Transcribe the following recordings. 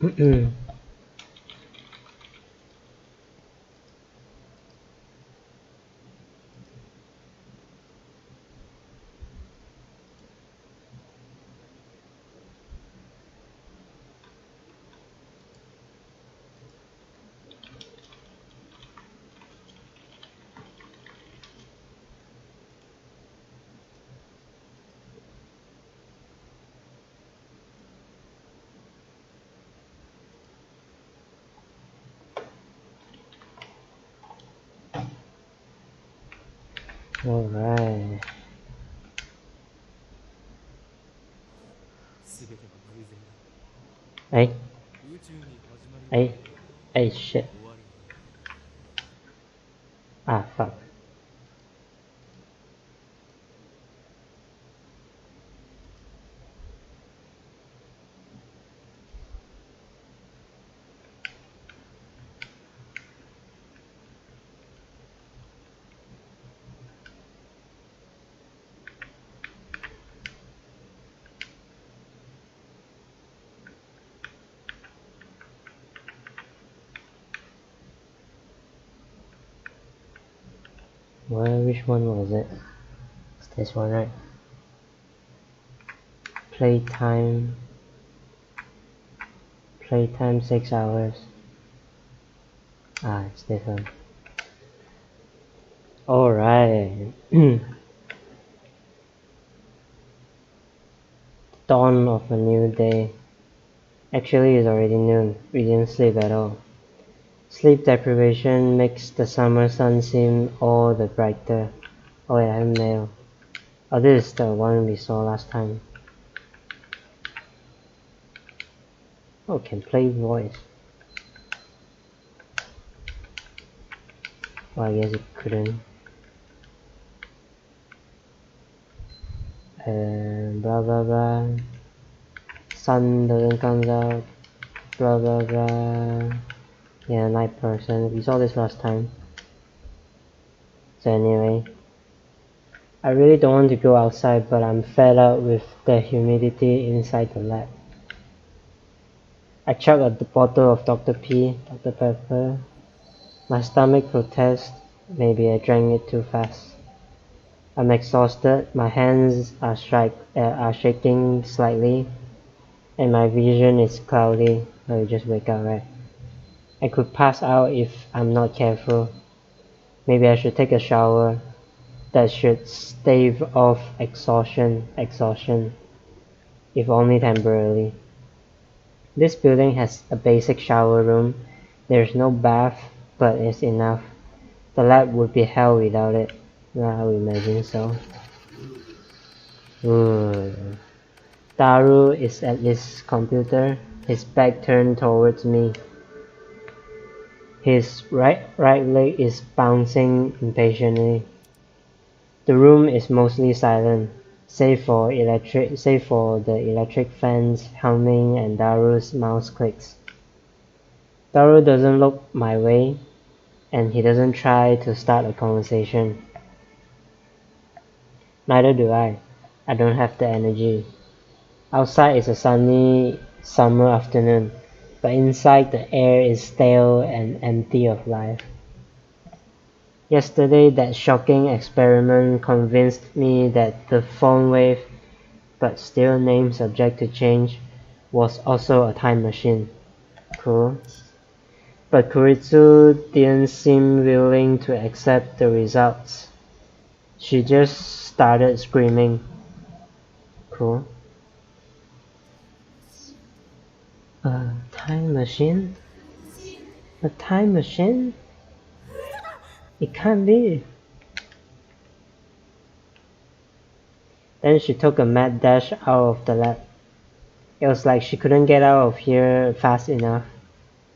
Alright. Hey, shit. Ah, fuck. Which one was it? It's this one, right? Playtime 6 hours. Ah, it's this one. Alright. Dawn of a new day. Actually, it's already noon. We didn't sleep at all. Sleep deprivation makes the summer sun seem all the brighter. Oh wait, I have mail. Oh, this is the one we saw last time. Oh, can play voice. Oh, I guess it couldn't. Blah blah blah. Sun doesn't come out. Blah blah blah. Yeah, night person. We saw this last time. So anyway, I really don't want to go outside, but I'm fed up with the humidity inside the lab. I chugged a bottle of Dr. Pepper. My stomach protests. Maybe I drank it too fast. I'm exhausted. My hands are shaking slightly, and my vision is cloudy. Oh, you just wake up, right? I could pass out if I'm not careful. Maybe I should take a shower. That should stave off exhaustion, if only temporarily. This building has a basic shower room. There's no bath, but it's enough. The lab would be hell without it. I would imagine so. Daru is at his computer, his back turned towards me. His right leg is bouncing impatiently. The room is mostly silent, save for the electric fans humming and Daru's mouse clicks. Daru doesn't look my way, and he doesn't try to start a conversation. Neither do I. I don't have the energy. Outside is a sunny summer afternoon, but inside the air is stale and empty of life. Yesterday, that shocking experiment convinced me that the phone wave, but still named subject to change, was also a time machine. Cool. But Kuritsu didn't seem willing to accept the results. She just started screaming. Cool. A time machine? A time machine? It can't be. Then she took a mad dash out of the lab. It was like she couldn't get out of here fast enough.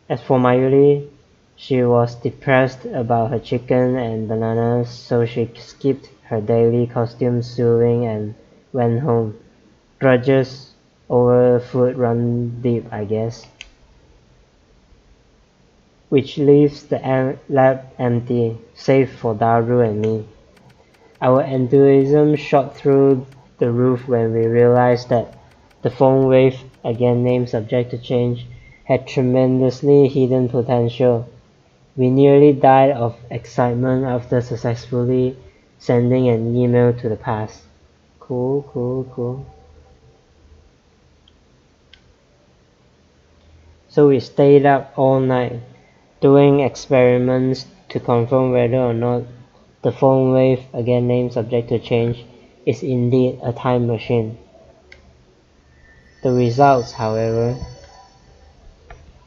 As for Mayuri, she was depressed about her chicken and bananas, so she skipped her daily costume sewing and went home. Grudges over food run deep, I guess. Which leaves the lab empty, save for Daru and me. Our enthusiasm shot through the roof when we realized that the phone wave, again named subject to change, had tremendously hidden potential. We nearly died of excitement after successfully sending an email to the past. Cool. So we stayed up all night, doing experiments to confirm whether or not the phone wave, again named subject to change, is indeed a time machine. The results, however,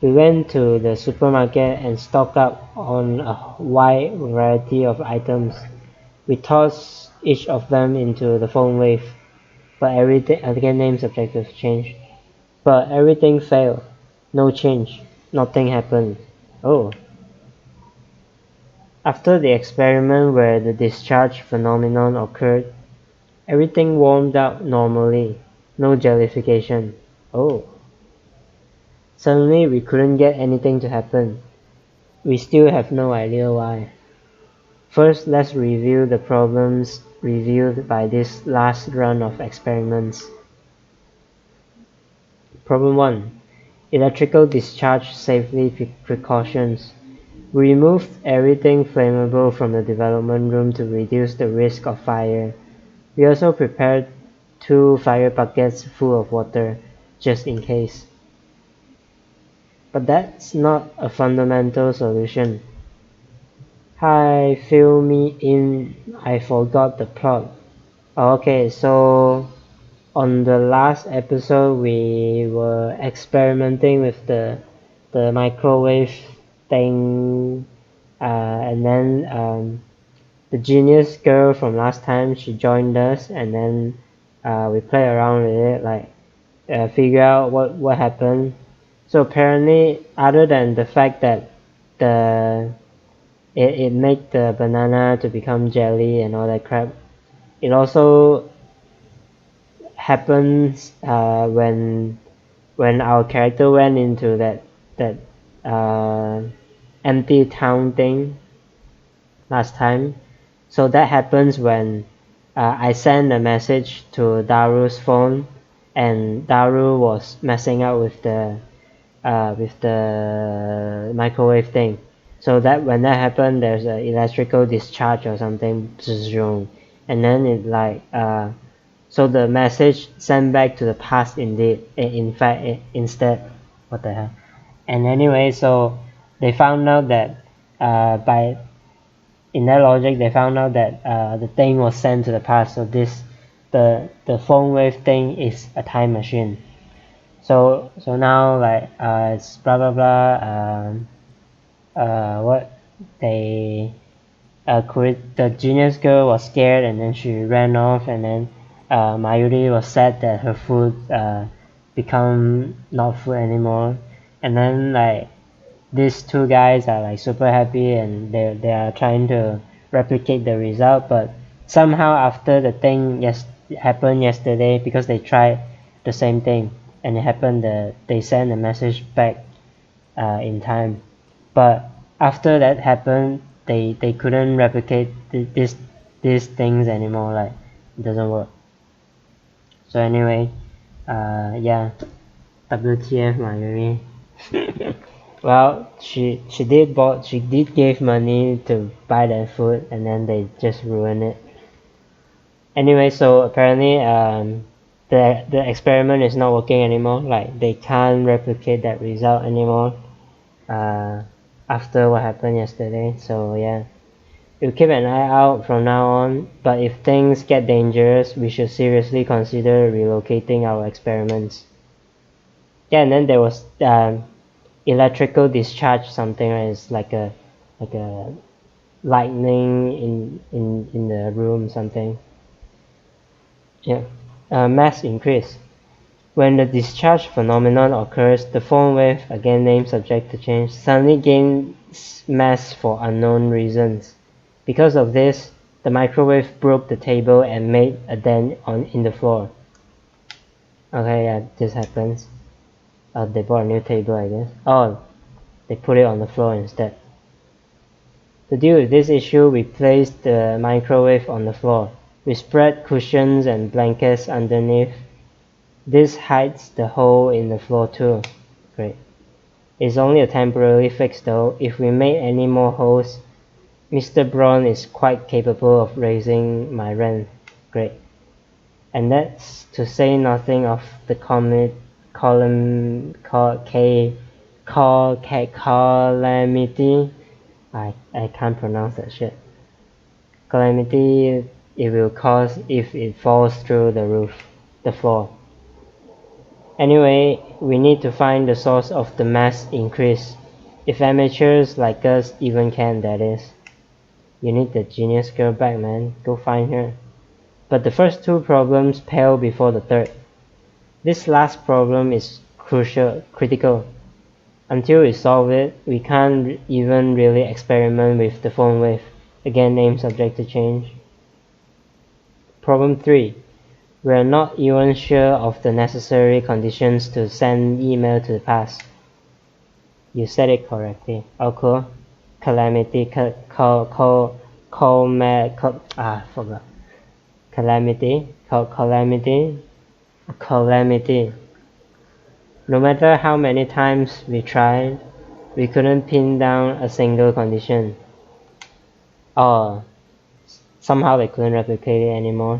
we went to the supermarket and stocked up on a wide variety of items. We tossed each of them into the phone wave, but everything, again named subject to change, but everything failed. No change. Nothing happened. Oh. After the experiment where the discharge phenomenon occurred, everything warmed up normally. No jellification. Oh. Suddenly we couldn't get anything to happen. We still have no idea why. First, let's review the problems revealed by this last run of experiments. Problem 1. Electrical discharge safety precautions. We removed everything flammable from the development room to reduce the risk of fire. We also prepared 2 fire buckets full of water, just in case. But that's not a fundamental solution. Hi, fill me in. I forgot the plot. Okay, so on the last episode we were experimenting with the microwave thing, and then the genius girl from last time, she joined us, and then we play around with it, like figure out what happened. So apparently, other than the fact that it made the banana to become jelly and all that crap, it also happens when our character went into that empty town thing last time. So that happens when I send a message to Daru's phone, and Daru was messing up with the microwave thing. So that when that happened, there's an electrical discharge or something, and then it like so the message sent back to the past indeed. Instead, what the hell? And anyway, so they found out that in their logic, they found out that the thing was sent to the past. So the phone wave thing is a time machine. So now like it's blah blah blah. What they the genius girl was scared, and then she ran off, and then Mayuri was sad that her food become not food anymore, and then like these 2 guys are like super happy, and they are trying to replicate the result, but somehow after the thing happened yesterday, because they tried the same thing and it happened, they sent a message back in time, but after that happened, they couldn't replicate these things anymore, like it doesn't work. So anyway, yeah, WTF Mayuri. Well, she did give money to buy that food, and then they just ruined it. Anyway, so apparently the experiment is not working anymore. Like they can't replicate that result anymore after what happened yesterday. So yeah, we'll keep an eye out from now on, but if things get dangerous, we should seriously consider relocating our experiments. Yeah, and then there was electrical discharge something, right? It's like a lightning in the room something. Yeah. Mass increase. When the discharge phenomenon occurs, the phone wave, again named subject to change, suddenly gains mass for unknown reasons. Because of this, the microwave broke the table and made a dent in the floor. Okay, yeah, this happens. They bought a new table, I guess. Oh, they put it on the floor instead. To deal with this issue, we placed the microwave on the floor. We spread cushions and blankets underneath. This hides the hole in the floor too. Great. It's only a temporary fix though. If we make any more holes, Mr. Braun is quite capable of raising my rent. Great. And that's to say nothing of the calamity. I can't pronounce that shit. Calamity it will cause if it falls through the floor. Anyway, we need to find the source of the mass increase. If amateurs like us even can, that is. You need the genius girl back, man. Go find her. But the first two problems pale before the third. This last problem is critical. Until we solve it, we can't even really experiment with the phone wave. Again, name subject to change. Problem 3. We are not even sure of the necessary conditions to send email to the past. You said it correctly. Oh, cool. Calamity. Forgot. Calamity. No matter how many times we tried, we couldn't pin down a single condition. Oh, somehow they couldn't replicate it anymore.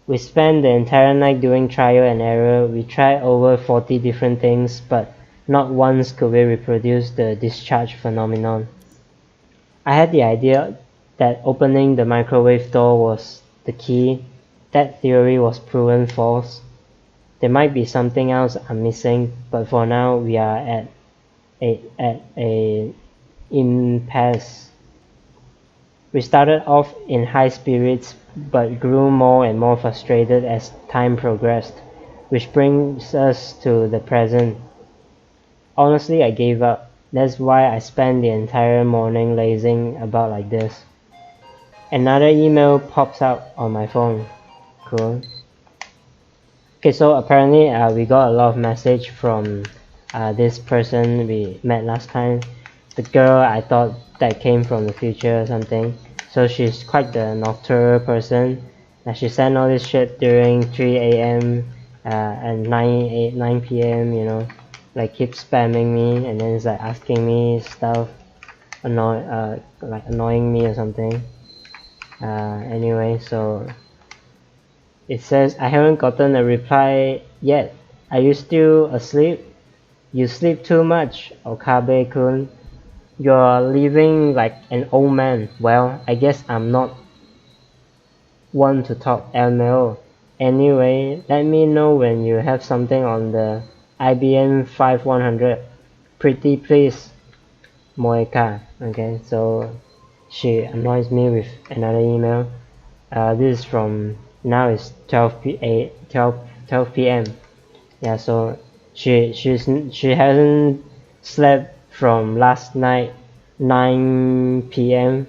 We spent the entire night doing trial and error. We tried over 40 different things, but not once could we reproduce the discharge phenomenon. I had the idea that opening the microwave door was the key. That theory was proven false. There might be something else I'm missing, but for now we are at a impasse. We started off in high spirits, but grew more and more frustrated as time progressed, which brings us to the present. Honestly, I gave up. That's why I spent the entire morning lazing about like this. Another email pops up on my phone. Cool. Okay, so apparently we got a lot of message from this person we met last time. The girl I thought that came from the future or something. So she's quite the nocturnal person. She sent all this shit during 3 a.m. And 9 p.m. You know, like keep spamming me and then it's like asking me stuff, like annoying me or something. Anyway, so it says I haven't gotten a reply yet. Are you still asleep? You sleep too much, Okabe-kun. You're living like an old man. Well, I guess I'm not one to talk LMAO. Anyway, let me know when you have something on the IBM 5100. Pretty please, Moeka. Okay, so she annoys me with another email. This is from now it's 12 p.m. Yeah, so she hasn't slept from last night 9 p.m.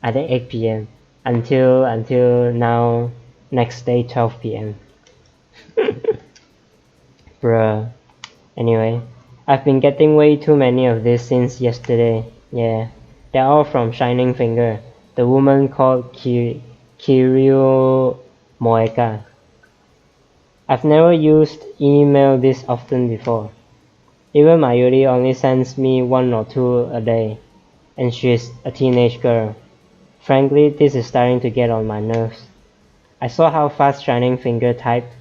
I think 8 p.m. until now next day 12 p.m. Bruh. Anyway, I've been getting way too many of this since yesterday. Yeah, they're all from Shining Finger, the woman called Kiryu Moeka. I've never used email this often before. Even Mayuri only sends me 1 or 2 a day, and she's a teenage girl. Frankly, this is starting to get on my nerves. I saw how fast Shining Finger typed.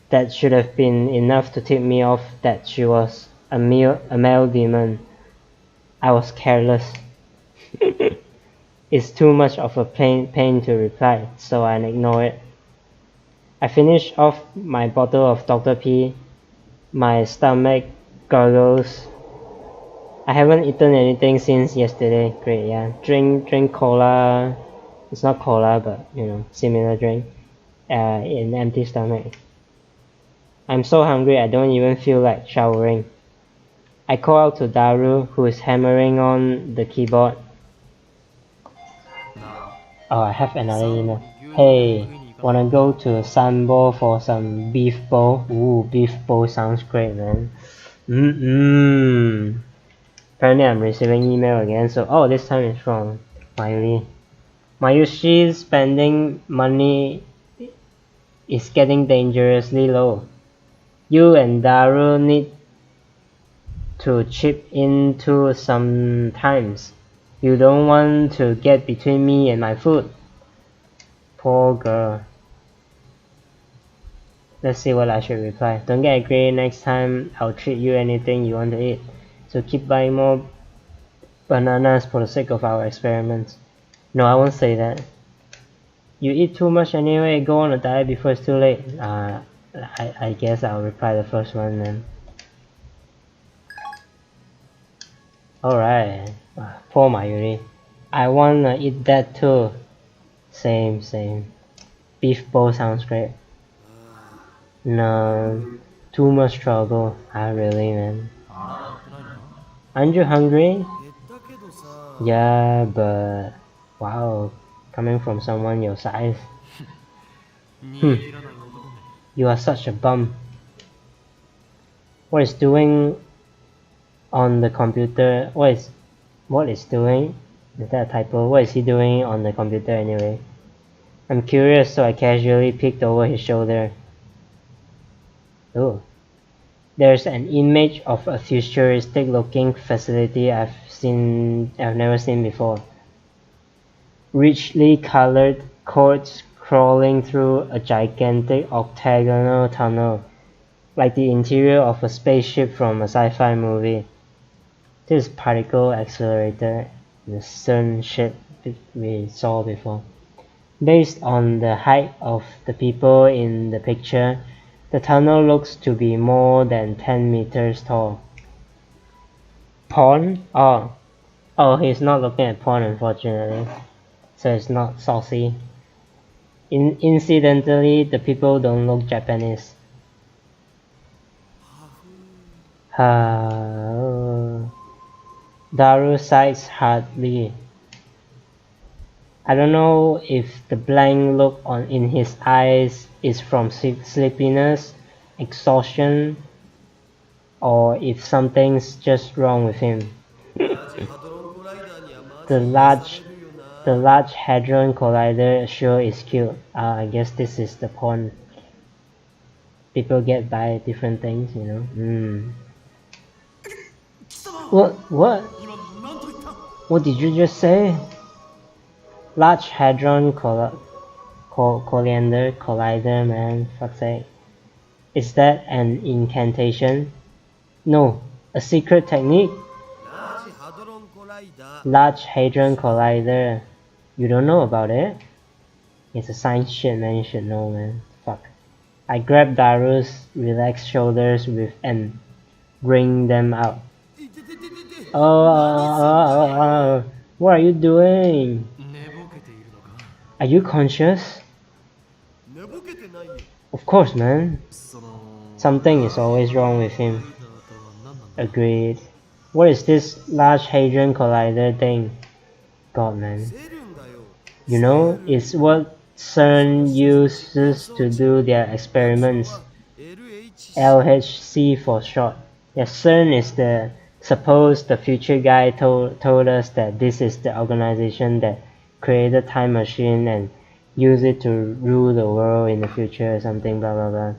That should have been enough to tip me off that she was a male demon. I was careless. It's too much of a pain to reply, so I ignore it. I finished off my bottle of Dr. P. My stomach gurgles. I haven't eaten anything since yesterday. Great, yeah. Drink cola. It's not cola, but you know, similar drink. In empty stomach. I'm so hungry I don't even feel like showering. I call out to Daru, who is hammering on the keyboard. Oh, I have another email. Hey, wanna go to Sambo for some beef bowl? Ooh, beef bowl sounds great, man. Apparently I'm receiving email again, so oh, this time it's from Mayuri. Mayushi's spending money is getting dangerously low. You and Daru need to chip in too sometimes. You don't want to get between me and my food. Poor girl. Let's see what I should reply. Don't get angry, next time I'll treat you anything you want to eat. So keep buying more bananas for the sake of our experiments. No, I won't say that. You eat too much anyway, go on a diet before it's too late. I guess I'll reply the first one then. Alright. Poor Mayuri. I wanna eat that too. Same. Beef bowl sounds great. No, too much trouble. Really, man. Aren't you hungry? Yeah, but wow, coming from someone your size. You are such a bum. What is doing on the computer? What is doing? Is that a typo? What is he doing on the computer anyway? I'm curious, so I casually peeked over his shoulder. Oh. There's an image of a futuristic looking facility I've never seen before. Richly colored courts crawling through a gigantic octagonal tunnel, like the interior of a spaceship from a sci-fi movie. This particle accelerator, the CERN ship we saw before. Based on the height of the people in the picture, the tunnel looks to be more than 10 meters tall. Porn? Oh, he's not looking at porn, unfortunately. So it's not saucy. Incidentally, the people don't look Japanese. Daru sighs hardly. I don't know if the blank look in his eyes is from sleepiness, exhaustion, or if something's just wrong with him. The Large Hadron Collider sure is cute. I guess this is the porn. People get by different things, you know. What? What did you just say? Large Hadron Collider, man, fuck's sake. Is that an incantation? No, a secret technique? Large Hadron Collider. You don't know about it? It's a science shit, man, you should know, man. Fuck. I grabbed Daru's relaxed shoulders and bring them out. What are you doing? Are you conscious? Of course, man. Something is always wrong with him. Agreed. What is this Large Hadron Collider thing? God, man. You know, it's what CERN uses to do their experiments. LHC for short. Yeah, CERN is the future guy told us that this is the organization that create a time machine and use it to rule the world in the future or something, blah blah blah.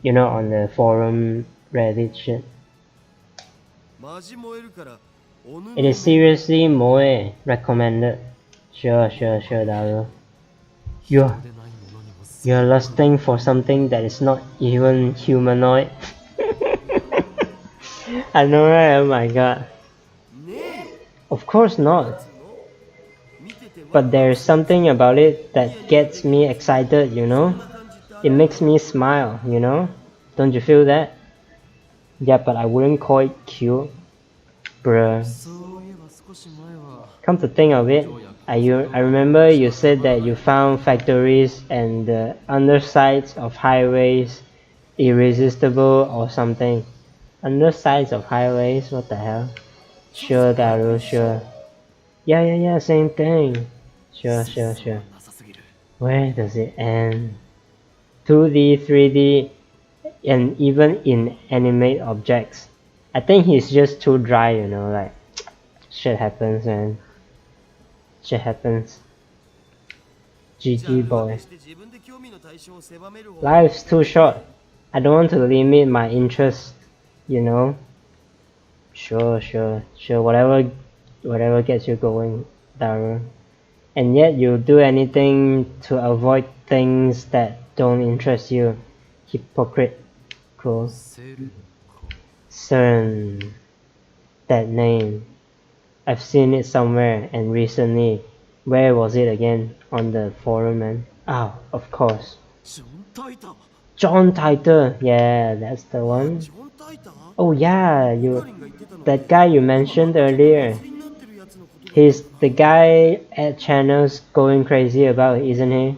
You know, on the forum Reddit shit. It is seriously moe recommended. Sure, Daru. You're lusting for something that is not even humanoid. I know, right? Oh my god. Of course not. But there's something about it that gets me excited, you know? It makes me smile, you know? Don't you feel that? Yeah, but I wouldn't call it cute. Bruh. Come to think of it, I remember you said that you found factories and the undersides of highways irresistible or something. Undersides of highways? What the hell? Sure, Daru, sure. Yeah, same thing. Sure. Where does it end? 2D, 3D, and even inanimate objects. I think he's just too dry, you know, like, shit happens, man. Shit happens. GG, boy. Life's too short. I don't want to limit my interest, you know. Sure. Whatever gets you going, Daru. And yet you'll do anything to avoid things that don't interest you. Hypocrite. Cool. CERN. That name. I've seen it somewhere, and recently. Where was it again? On the forum, man. Oh, of course. John Titor. Yeah, that's the one. Oh yeah, that guy you mentioned earlier. He's the guy at channels going crazy about, isn't he?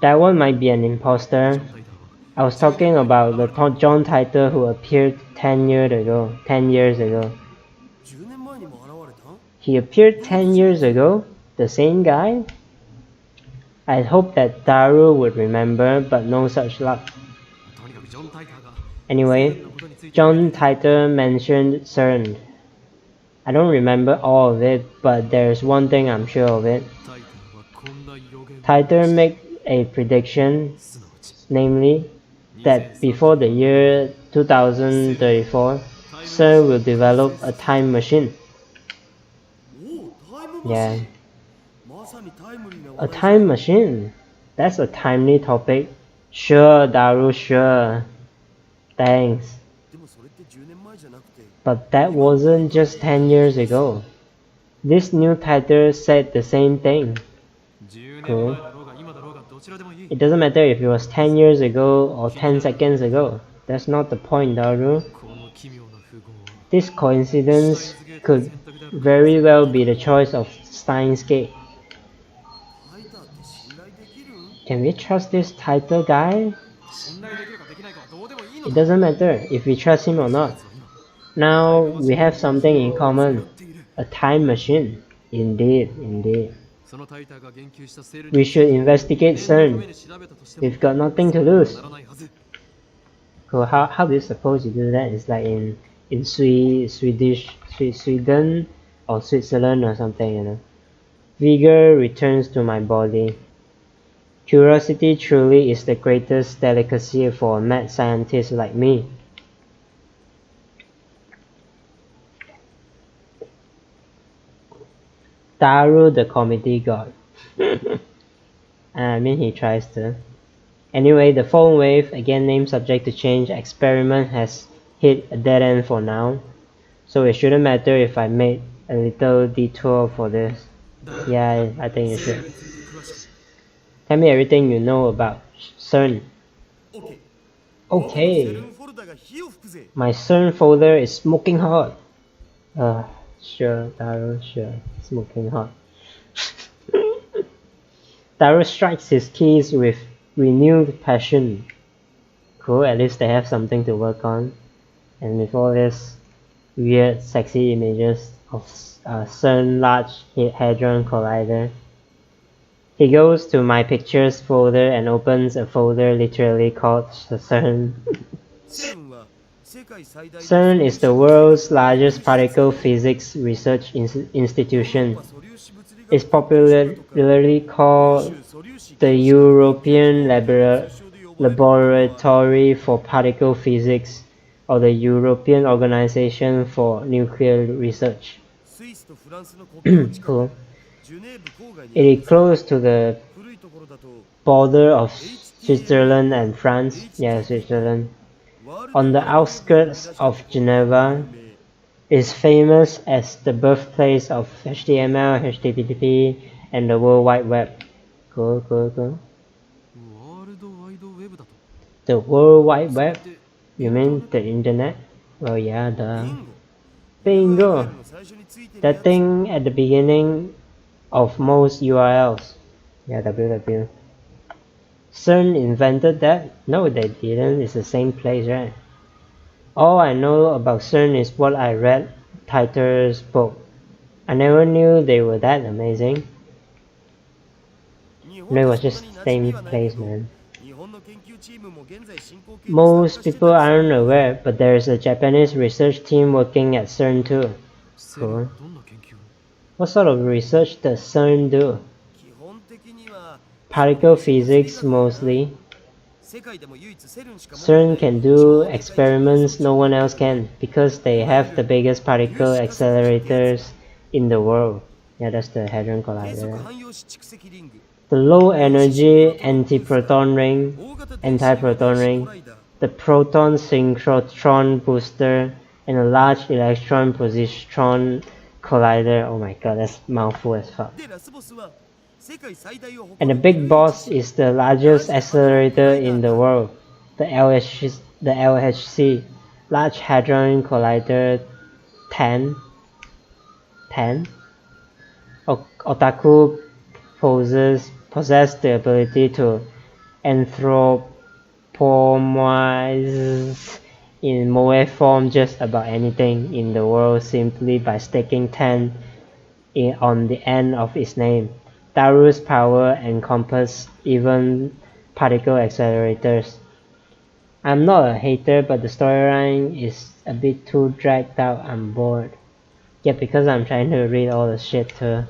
That one might be an imposter. I was talking about the John Titor who appeared 10 years ago. 10 years ago. He appeared 10 years ago? The same guy? I hope that Daru would remember, but no such luck. Anyway, John Titor mentioned CERN. I don't remember all of it, but there's one thing I'm sure of it. Titor made a prediction, namely, that before the year 2034, CERN will develop a time machine. Yeah. A time machine? That's a timely topic. Sure, Daru, sure. Thanks. But that wasn't just 10 years ago. This new title said the same thing. Cool. It doesn't matter if it was 10 years ago or 10 seconds ago. That's not the point, Daru. This coincidence could very well be the choice of Steins gate. Can we trust this title guy? It doesn't matter if we trust him or not. Now we have something in common. A time machine. Indeed. We should investigate CERN. We've got nothing to lose. Cool. How do you suppose you do that? It's like in Sweden or Switzerland or something, you know. Vigor returns to my body. Curiosity truly is the greatest delicacy for a mad scientist like me. Daru the comedy god. I mean, he tries to. Anyway, the phone wave, again named subject to change, experiment has hit a dead end for now. So it shouldn't matter if I made a little detour for this. Yeah, I think you should. Tell me everything you know about CERN. Okay. My CERN folder is smoking hot. Sure, Daru, sure. Smoking hot. Daru strikes his keys with renewed passion. Cool, at least they have something to work on. And with all this weird, sexy images of CERN Large Hadron Collider, he goes to my pictures folder and opens a folder literally called CERN. CERN is the world's largest particle physics research institution. It's popularly called the European Laboratory for Particle Physics, or the European Organization for Nuclear Research. Cool. It is close to the border of Switzerland and France. Yeah, Switzerland. On the outskirts of Geneva, is famous as the birthplace of HTML, HTTP, and the World Wide Web. Cool. The World Wide Web? You mean the internet? Well, yeah, duh. Bingo! That thing at the beginning of most URLs. Yeah, www. CERN invented that? No, they didn't. It's the same place, right? All I know about CERN is what I read Titor's book. I never knew they were that amazing. No, it was just the same place, man. Most people aren't aware, but there's a Japanese research team working at CERN too. Cool. What sort of research does CERN do? Particle physics mostly. CERN can do experiments no one else can because they have the biggest particle accelerators in the world. Yeah, that's the Hadron Collider. The low energy antiproton ring, the proton synchrotron booster, and a large electron positron collider. Oh my god, that's mouthful as fuck. And the big boss is the largest accelerator in the world, the LHC, Large Hadron Collider 10. Otaku possess the ability to anthropomorphize in moe form just about anything in the world simply by sticking 10 on the end of its name. Daru's power encompasses even particle accelerators. I'm not a hater, but the storyline is a bit too dragged out. I'm bored. Yeah, because I'm trying to read all the shit too.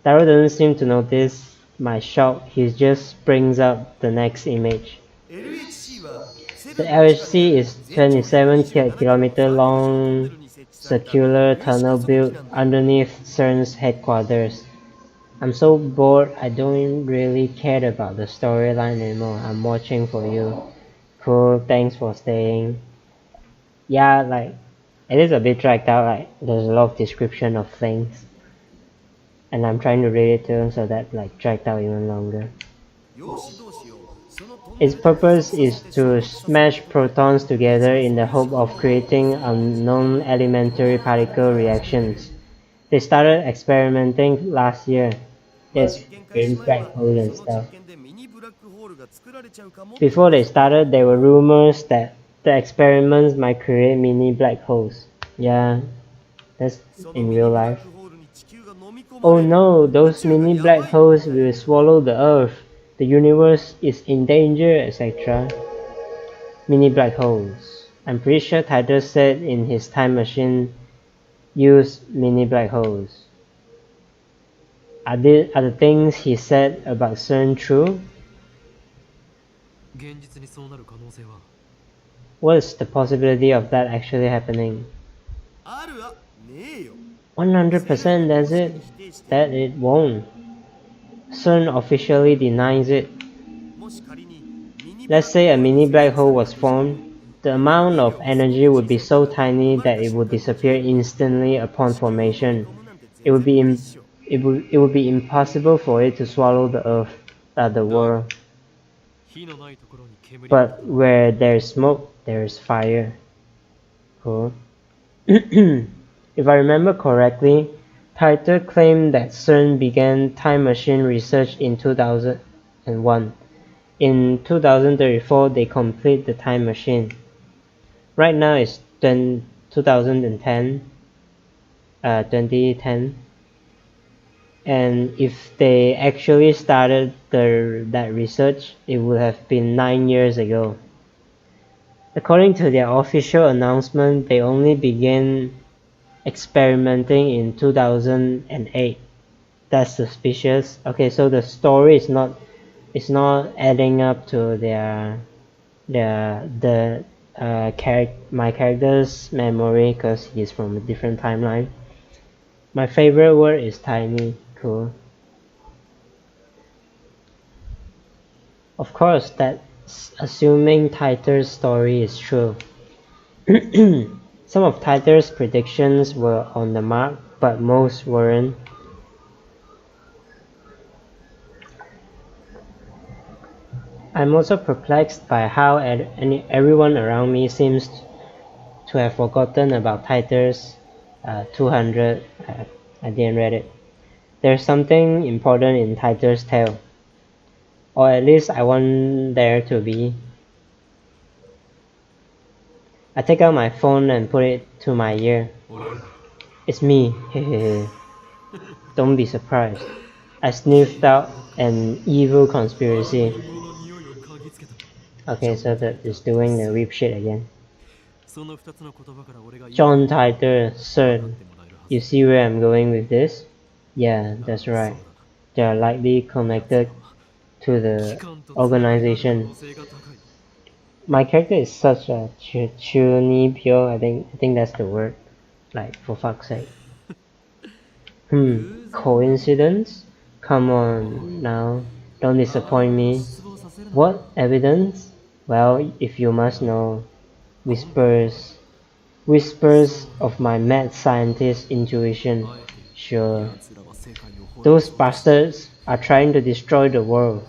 Daru doesn't seem to notice my shock. He just brings up the next image. The LHC is 27 km long circular tunnel built underneath CERN's headquarters. I'm so bored, I don't really care about the storyline anymore. I'm watching for you. Cool, thanks for staying. Yeah, like, it is a bit dragged out, like, there's a lot of description of things. And I'm trying to read it too, so that, like, dragged out even longer. Its purpose is to smash protons together in the hope of creating unknown elementary particle reactions. They started experimenting last year. There's black holes and stuff. Before they started, there were rumors that the experiments might create mini black holes. Yeah, that's in real life. Oh no, those mini black holes will swallow the Earth. The universe is in danger, etc. Mini black holes. I'm pretty sure Titus said in his time machine, use mini black holes. Are the things he said about CERN true? What is the possibility of that actually happening? 100% that's it. That it won't. CERN officially denies it. Let's say a mini black hole was formed. The amount of energy would be so tiny that it would disappear instantly upon formation. It would be impossible for it to swallow the Earth, the world. But where there's smoke, there's fire. Cool. If I remember correctly, Titus claimed that CERN began time machine research in 2001. In 2034, they complete the time machine. Right now it's 2010. And if they actually started that research, it would have been 9 years ago. According to their official announcement, they only began experimenting in 2008. That's suspicious. Okay, so the story is not adding up to my character's memory because he's from a different timeline. My favorite word is tiny. Cool. Of course, that's assuming Titus' story is true. Some of Titus' predictions were on the mark, but most weren't. I'm also perplexed by how everyone around me seems to have forgotten about Titus 200. I didn't read it. There's something important in Titus' tale. Or at least I want there to be. I take out my phone and put it to my ear. It's me. Don't be surprised. I sniffed out an evil conspiracy. Okay, so that is doing the weep shit again. John Titus, CERN. You see where I'm going with this? Yeah, that's right. They are likely connected to the organization. My character is such a chunibyo, I think that's the word. Like, for fuck's sake. Coincidence? Come on now, don't disappoint me. What evidence? Well, if you must know, whispers of my mad scientist intuition. Sure. Those bastards are trying to destroy the world.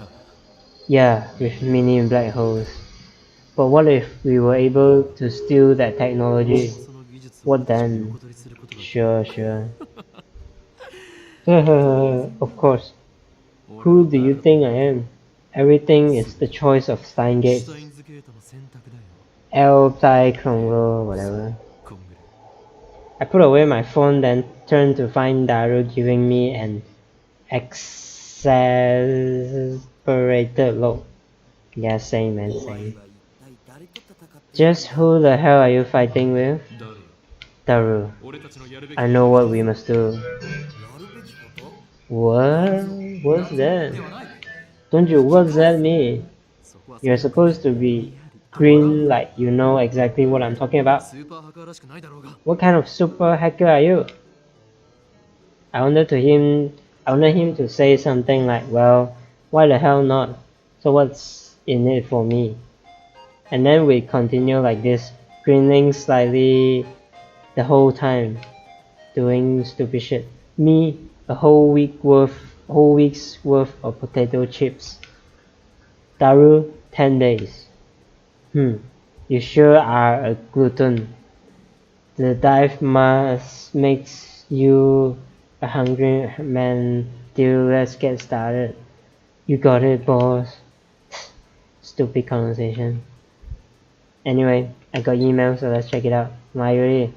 Yeah, with mini black holes. But what if we were able to steal that technology? What then? Sure. Of course. Who do you think I am? Everything is the choice of Steins. Whatever. I put away my phone, then turned to find Daru giving me an exasperated look. Yeah, same man, same. Just who the hell are you fighting with? Daru. I know what we must do. What? What's that? Don't you WhatsApp me? You're supposed to be green like you know exactly what I'm talking about. What kind of super hacker are you? I wanted him to say something like, well, why the hell not? So what's in it for me? And then we continue like this, grinning slightly the whole time, doing stupid shit. Me, a whole week's worth of potato chips. Daru, 10 days. You sure are a glutton. The dive mask makes you a hungry man. Dude, let's get started. You got it, boss. Stupid conversation. Anyway, I got email, so let's check it out. Mayuri.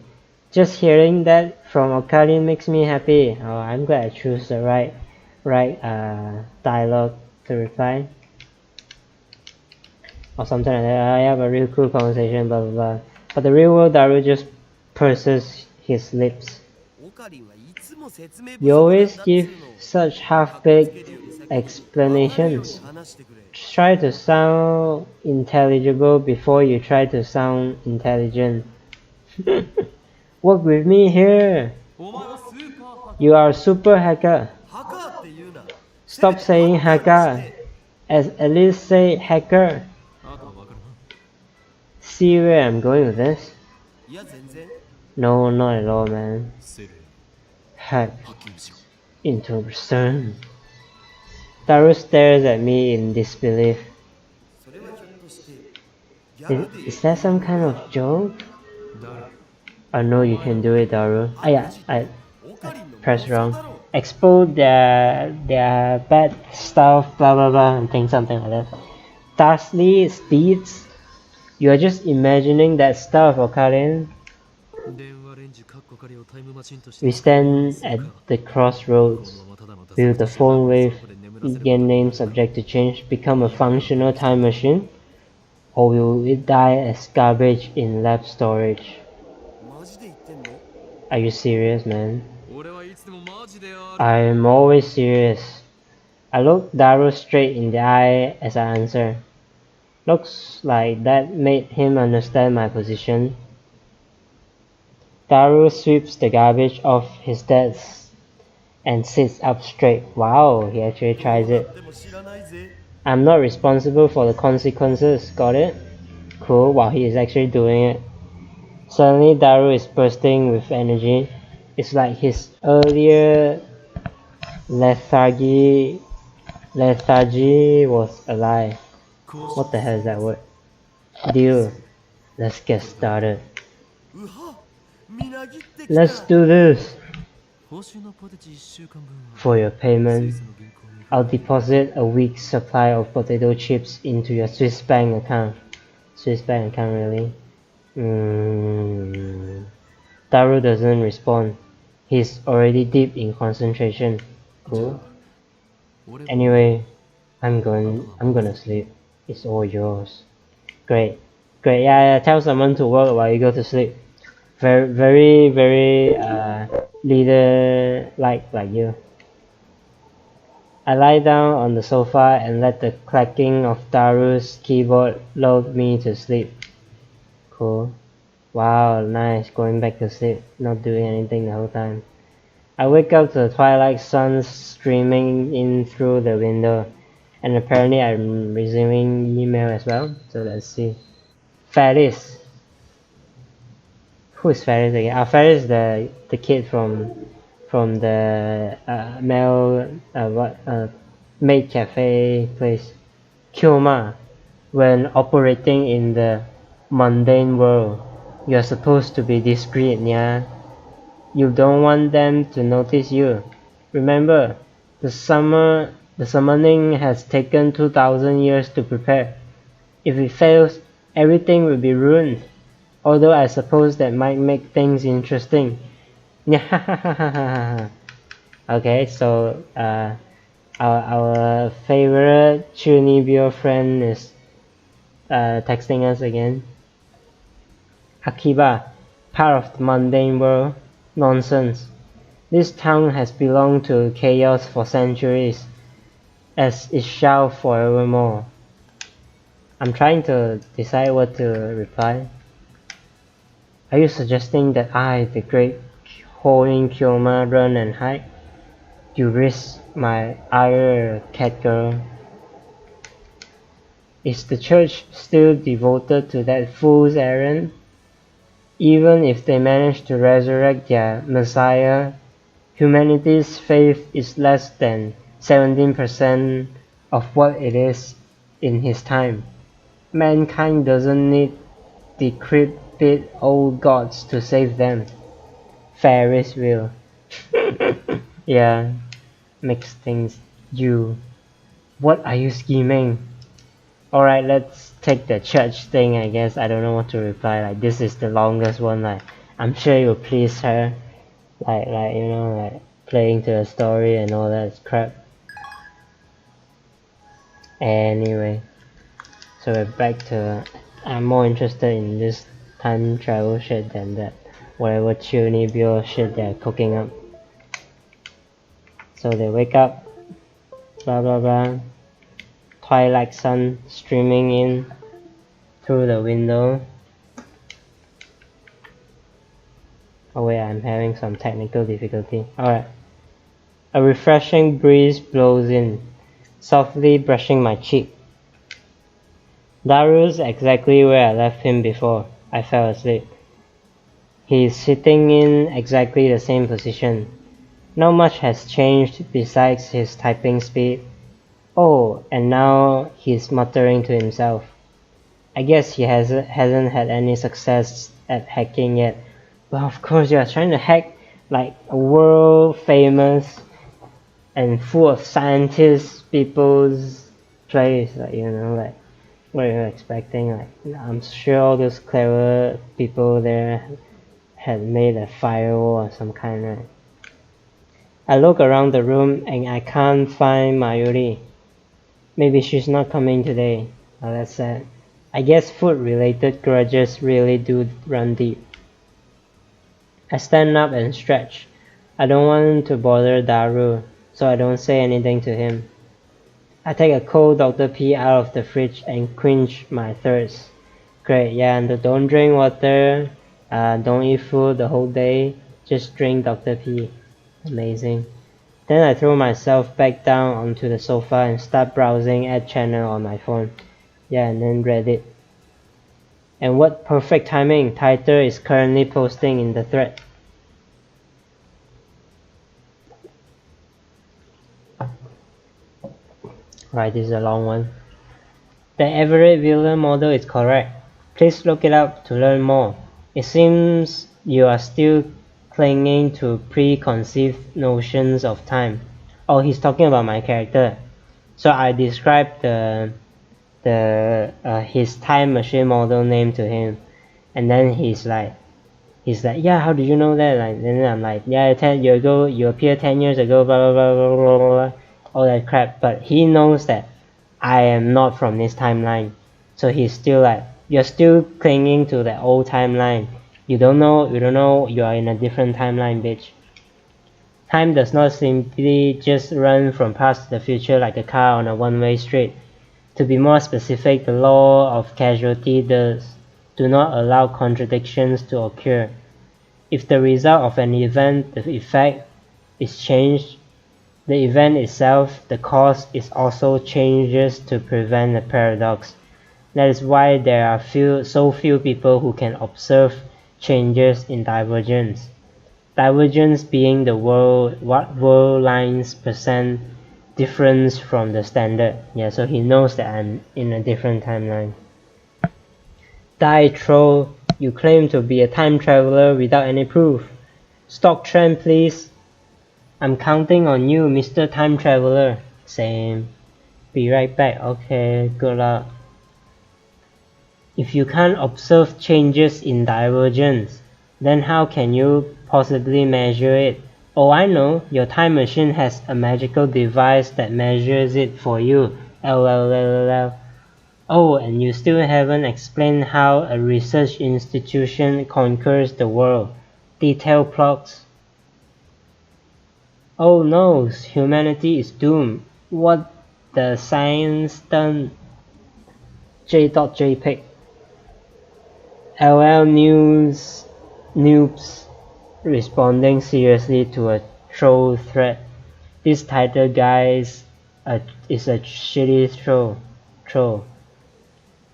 Just hearing that from Okari makes me happy. Oh, I'm glad I chose the right dialogue to reply. Or something like that. I have a real cool conversation, blah blah blah. But the real world Daru just purses his lips. You always give such half-baked explanations. Try to sound intelligible before you try to sound intelligent. Work with me here. You are a super hacker. Stop saying hacker. At least say hacker. See where I'm going with this? No, not at all, man. Hack into return. Daru stares at me in disbelief. Is that some kind of joke? I know you can do it, Daru. I pressed wrong. Expose their bad stuff, blah blah blah, and think something like that. Darsley Steeds? You are just imagining that stuff, Okarin. We stand at the crossroads. Will the phone wave, again name subject to change, become a functional time machine? Or will it die as garbage in lab storage? Are you serious, man? I'm always serious. I look Daru straight in the eye as I answer. Looks like that made him understand my position. Daru sweeps the garbage off his desk and sits up straight. Wow, he actually tries it. I'm not responsible for the consequences, got it? Cool, while he is actually doing it. Suddenly Daru is bursting with energy. It's like his earlier lethargy was alive. What the hell is that word? Deal. Let's get started. Let's do this. For your payment, I'll deposit a week's supply of potato chips into your Swiss bank account. Swiss bank account, really? Daru doesn't respond. He's already deep in concentration. Cool. Anyway, I'm gonna sleep. It's all yours. Great. Yeah. Tell someone to work while you go to sleep. Very leader like you. I lie down on the sofa and let the clacking of Daru's keyboard lull me to sleep. Cool. Wow, nice. Going back to sleep, not doing anything the whole time. I wake up to the twilight sun streaming in through the window, and apparently I'm receiving email as well. So let's see. Ferris. Who is Ferris again? Ferris, the kid from the maid cafe place. Kyoma. When operating in the mundane world, you're supposed to be discreet, yeah? You don't want them to notice you. Remember, the summoning has taken 2,000 years to prepare. If it fails, everything will be ruined. Although I suppose that might make things interesting. Okay, so our favorite Chunibyo friend is texting us again. Akiba, part of the mundane world. Nonsense. This town has belonged to chaos for centuries, as it shall forevermore. I'm trying to decide what to reply. Are you suggesting that I, the great Hoin Kyoma, run and hide? You risk my ire, cat girl. Is the church still devoted to that fool's errand? Even if they manage to resurrect their Messiah, humanity's faith is less than 17% of what it is in his time. Mankind doesn't need decrepit old gods to save them. Ferris will. Yeah, makes things you. What are you scheming? Alright, let's take the church thing, I guess. I don't know what to reply. Like, this is the longest one. Like, I'm sure you'll please her. Like you know, like playing to the story and all that crap. Anyway, so we're back to. I'm more interested in this time travel shit than that whatever Chunibyo shit they're cooking up. So they wake up, blah blah blah. Twilight sun streaming in through the window. Oh wait, I'm having some technical difficulty. Alright. A refreshing breeze blows in, softly brushing my cheek. Daru's exactly where I left him before I fell asleep. He's sitting in exactly the same position. Not much has changed besides his typing speed. Oh, and now he's muttering to himself. I guess he hasn't had any success at hacking yet. Well, of course you're trying to hack like a world famous and full of scientists people's place, like, you know, like what are you expecting? Like, I'm sure all those clever people there had made a firewall of some kind, right? I look around the room and I can't find Mayuri. Maybe she's not coming today. Oh, that's sad. I guess food-related grudges really do run deep. I stand up and stretch. I don't want to bother Daru, so I don't say anything to him. I take a cold Dr. P out of the fridge and quench my thirst. Great, yeah, and don't drink water, don't eat food the whole day, just drink Dr. P. Amazing. Then I throw myself back down onto the sofa and start browsing ad channel on my phone. Yeah, and then Reddit. And what perfect timing, Tighter is currently posting in the thread. Right, this is a long one. The Everett Wheeler model is correct. Please look it up to learn more. It seems you are still clinging to preconceived notions of time. Oh, he's talking about my character. So I described his time machine model name to him, and then he's like, yeah, how did you know that? Like, and then I'm like, yeah, 10 years ago, you appeared 10 years ago, blah blah blah blah blah blah, all that crap. But he knows that I am not from this timeline, so he's still like, you're still clinging to the old timeline. You don't know, you are in a different timeline, bitch. Time does not simply just run from past to the future like a car on a one-way street. To be more specific, the law of causality do not allow contradictions to occur. If the result of an event, the effect, is changed, the event itself, the cause, is also changes to prevent a paradox. That is why there are so few people who can observe changes in divergence. Divergence being what world lines present difference from the standard. Yeah, so he knows that I'm in a different timeline. Die troll, you claim to be a time traveler without any proof. Stock trend please. I'm counting on you, Mr. Time Traveler. Same. Be right back. Okay, good luck. If you can't observe changes in divergence, then how can you possibly measure it? Oh, I know, your time machine has a magical device that measures it for you. LLLL. Oh, and you still haven't explained how a research institution conquers the world. Detail plots. Oh no, humanity is doomed. What the science done? J.JPEG. LL News noobs responding seriously to a troll threat. This title guy is a shitty troll.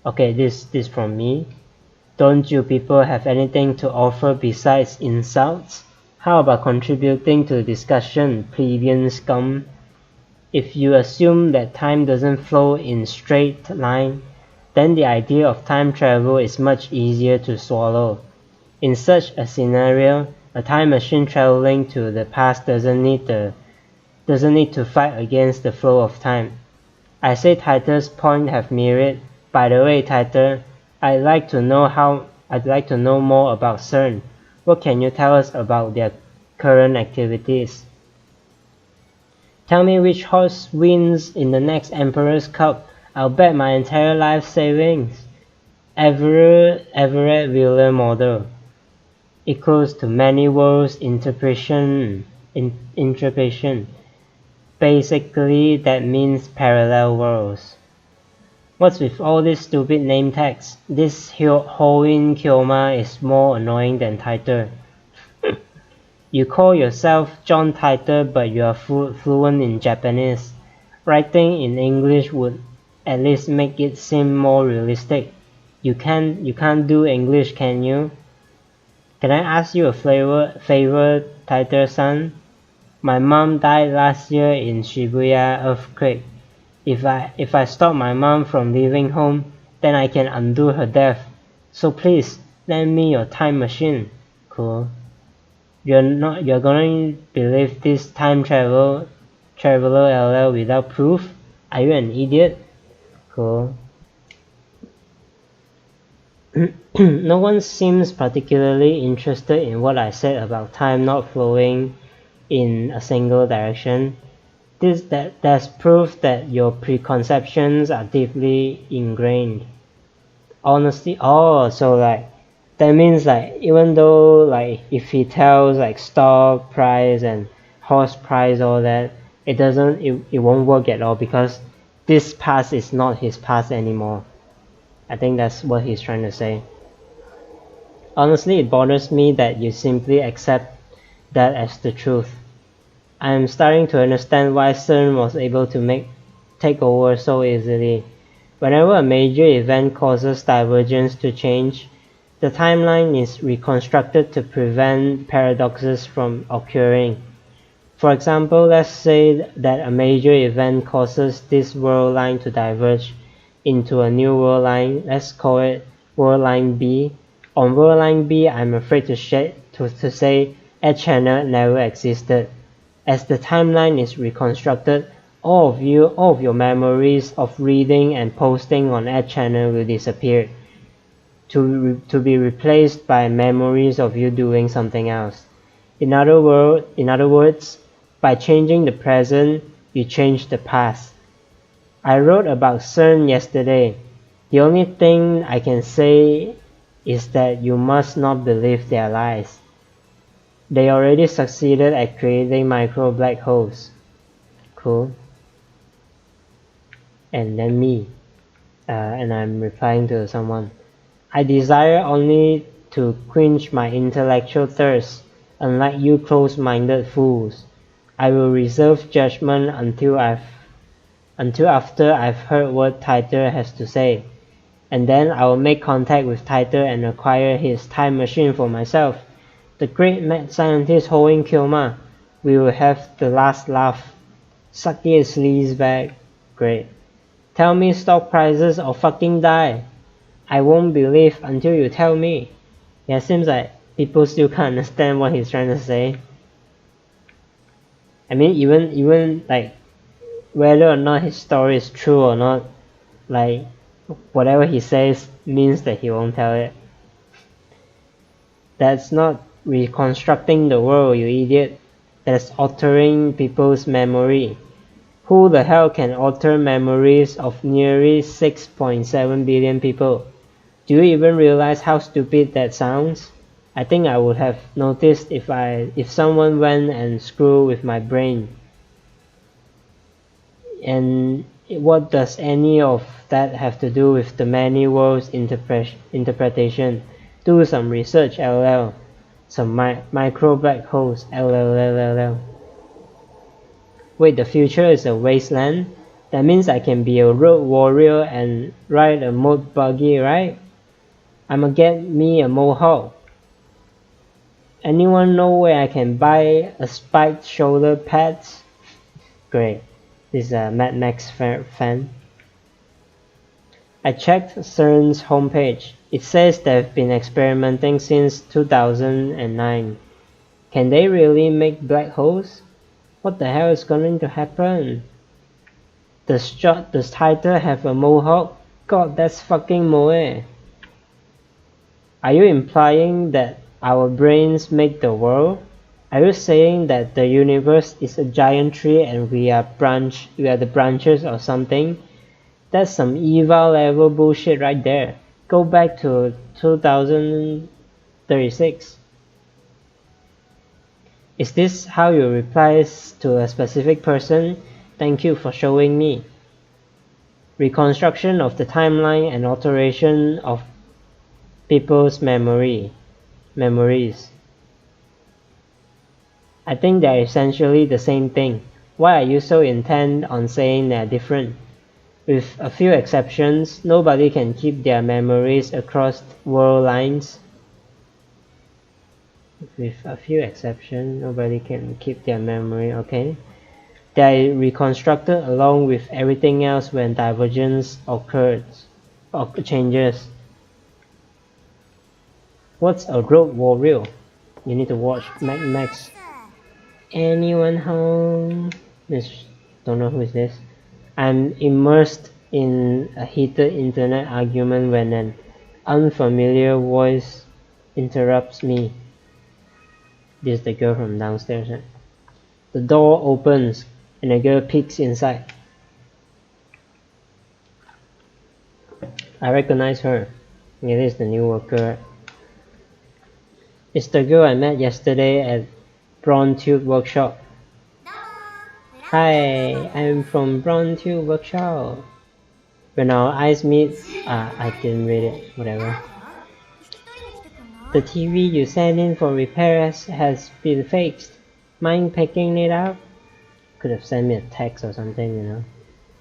Okay, this from me. Don't you people have anything to offer besides insults? How about contributing to the discussion, plebeian scum? If you assume that time doesn't flow in straight line, then the idea of time travel is much easier to swallow. In such a scenario, a time machine traveling to the past doesn't need to fight against the flow of time. I say Titus' point have merit. By the way, Titus, I'd like to know more about CERN. What can you tell us about their current activities? Tell me which horse wins in the next Emperor's Cup. I'll bet my entire life savings. Everett Wheeler model. Equals to many worlds interpretation. Basically, that means parallel worlds. What's with all these stupid name tags? This Hoin Kyoma is more annoying than Titor. You call yourself John Titor, but you are fluent in Japanese. Writing in English would at least make it seem more realistic. You can't do English, can you? Can I ask you a favor, Titor-san? My mom died last year in Shibuya earthquake. If I stop my mom from leaving home, then I can undo her death. So please, lend me your time machine. Cool. You're gonna believe this time traveler LL without proof? Are you an idiot? Cool. No one seems particularly interested in what I said about time not flowing in a single direction. That's proof that your preconceptions are deeply ingrained. Honestly, so like that means like even though like if he tells like stock price and horse price all that, it won't work at all because this past is not his past anymore. I think that's what he's trying to say. Honestly, it bothers me that you simply accept that as the truth. I am starting to understand why CERN was able to take over so easily. Whenever a major event causes divergence to change, the timeline is reconstructed to prevent paradoxes from occurring. For example, let's say that a major event causes this world line to diverge into a new world line. Let's call it world line B. On world line B, I'm afraid to say a channel never existed. As the timeline is reconstructed, all of your memories of reading and posting on Ad channel will disappear, to be replaced by memories of you doing something else. In other words, by changing the present, you change the past. I wrote about CERN yesterday. The only thing I can say is that you must not believe their lies. They already succeeded at creating micro black holes. Cool. And then me. And I'm replying to someone. I desire only to quench my intellectual thirst, unlike you close-minded fools. I will reserve judgment until after I've heard what Titor has to say. And then I will make contact with Titor and acquire his time machine for myself. The great mad scientist holding Kyoma. We will have the last laugh. Suck it, sleaze bag. Great. Tell me stock prices or fucking die. I won't believe until you tell me. Yeah, it seems like people still can't understand what he's trying to say. I mean, even like whether or not his story is true or not, like whatever he says means that he won't tell it. That's not reconstructing the world, you idiot. That's altering people's memory. Who the hell can alter memories of nearly 6.7 billion people? Do you even realize how stupid that sounds? I think I would have noticed if someone went and screwed with my brain. And what does any of that have to do with the many worlds interpretation? Do some research, LL. Some micro black holes, LLLLL. Wait, the future is a wasteland? That means I can be a road warrior and ride a moat buggy, right? I'ma get me a mohawk. Anyone know where I can buy a spiked shoulder pads? Great. This is a Mad Max fan. I checked CERN's homepage. It says they've been experimenting since 2009. Can they really make black holes? What the hell is going to happen? Does Titor have a mohawk? God, that's fucking moe. Are you implying that our brains make the world? Are you saying that the universe is a giant tree and we are the branches or something? That's some eval level bullshit right there. Go back to 2036. Is this how you reply to a specific person? Thank you for showing me. Reconstruction of the timeline and alteration of people's memories. I think they're essentially the same thing. Why are you so intent on saying they're different? With a few exceptions, nobody can keep their memories across world lines. With a few exceptions, nobody can keep their memory, okay? They are reconstructed along with everything else when divergence occurs or changes. What's a road warrior? You need to watch Mad Max. Anyone home? Don't know who is this. I'm immersed in a heated internet argument when an unfamiliar voice interrupts me. This is the girl from downstairs. Right? The door opens and a girl peeks inside. I recognize her. Yeah, this is the new worker. It's the girl I met yesterday at Brawn Tube Workshop. Hi, I'm from Brawn Tube Workshop. When our eyes meet, I didn't read it, whatever. The TV you sent in for repairs has been fixed. Mind picking it up? Could have sent me a text or something, you know.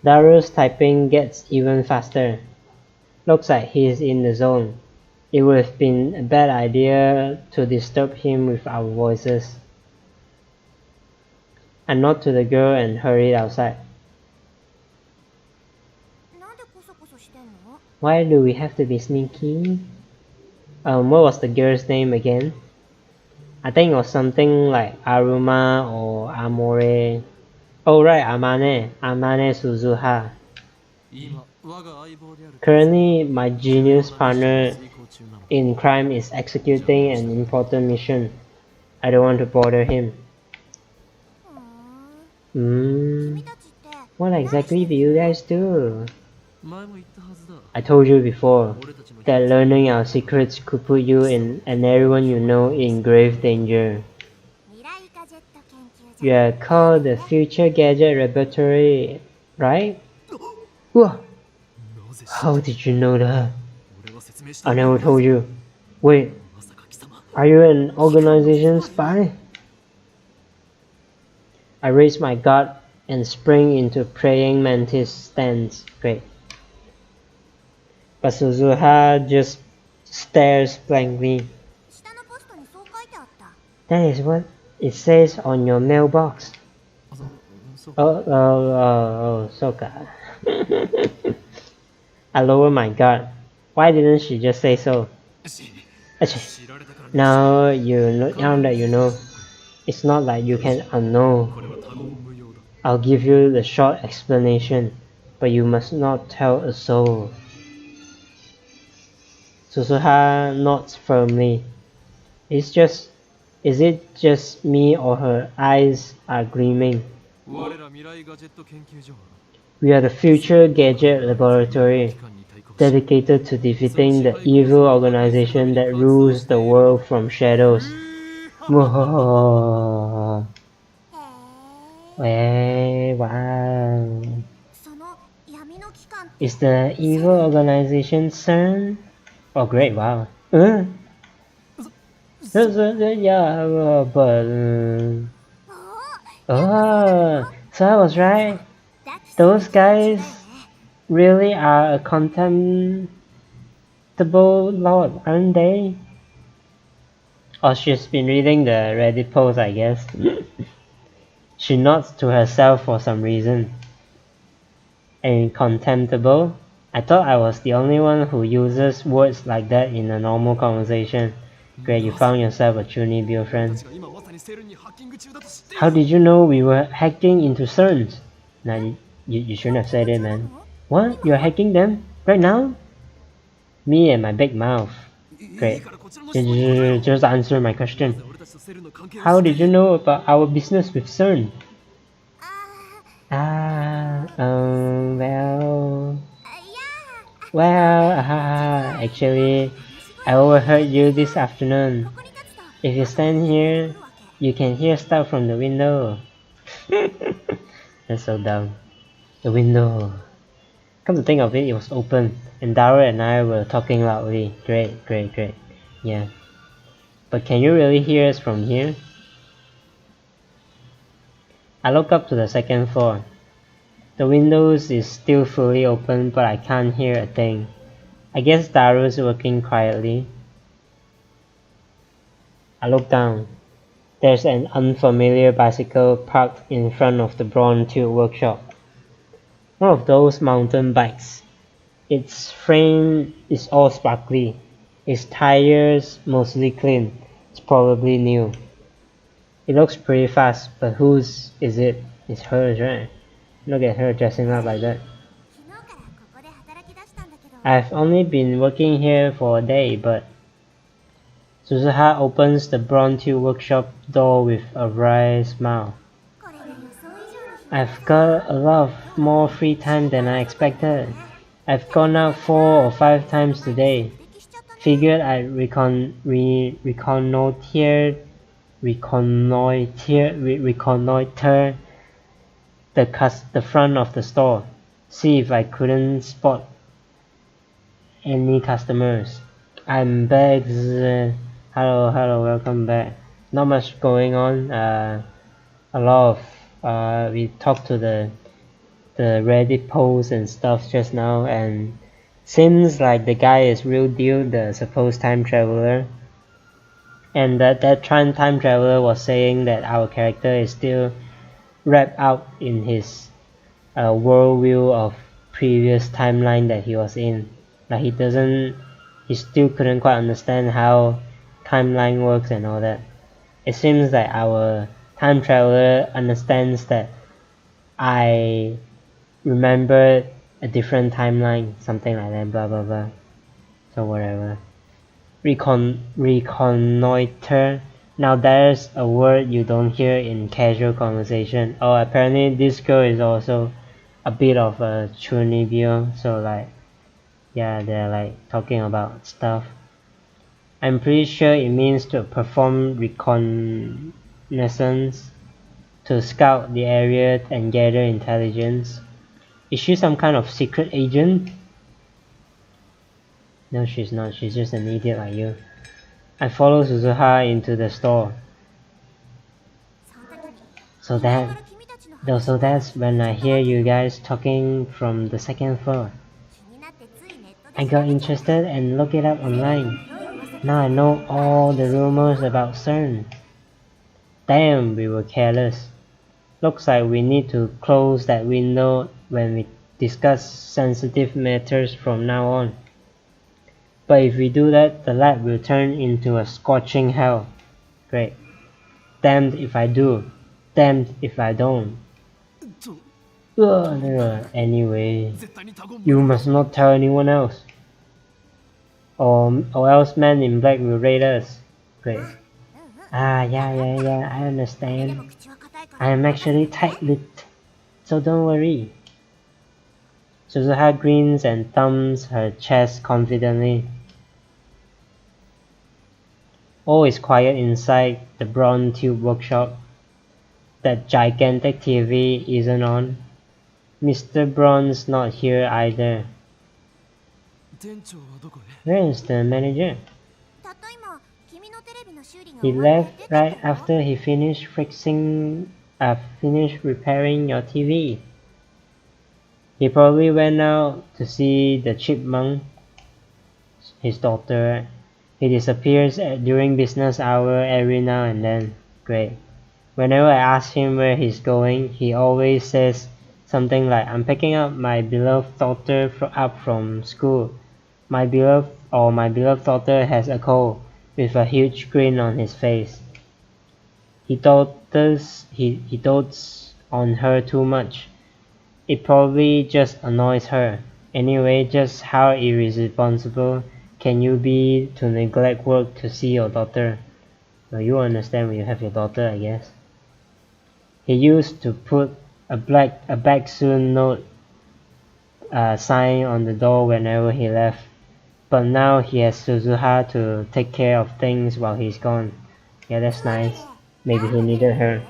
Daru's typing gets even faster. Looks like he's in the zone. It would have been a bad idea to disturb him with our voices. I nod to the girl and hurried outside. Why do we have to be sneaky? What was the girl's name again? I think it was something like Aruma or Amore. Oh right, Amane Suzuha. Currently, my genius partner in crime is executing an important mission. I don't want to bother him. What exactly do you guys do? I told you before that learning our secrets could put you and everyone you know in grave danger. You are called the Future Gadget Laboratory, right? Whoa! How did you know that? I never told you. Wait, are you an organization spy? I raise my guard and spring into praying mantis stance. Great. But Suzuha just stares blankly. That is what it says on your mailbox. Oh, Soka. I lower my guard. Why didn't she just say so? Now that you know, it's not like you can unknow. I'll give you the short explanation, but you must not tell a soul. Suzuha nods firmly. Is it just me or her eyes are gleaming? We are the Future Gadget Laboratory, dedicated to defeating the evil organization that rules the world from shadows. Wow. Is the evil organization CERN? Oh great, wow. Yeah, but so I was right. Those guys really are a contemptible lot, aren't they? Oh, she's been reading the Reddit post, I guess. She nods to herself for some reason. And contemptible? I thought I was the only one who uses words like that in a normal conversation. Great, you found yourself a Chunibyo friend. How did you know we were hacking into CERN? Nah, you shouldn't have said it, man. What? You're hacking them? Right now? Me and my big mouth. Great. Just answer my question. How did you know about our business with CERN? Actually, I overheard you this afternoon. If you stand here, you can hear stuff from the window. That's so dumb. The window. Come to think of it, it was open, and Dara and I were talking loudly. Great. Yeah. But can you really hear us from here? I look up to the second floor. The windows is still fully open, but I can't hear a thing. I guess Daru's working quietly. I look down. There's an unfamiliar bicycle parked in front of the Bronze Tube workshop. One of those mountain bikes. Its frame is all sparkly. Its tires mostly clean. It's probably new. It looks pretty fast, but whose is it? It's hers, right? Look at her dressing up like that. I've only been working here for a day, but Suzuha opens the Bronze Tube workshop door with a wry smile. I've got a lot more free time than I expected. I've gone out 4 or 5 times today. Figured I'd reconnoiter the front of the store, see if I couldn't spot any customers. I'm back. Hello, welcome back. Not much going on. A lot of we talked to the Reddit posts and stuff just now, and seems like the guy is real deal, the supposed time traveler. And that time traveler was saying that our character is still wrapped out in his worldview of previous timeline that he was in. Like he still couldn't quite understand how timeline works and all that. It seems that our time traveler understands that I remembered a different timeline, something like that, blah blah blah. So whatever. Reconnoiter. Now there's a word you don't hear in casual conversation. Oh, apparently this girl is also a bit of a chunibyo, so like, yeah, they're like talking about stuff. I'm pretty sure it means to perform reconnaissance, to scout the area and gather intelligence. Is she some kind of secret agent? No, she's not. She's just an idiot like you. I follow Suzuha into the store. So that's when I hear you guys talking from the second floor. I got interested and looked it up online. Now I know all the rumors about CERN. Damn, we were careless. Looks like we need to close that window when we discuss sensitive matters from now on. But if we do that, the lab will turn into a scorching hell. Great. Damned if I do. Damned if I don't. Anyway, you must not tell anyone else. Or else men in black will raid us. Great. Yeah, I understand. I am actually tight-lipped, so don't worry. Suzuha grins and thumbs her chest confidently. All is quiet inside the brown tube workshop. That gigantic TV isn't on. Mr. Braun's not here either. Where is the manager? He left right after he finished repairing your TV. He probably went out to see the chipmunk, his daughter. He disappears during business hour every now and then. Great. Whenever I ask him where he's going, he always says something like, I'm picking up my beloved daughter up from school. My beloved daughter has a cold, with a huge grin on his face. He dotes on her too much. It probably just annoys her. Anyway, just how irresponsible can you be to neglect work to see your daughter? Well, you understand when you have your daughter, I guess. He used to put a back soon note sign on the door whenever he left. But now he has Suzuha to take care of things while he's gone. Yeah, that's nice. Maybe he needed her.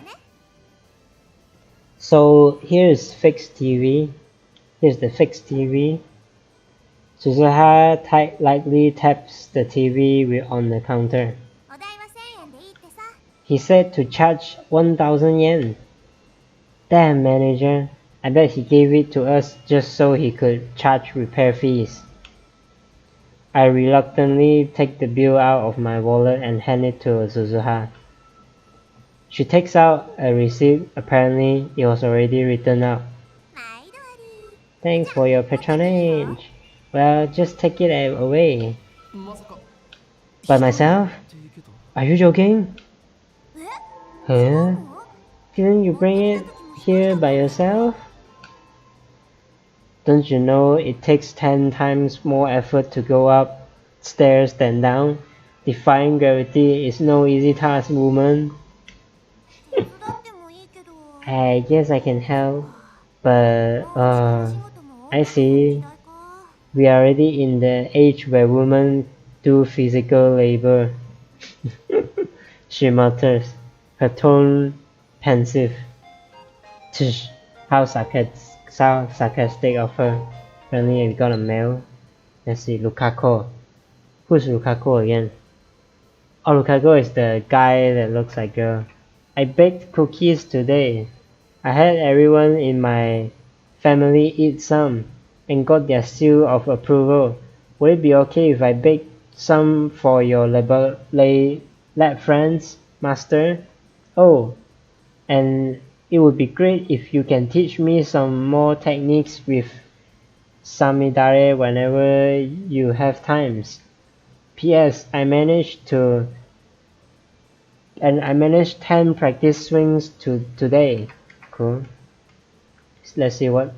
So here's fixed TV. Here's the fixed TV. Suzuha lightly taps the TV on the counter. He said to charge 1,000 yen. Damn, manager. I bet he gave it to us just so he could charge repair fees. I reluctantly take the bill out of my wallet and hand it to Suzuha. She takes out a receipt. Apparently, it was already written out. Thanks for your patronage. Well, just take it away. By myself? Are you joking? Huh? Didn't you bring it here by yourself? Don't you know it takes 10 times more effort to go up stairs than down? Defying gravity is no easy task, woman. I guess I can help, but I see. We are already in the age where women do physical labor. She mutters, her tone pensive. Tsh, how sarcastic of her. Apparently we got a mail. Let's see, Lukaku. Who's Lukaku again? Oh, Lukaku is the guy that looks like girl. I baked cookies today. I had everyone in my family eat some and got their seal of approval. Would it be okay if I bake some for your lab friends, master? Oh, and it would be great if you can teach me some more techniques with samidare whenever you have times. P.S. I managed 10 practice swings today. Cool. Let's see what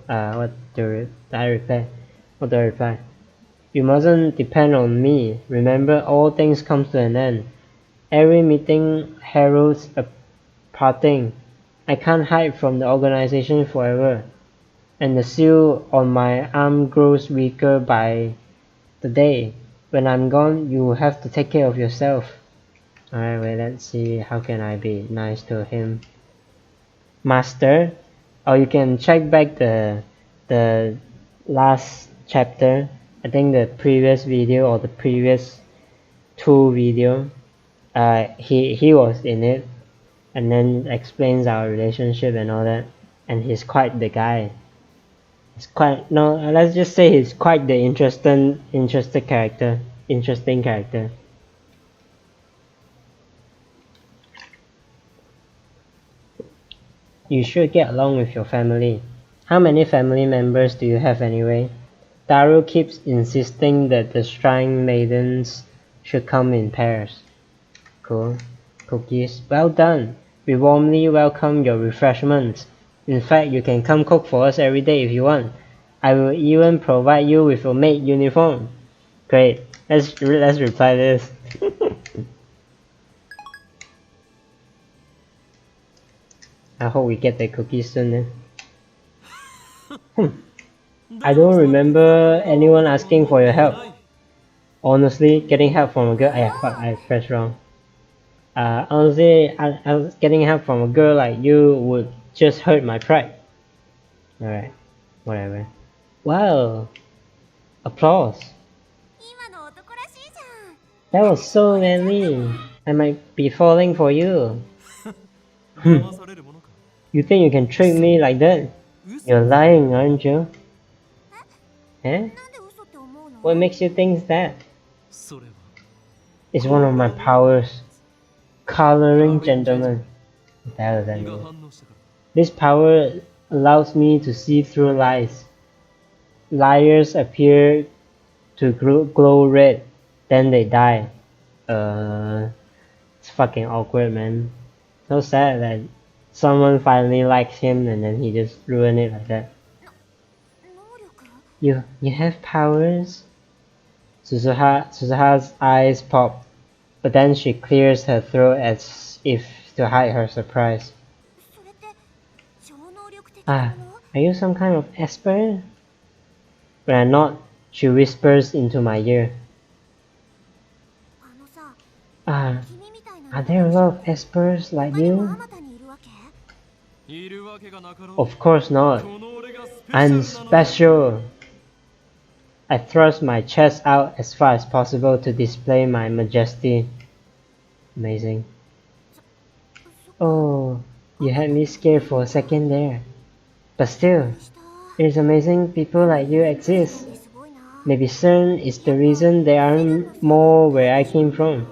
do I reply? You mustn't depend on me. Remember, all things come to an end. Every meeting heralds a parting. I can't hide from the organization forever. And the seal on my arm grows weaker by the day. When I'm gone, you have to take care of yourself. Alright, wait, let's see. How can I be nice to him? master, or you can check back the last chapter. I think the previous video or the previous 2 video. He was in it, and then explains our relationship and all that. And he's quite the guy. He's quite let's just say he's quite the interesting character. You should get along with your family. How many family members do you have anyway? Taro keeps insisting that the shrine maidens should come in pairs. Cool. Cookies. Well done. We warmly welcome your refreshments. In fact, you can come cook for us every day if you want. I will even provide you with a maid uniform. Great. Let's reply this. I hope we get the cookies soon then. I don't remember anyone asking for your help. Honestly, getting help from a girl. Fuck, I pressed wrong. Honestly, getting help from a girl like you would just hurt my pride. Alright, whatever. Wow! Applause! That was so manly! I might be falling for you. You think you can trick me like that? You're lying, aren't you? Eh? What makes you think that? It's one of my powers. Coloring gentleman. What the hell does that mean? This power allows me to see through lies. Liars appear to glow red, then they die. It's fucking awkward, man. So sad that someone finally likes him and then he just ruined it like that. You have powers? Suzuha's eyes pop, but then she clears her throat as if to hide her surprise. Are you some kind of esper? When I nod, she whispers into my ear. Are there a lot of espers like you? Of course not. I'm special. I thrust my chest out as far as possible to display my majesty. Amazing. Oh, you had me scared for a second there. But still, it's amazing people like you exist. Maybe CERN is the reason there aren't more where I came from.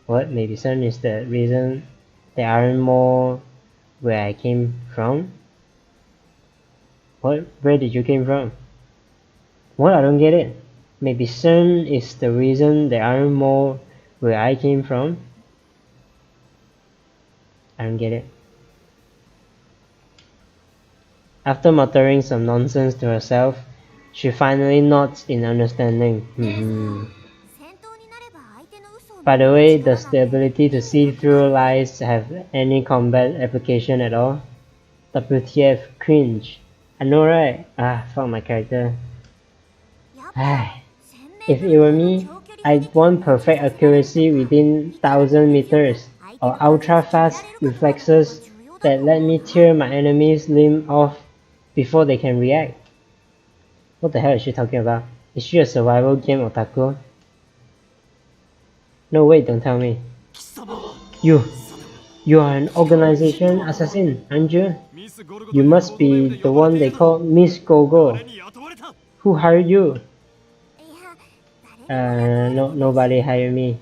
What? Maybe CERN is the reason there aren't more where I came from? What? Where did you came from? What? I don't get it. Maybe CERN is the reason there aren't more where I came from? I don't get it. After muttering some nonsense to herself, she finally nods in understanding. By the way, does the ability to see through lies have any combat application at all? WTF, cringe. I know, right? Fuck my character. If it were me, I'd want perfect accuracy within 1000 meters, or ultra fast reflexes that let me tear my enemy's limb off before they can react. What the hell is she talking about? Is she a survival game otaku? No, wait, don't tell me. You are an organization assassin, aren't you? You must be the one they call Miss Gogo. Who hired you? Nobody hired me.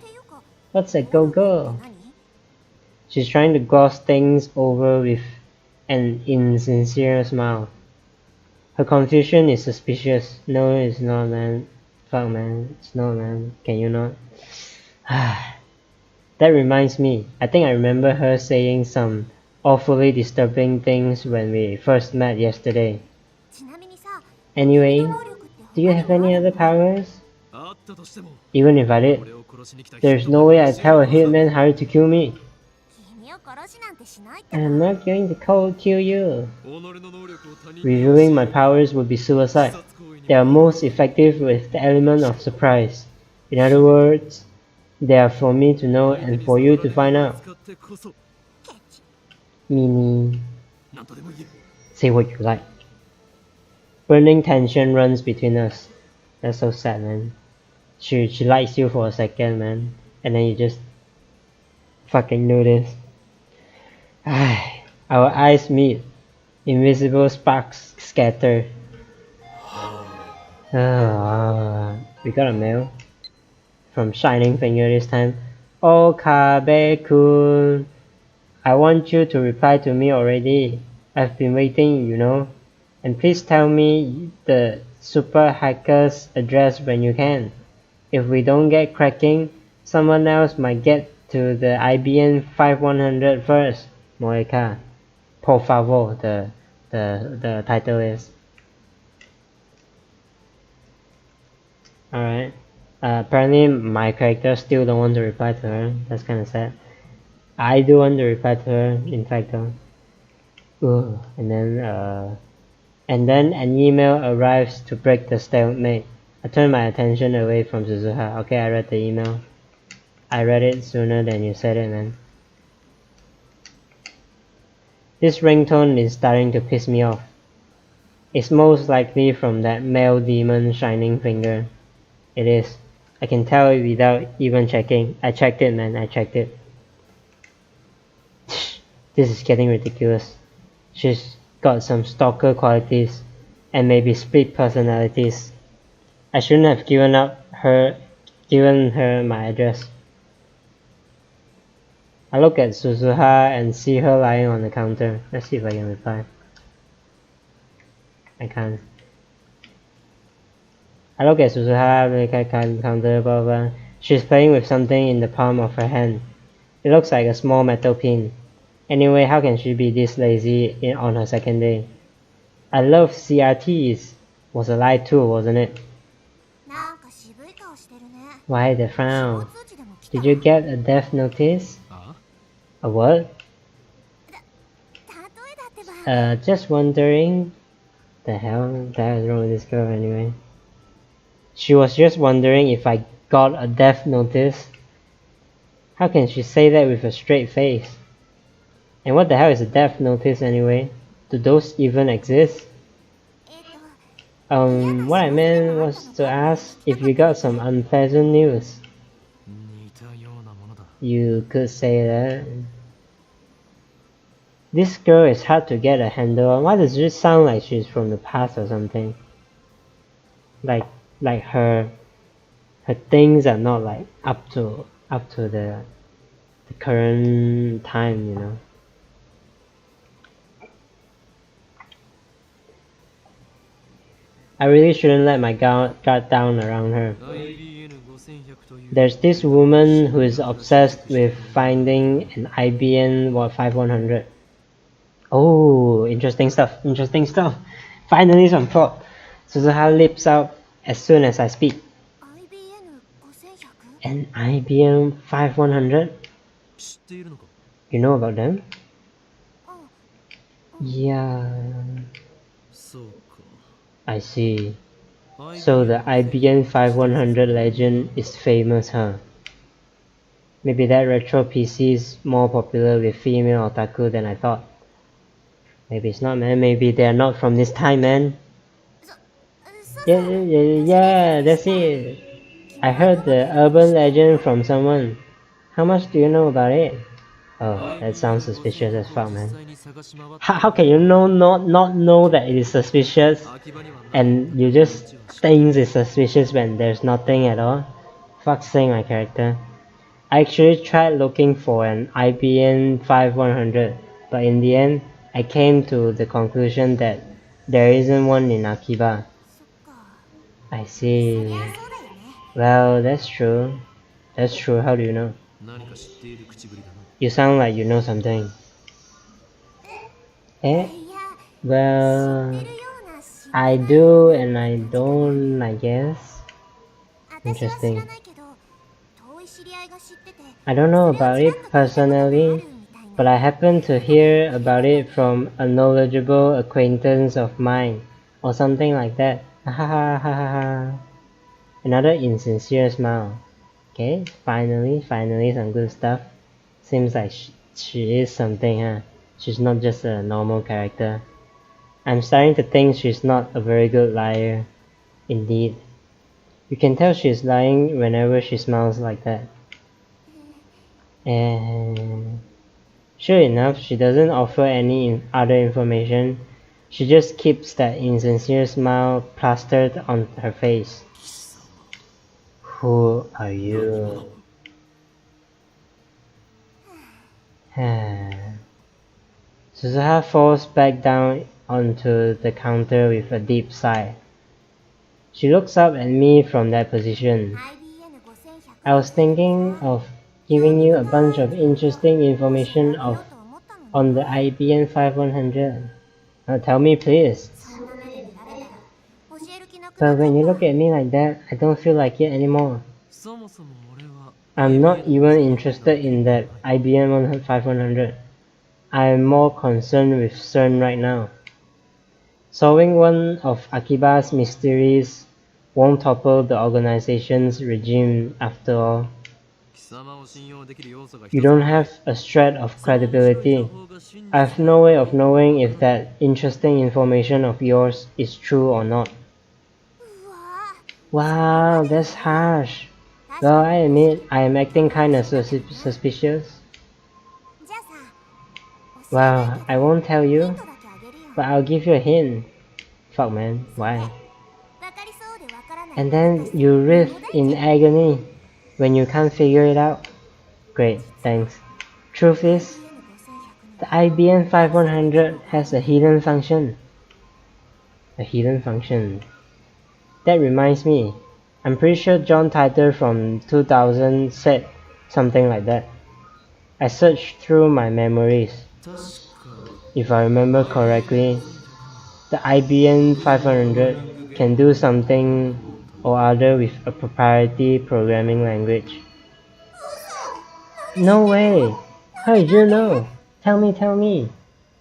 What's a Gogo? She's trying to gloss things over with an insincere smile. Her confusion is suspicious. No, it's not, man. Fuck, man. It's not, man. Can you not? That reminds me. I think I remember her saying some awfully disturbing things when we first met yesterday. Anyway, do you have any other powers? Even if I did, there's no way I'd tell a hitman hired to kill me. I'm not going to cold kill you. Revealing my powers would be suicide. They are most effective with the element of surprise. In other words, they are for me to know and for you to find out. Mini. Say what you like. Burning tension runs between us. That's so sad, man. She likes you for a second, man, and then you just fucking notice. Our eyes meet. Invisible sparks scatter. We got a mail from Shining Finger this time. Okabe-kun, I want you to reply to me already. I've been waiting, you know. And please tell me the super hacker's address when you can. If we don't get cracking, someone else might get to the IBM 5100 first. Moeka. Por favor, the title is. Alright. Apparently my character still don't want to reply to her. That's kinda sad. I do want to reply to her, in fact though. And then an email arrives to break the stalemate. I turn my attention away from Suzuha. Okay, I read the email. I read it sooner than you said it, man. This ringtone is starting to piss me off. It's most likely from that male demon Shining Finger. It is. I can tell it without even checking. I checked it, man. I checked it. This is getting ridiculous. She's got some stalker qualities and maybe split personalities. I shouldn't have given her my address. I look at Suzuha and see her lying on the counter. Let's see if I can reply. I can't. I look at Suzuha, look at counter, blah blah. She's playing with something in the palm of her hand. It looks like a small metal pin. Anyway, how can she be this lazy on her second day? I love CRTs. Was a lie too, wasn't it? Why the frown? Did you get a death notice? A what? Just wondering. The hell is wrong with this girl anyway? She was just wondering if I got a death notice. How can she say that with a straight face? And what the hell is a death notice anyway? Do those even exist? What I meant was to ask if you got some unpleasant news. You could say that. This girl is hard to get a handle on. Why does it sound like she's from the past or something? Like her things are not like up to the current time, you know. I really shouldn't let my guard down around her. There's this woman who is obsessed with finding an IBM 5100. Oh, interesting stuff. Finally some plot. Suzuha lips out as soon as I speak. An IBM 5100? You know about them? Yeah. I see. So the IBM 5100 legend is famous, huh? Maybe that retro PC is more popular with female otaku than I thought. Maybe it's not, man. Maybe they're not from this time, man. Yeah, that's it. I heard the urban legend from someone. How much do you know about it? Oh, that sounds suspicious as fuck, man. How can you not know that it is suspicious and you just think it's suspicious when there's nothing at all? Fuck saying my character. I actually tried looking for an IBM 5100, but in the end, I came to the conclusion that there isn't one in Akiba. I see. Well, that's true. That's true, how do you know? You sound like you know something. Eh? Well, I do and I don't, I guess. Interesting. I don't know about it personally, but I happened to hear about it from a knowledgeable acquaintance of mine, or something like that. Another insincere smile. Okay, finally some good stuff. Seems like she is something, huh? she's not just a normal character. I'm starting to think she's not a very good liar. Indeed. You can tell she's lying whenever she smiles like that. And sure enough, she doesn't offer any other information. She just keeps that insincere smile plastered on her face. Who are you? Suzuha falls back down onto the counter with a deep sigh. She looks up at me from that position. I was thinking of giving you a bunch of interesting information on the IBM 5100. Tell me please. But when you look at me like that, I don't feel like it anymore. I'm not even interested in that IBM 5100. I am more concerned with CERN right now. Solving one of Akiba's mysteries won't topple the organization's regime after all. You don't have a shred of credibility. I have no way of knowing if that interesting information of yours is true or not. Wow, that's harsh. Well, I admit I am acting kinda suspicious. Well, I won't tell you, but I'll give you a hint. Fuck man, why? And then you writhe in agony when you can't figure it out. Great, thanks. Truth is, the IBM 5100 has a hidden function. A hidden function. That reminds me, I'm pretty sure John Titor from 2000 said something like that. I searched through my memories. If I remember correctly, the IBM 500 can do something or other with a proprietary programming language. No way! How did you know? Tell me.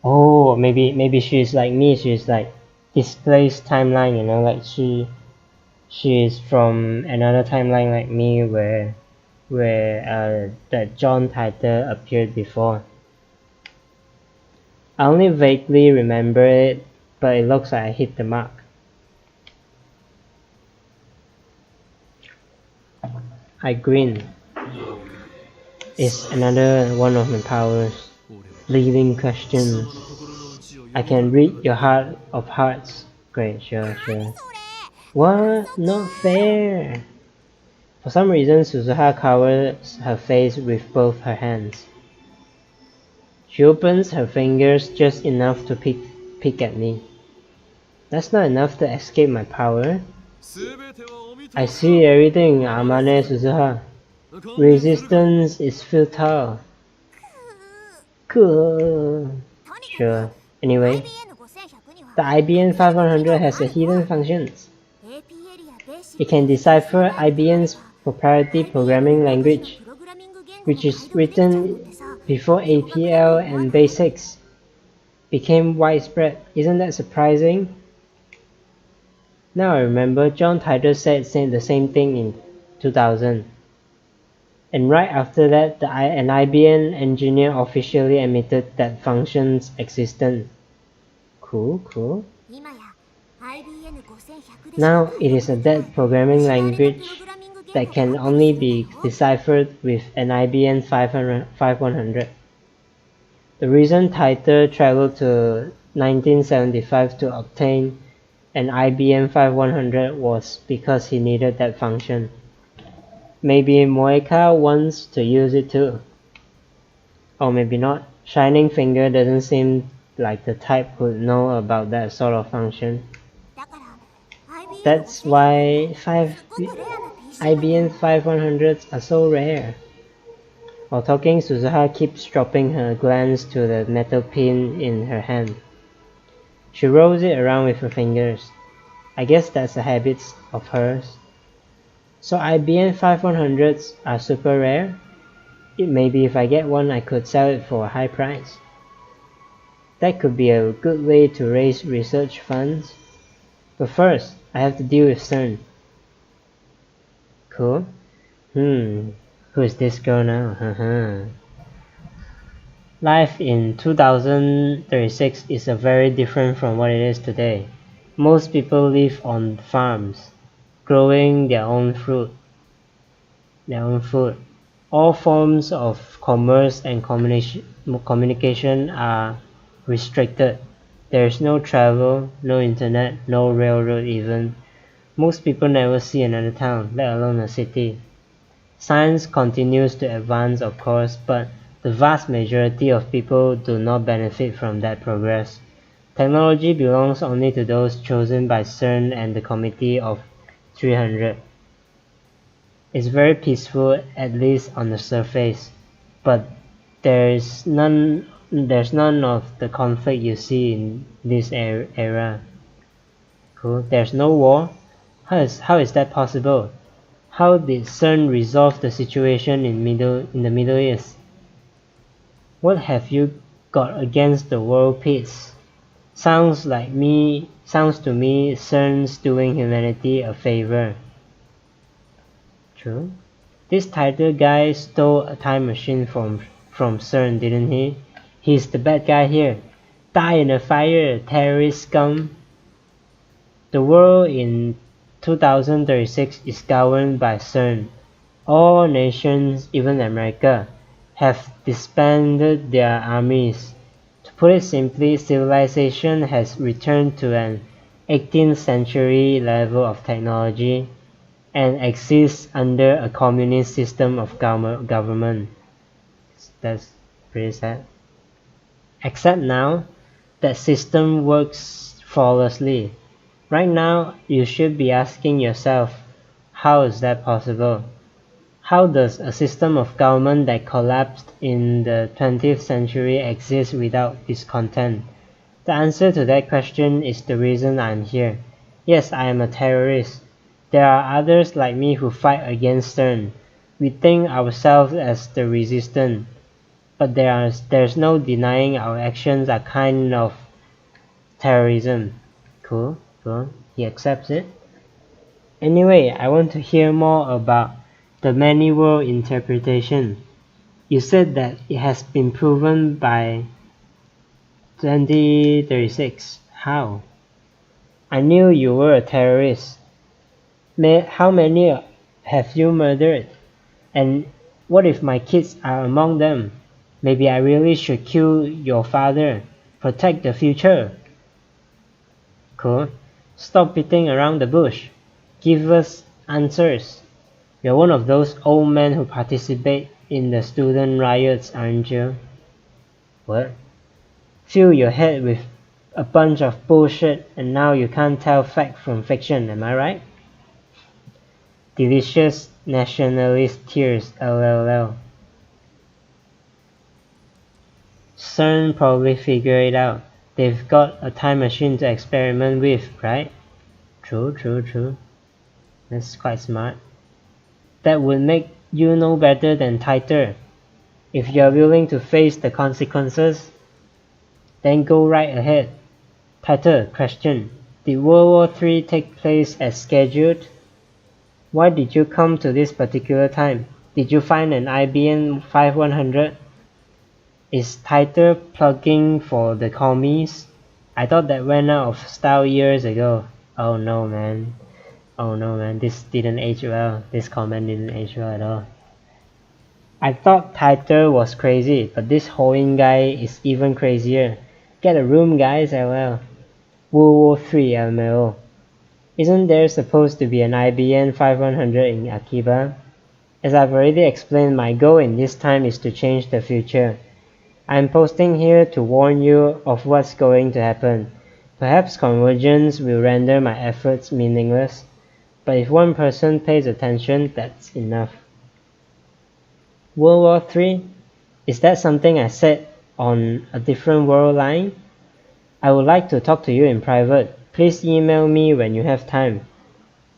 Oh, maybe she's like me. She's like displaced timeline. You know, like she is from another timeline like me, where that John Titor appeared before. I only vaguely remember it, but it looks like I hit the mark. I grin. It's another one of my powers. Leading questions. I can read your heart of hearts. Great, sure. What? Not fair! For some reason, Suzuha covers her face with both her hands. She opens her fingers just enough to pick at me. That's not enough to escape my power. I see everything, Amane Suzuha. Resistance is futile. Cool. Sure. Anyway, the IBM 500 has a hidden function. It can decipher IBM's proprietary programming language, which is written before APL and BASICs became widespread. Isn't that surprising? Now I remember John Titor said the same thing in 2000. And right after that, an IBM engineer officially admitted that function's existence. Cool. Now it is a dead programming language that can only be deciphered with an IBM 5100. The reason Titor traveled to 1975 to obtain an IBM 5100 was because he needed that function. Maybe Moeka wants to use it too. Or maybe not. Shining Finger doesn't seem like the type who'd know about that sort of function. That's why IBM 5100s are so rare. While talking, Suzuha keeps dropping her glance to the metal pin in her hand. She rolls it around with her fingers. I guess that's a habit of hers. So IBM 5100s are super rare? Maybe if I get one I could sell it for a high price. That could be a good way to raise research funds. But first, I have to deal with CERN. Cool. Who is this girl now? Life in 2036 is very different from what it is today. Most people live on farms, growing their own food. All forms of commerce and communication are restricted. There is no travel, no internet, no railroad even. Most people never see another town, let alone a city. Science continues to advance, of course, but the vast majority of people do not benefit from that progress. Technology belongs only to those chosen by CERN and the Committee of 300. It's very peaceful, at least on the surface, but there's none of the conflict you see in this era. Cool. There's no war? How is that possible? How did CERN resolve the situation in the Middle East? What have you got against the world peace? Sounds to me CERN's doing humanity a favor. True. This title guy stole a time machine from CERN, didn't he? He's the bad guy here. Die in a fire, terrorist scum. The world in 2036 is governed by CERN. All nations, even America, have disbanded their armies. To put it simply, civilization has returned to an 18th century level of technology and exists under a communist system of government. That's pretty sad. Except now, that system works flawlessly. Right now, you should be asking yourself, how is that possible? How does a system of government that collapsed in the 20th century exist without discontent? The answer to that question is the reason I'm here. Yes, I am a terrorist. There are others like me who fight against CERN. We think ourselves as the resistance, but there's no denying our actions are kind of terrorism. Cool. He accepts it. Anyway, I want to hear more about the many world interpretation. You said that it has been proven by 2036. How? I knew you were a terrorist. How many have you murdered? And what if my kids are among them? Maybe I really should kill your father. Protect the future. Cool. Stop beating around the bush. Give us answers. You're one of those old men who participate in the student riots, aren't you? What? Fill your head with a bunch of bullshit and now you can't tell fact from fiction, am I right? Delicious nationalist tears, LLL. CERN probably figured it out. They've got a time machine to experiment with, right? True. That's quite smart. That would make you know better than Titor. If you're willing to face the consequences, then go right ahead. Titor, question. Did World War III take place as scheduled? Why did you come to this particular time? Did you find an IBM 5100? Is Titor plugging for the commies? I thought that went out of style years ago. Oh no man, this didn't age well. This comment didn't age well at all. I thought Titor was crazy, but this hoeing guy is even crazier. Get a room guys, LL. World War III, LMAO. Isn't there supposed to be an IBM 5100 in Akiba? As I've already explained, my goal in this time is to change the future. I'm posting here to warn you of what's going to happen. Perhaps convergence will render my efforts meaningless, but if one person pays attention, that's enough. World War III? Is that something I said on a different world line? I would like to talk to you in private. Please email me when you have time.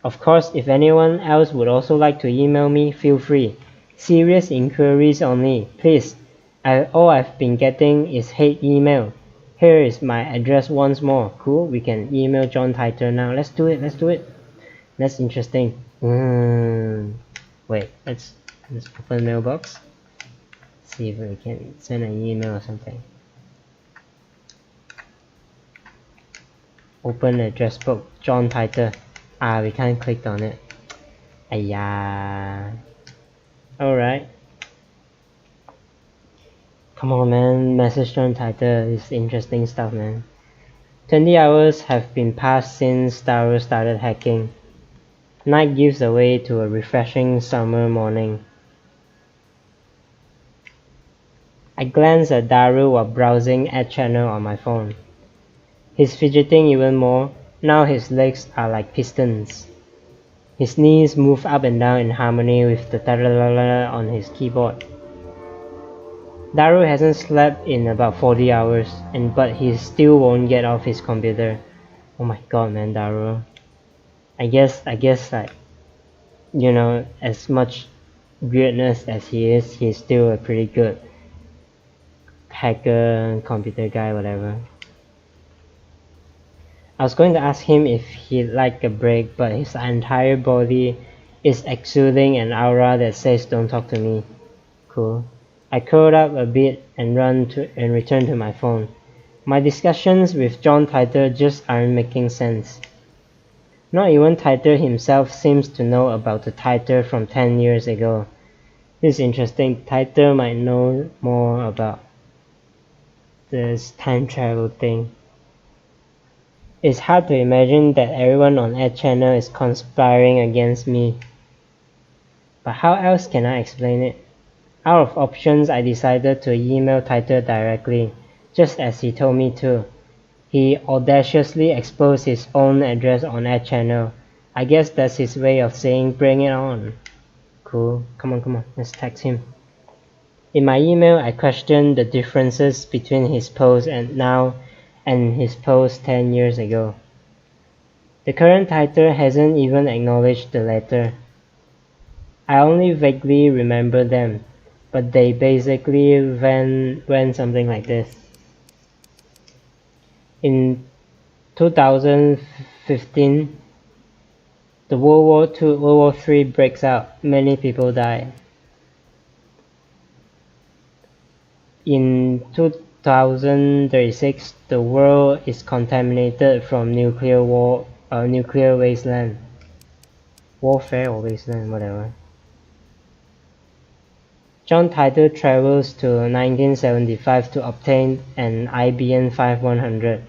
Of course, if anyone else would also like to email me, feel free. Serious inquiries only, please. All I've been getting is hate email. Here is my address once more. Cool, we can email John Titor now. Let's do it. That's interesting. Wait, let's open mailbox. see if we can send an email or something. Open address book, John title. We can't click on it. Ayah. Alright. Come on, man. Message John title is interesting stuff, man. 20 hours have been passed since Daru started hacking. Night gives way to a refreshing summer morning. I glance at Daru while browsing ad channel on my phone. He's fidgeting even more. Now his legs are like pistons. His knees move up and down in harmony with the ta-da-la-la on his keyboard. Daru hasn't slept in about 40 hours, but he still won't get off his computer. Oh my god, man, Daru. I guess like, you know, as much weirdness as he is, he's still a pretty good hacker, computer guy, whatever. I was going to ask him if he'd like a break, but his entire body is exuding an aura that says don't talk to me. Cool. I curled up a bit and returned to my phone. My discussions with John Titor just aren't making sense. Not even Titor himself seems to know about the Titor from 10 years ago. This is interesting. Titor might know more about this time travel thing. It's hard to imagine that everyone on Ed Channel is conspiring against me. But how else can I explain it? Out of options, I decided to email Titor directly, just as he told me to. He audaciously exposed his own address on Ed Channel. I guess that's his way of saying bring it on. Cool. Come on, let's text him. In my email, I questioned the differences between his post now and his post 10 years ago. The current Titor hasn't even acknowledged the letter. I only vaguely remember them, but they basically went something like this. In 2015, the World War III breaks out. Many people die. In 2036, the world is contaminated from nuclear wasteland. Warfare or wasteland, whatever. John Titor travels to 1975 to obtain an IBM 5100.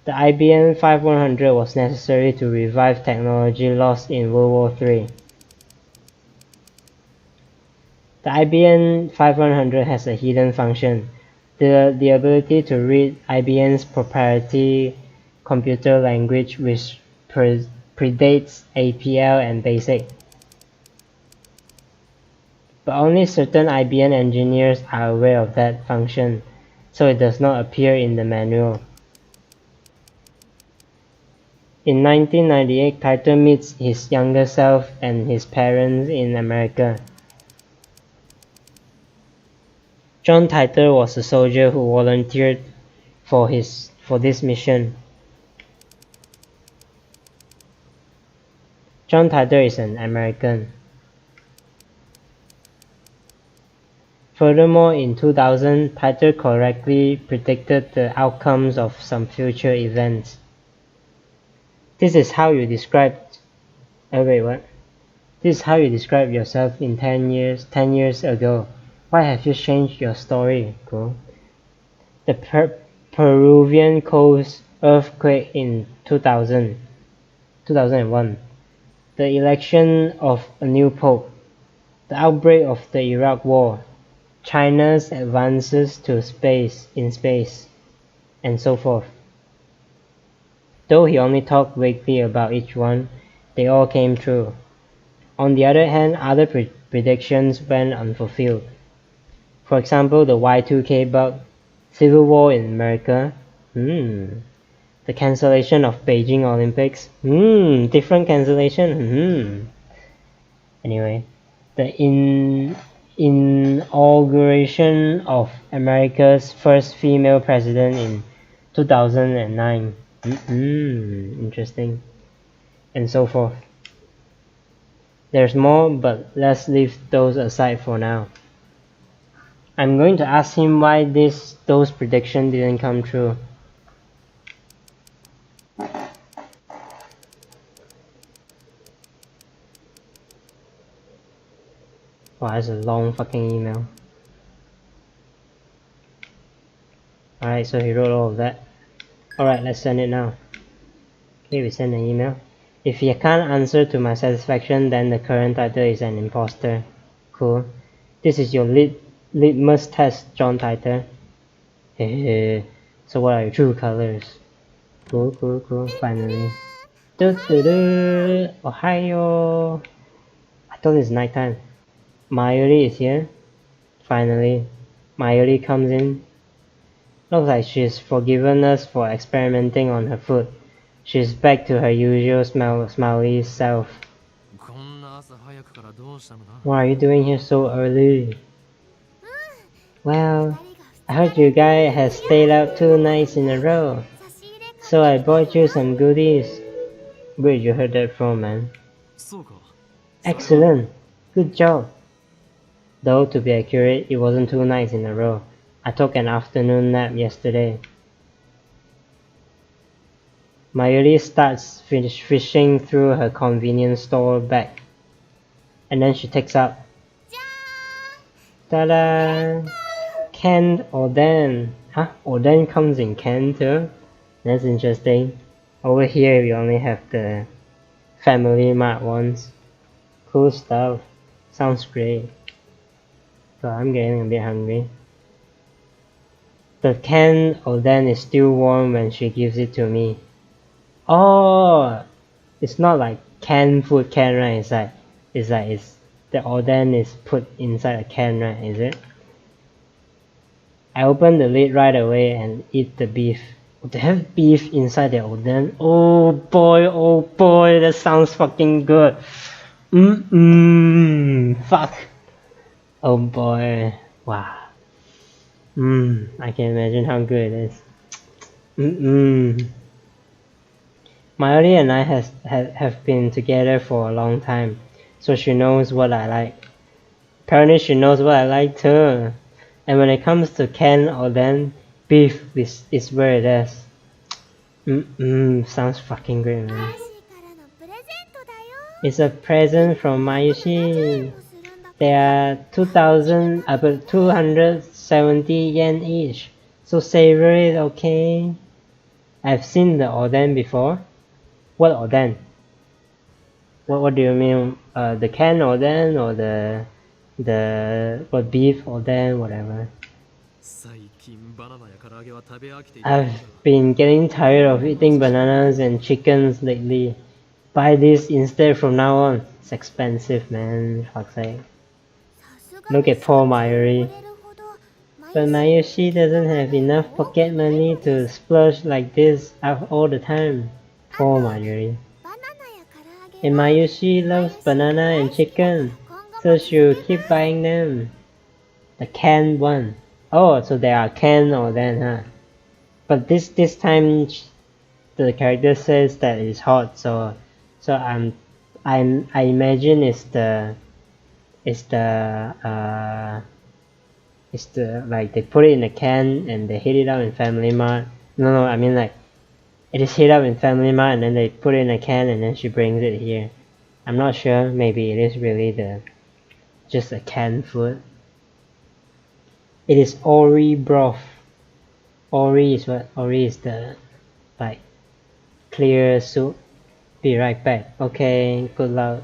The IBM 5100 was necessary to revive technology lost in World War III. The IBM 5100 has a hidden function, the ability to read IBM's proprietary computer language, which predates APL and BASIC. But only certain IBM engineers are aware of that function, so it does not appear in the manual. In 1998, Titor meets his younger self and his parents in America. John Titor was a soldier who volunteered for this mission. John Titor is an American. Furthermore, in 2000, Titor correctly predicted the outcomes of some future events. This is how you describe. This is how you describe yourself in 10 years ago. Why have you changed your story? Cool. The Peruvian coast earthquake in 2001. The election of a new pope. The outbreak of the Iraq War. China's advances to space, and so forth. Though he only talked vaguely about each one, they all came true. On the other hand, other predictions went unfulfilled. For example, the Y2K bug, civil war in America, the cancellation of Beijing Olympics, different cancellation, Anyway, the inauguration of America's first female president in 2009. Interesting. And so forth. There's more, but let's leave those aside for now. I'm going to ask him why those predictions didn't come true. Wow, that's a long fucking email. Alright, so he wrote all of that. Alright, let's send it now. Okay, we send an email. If he can't answer to my satisfaction, then the current title is an imposter. Cool. This is your litmus test, John Titor. So what are your true colors? Cool, finally. Ohio! I thought it's nighttime. Mayuri is here. Finally. Mayuri comes in. Looks like she's forgiven us for experimenting on her food. She's back to her usual smiley self. What are you doing here so early? Well, I heard you guys have stayed out 2 nights in a row. So I bought you some goodies. Where you heard that from, man? Excellent. Good job. Though, to be accurate, it wasn't 2 nights in a row. I took an afternoon nap yesterday. Mayuri starts fishing through her convenience store bag. And then she takes up. Ta-da! Canned oden. Huh? Oden comes in can too? That's interesting. Over here we only have the Family Mart ones. Cool stuff. Sounds great. So I'm getting a bit hungry. The canned oden is still warm when she gives it to me. Oh! It's not like canned food can, right? It's the oden is put inside a can, right? Is it? I open the lid right away and eat the beef. They have beef inside the oden. Oh boy, that sounds fucking good. Fuck. Oh boy, wow. I can imagine how good it is. Mayuri and I have been together for a long time, so she knows what I like. Apparently she knows what I like too. And when it comes to canned oden, beef is where it is. Sounds fucking great, man. It's a present from Mayushi. They are 270 yen each. So savor it, okay? I've seen the oden before. What oden? What do you mean? The canned oden or the what beef oden, whatever. I've been getting tired of eating bananas and chickens lately. Buy this instead from now on. It's expensive, man. Fuck's sake. Look at poor Mayuri. But Mayushi doesn't have enough pocket money to splurge like this all the time. Poor Mayuri. And Mayushi loves banana and chicken, so she'll keep buying them. The canned one. Oh, so they are canned oden, huh? But this time the character says that it's hot, so I imagine it's the like they put it in a can and they heat it up in Family Mart. No, I mean like it is heated up in Family Mart and then they put it in a can and then she brings it here. I'm not sure. Maybe it is really just a canned food. It is ori broth. Ori is what? Ori is the like clear soup. Be right back. Okay, good luck.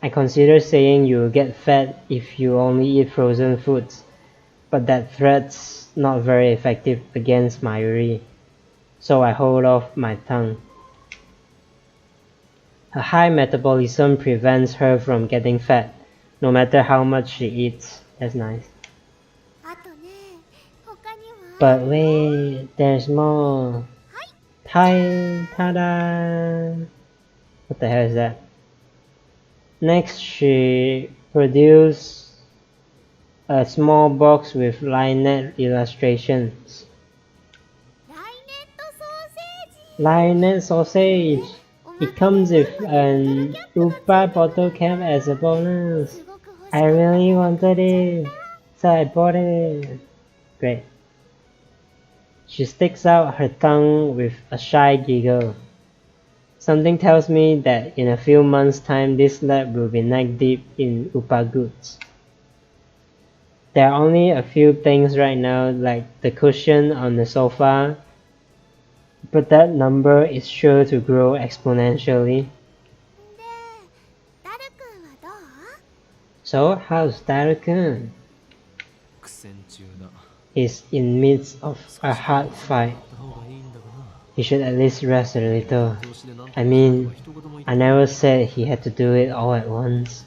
I consider saying you'll get fat if you only eat frozen foods, but that threat's not very effective against Mayuri, so I hold off my tongue. Her high metabolism prevents her from getting fat, no matter how much she eats. That's nice. But wait, there's more. Ta-da! What the hell is that? Next, she produced a small box with Lionette illustrations. Lionette sausage! It comes with an Upa bottle cap as a bonus. I really wanted it, so I bought it. Great. She sticks out her tongue with a shy giggle. Something tells me that in a few months' time this lab will be neck-deep in UPA goods. There are only a few things right now, like the cushion on the sofa, but that number is sure to grow exponentially. So, how's Daru-kun? He's in midst of a hard fight. He should at least rest a little. I mean, I never said he had to do it all at once.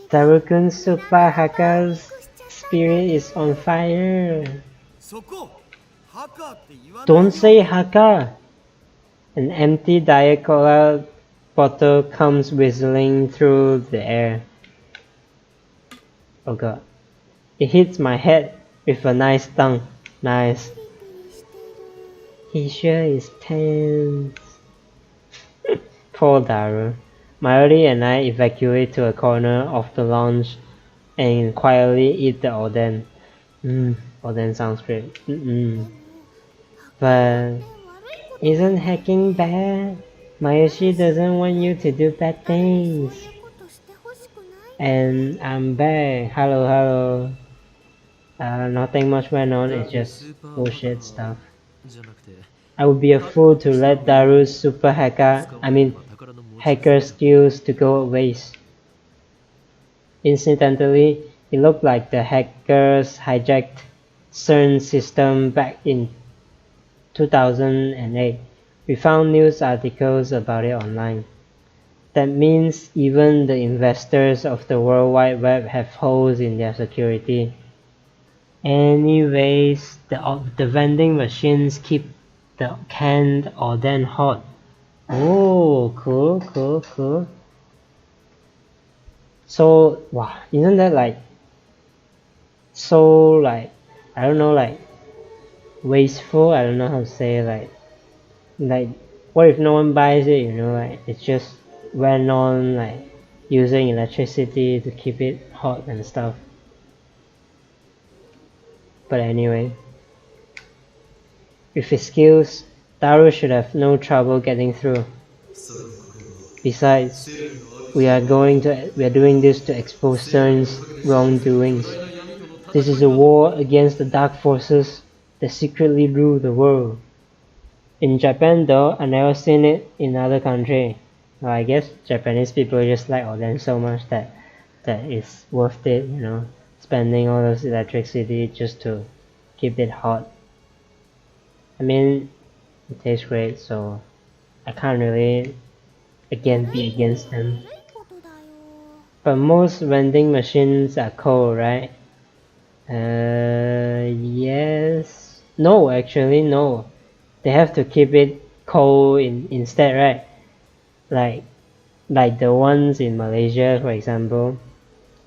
Daru-kun's super haka's spirit is on fire. Don't say haka! An empty Diet Cola bottle comes whistling through the air. Oh god. It hits my head with a nice thunk. Nice. He sure is tense. Poor Daru. Mayuri and I evacuate to a corner of the lounge and quietly eat the oden. Oden sounds great. But isn't hacking bad? Mayushi doesn't want you to do bad things. And I'm back. Hello. Nothing much went on, it's just bullshit stuff. I would be a fool to let Daru's super hacker skills to go waste. Incidentally, it looked like the hackers hijacked CERN's system back in 2008. We found news articles about it online. That means even the investors of the World Wide Web have holes in their security. Anyways, the vending machines keep the canned oden hot. Oh, cool. So, wow, isn't that so I don't know, wasteful? I don't know how to say, what if no one buys it, it just went on, using electricity to keep it hot and stuff. But anyway, with his skills, Daru should have no trouble getting through. Besides, we are doing this to expose CERN's wrongdoings. This is a war against the dark forces that secretly rule the world. In Japan though, I never seen it in other country. Well, I guess Japanese people just like oden so much that it's worth it, spending all those electricity just to keep it hot. I mean, it tastes great, so I can't really be against them. But most vending machines are cold, right? Yes. No, actually, no. They have to keep it cold instead, right? Like the ones in Malaysia, for example.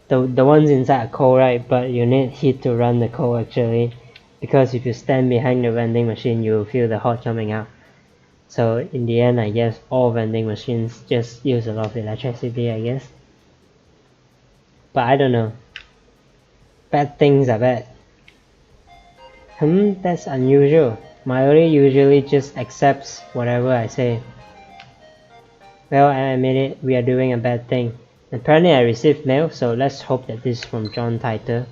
The ones inside are cold, right? But you need heat to run the cold actually. Because if you stand behind the vending machine, you will feel the hot coming out. So in the end, I guess all vending machines just use a lot of electricity, I guess. But I don't know. Bad things are bad. That's unusual. Mayuri usually just accepts whatever I say. Well, I admit it, we are doing a bad thing. Apparently I received mail, so let's hope that this is from John Titor.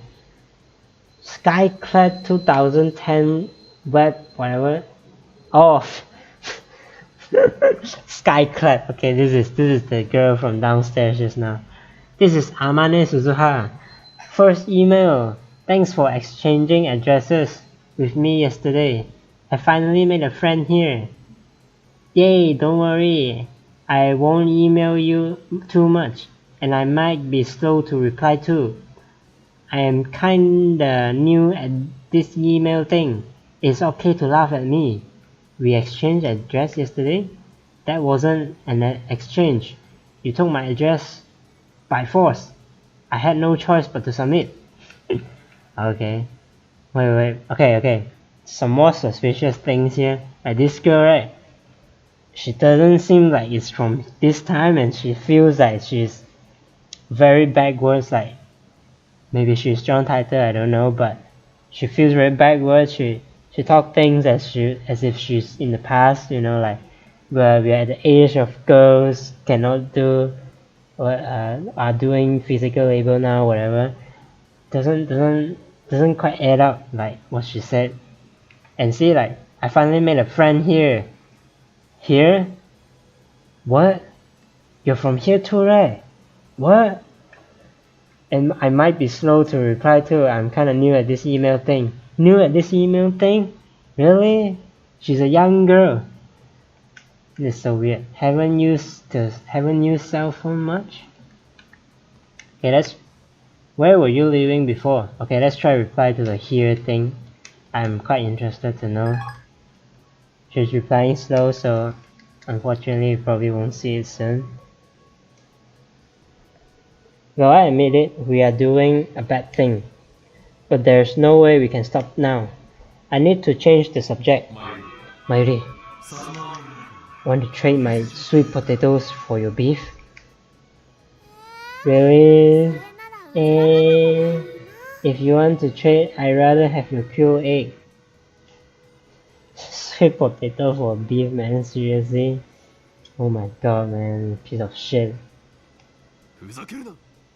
Skyclad 2010 web whatever. Oh, Skyclad. Okay, this is the girl from downstairs just now. This is Amane Suzuha. First email. Thanks for exchanging addresses with me yesterday. I finally made a friend here. Yay, don't worry. I won't email you too much, and I might be slow to reply too. I am kinda new at this email thing. It's okay to laugh at me. We exchanged address yesterday? That wasn't an exchange. You took my address by force. I had no choice but to submit. Okay. Wait. Okay. Some more suspicious things here. Like this girl, right? She doesn't seem like it's from this time, and she feels like she's very backwards, like maybe she's strong title, I don't know, but she feels very backwards. She talks things as if she's in the past, you know, like where we're at the age of girls cannot do or are doing physical labor now, whatever. Doesn't quite add up like what she said. And see, like I finally made a friend here. Here? What? You're from here too, right? What? And I might be slow to reply too. I'm kinda new at this email thing. New at this email thing? Really? She's a young girl. This is so weird. Haven't used cell phone much? Okay, where were you living before? Okay, let's try reply to the here thing. I'm quite interested to know. She's replying slow, so unfortunately you probably won't see it soon. Well, I admit it, we are doing a bad thing. But there's no way we can stop now. I need to change the subject. Mayuri, want to trade my sweet potatoes for your beef? Really? If you want to trade, I'd rather have your grilled egg. Sweet potato for beef, man, seriously? Oh my god, man, piece of shit.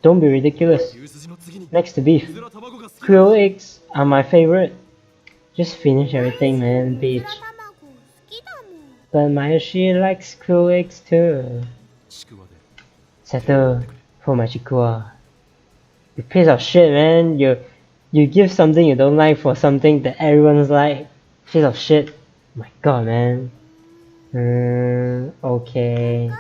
Don't be ridiculous. Next to beef. Grilled eggs are my favorite. Just finish everything, man, bitch. But Mayoshi likes grilled eggs too. Settle for my chikua. You piece of shit, man. You give something you don't like for something that everyone's like. Piece of shit. Oh my god, man. Okay.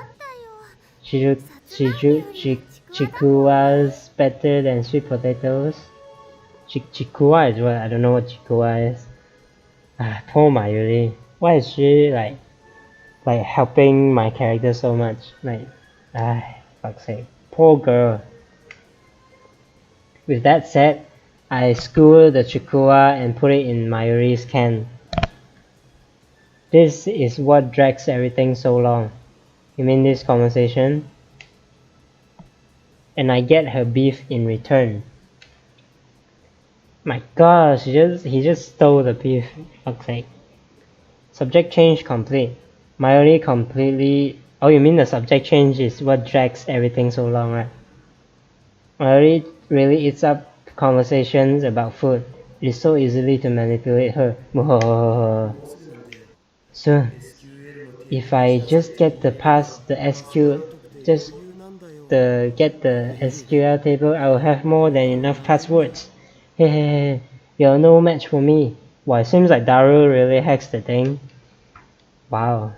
Chikua's better than sweet potatoes. Chikua is what? I don't know what chikua is. Poor Mayuri. Why is she like helping my character so much? Like, fuck's sake. Poor girl. With that said, I skewer the chikua and put it in Mayuri's can. This is what drags everything so long. You mean this conversation? And I get her beef in return. My gosh, he just stole the beef. Fuck's sake. Subject change complete. Mayuri completely. Oh, you mean the subject change is what drags everything so long, right? Mayuri really eats up conversations about food. It is so easily to manipulate her. Soon, if I just get the SQL table, I will have more than enough passwords. Hey, you're no match for me. Well, it seems like Daru really hacks the thing. Wow.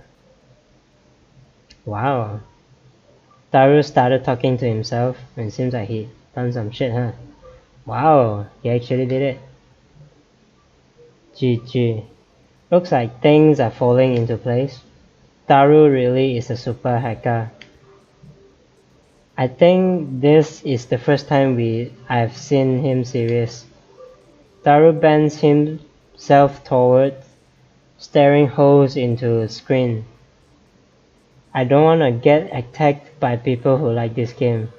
Daru started talking to himself, and it seems like he done some shit, huh? Wow, he actually did it. GG. Looks like things are falling into place. Daru really is a super hacker. I think this is the first time I've seen him serious. Daru bends himself toward, staring holes into the screen. I don't wanna get attacked by people who like this game.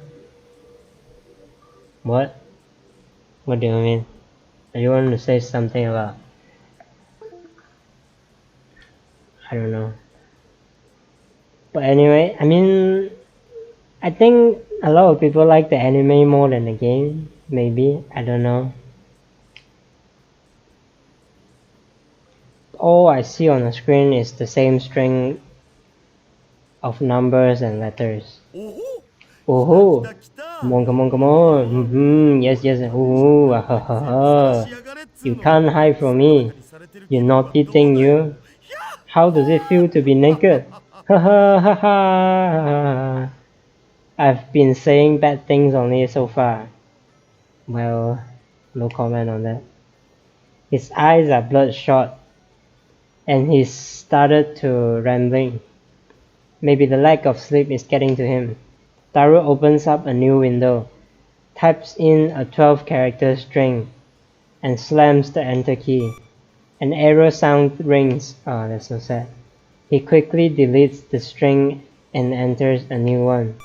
What? What do you mean? Do you want to say something about? I don't know. But anyway, I mean, I think a lot of people like the anime more than the game. Maybe, I don't know. All I see on the screen is the same string of numbers and letters. Oh, come on. Yes. Oh, you can't hide from me. You naughty thing, you. How does it feel to be naked? I've been saying bad things only so far. Well, no comment on that. His eyes are bloodshot, and he started to rambling. Maybe the lack of sleep is getting to him. Daru opens up a new window, types in a 12-character string, and slams the enter key. An error sound rings. Oh, that's so sad. He quickly deletes the string and enters a new one.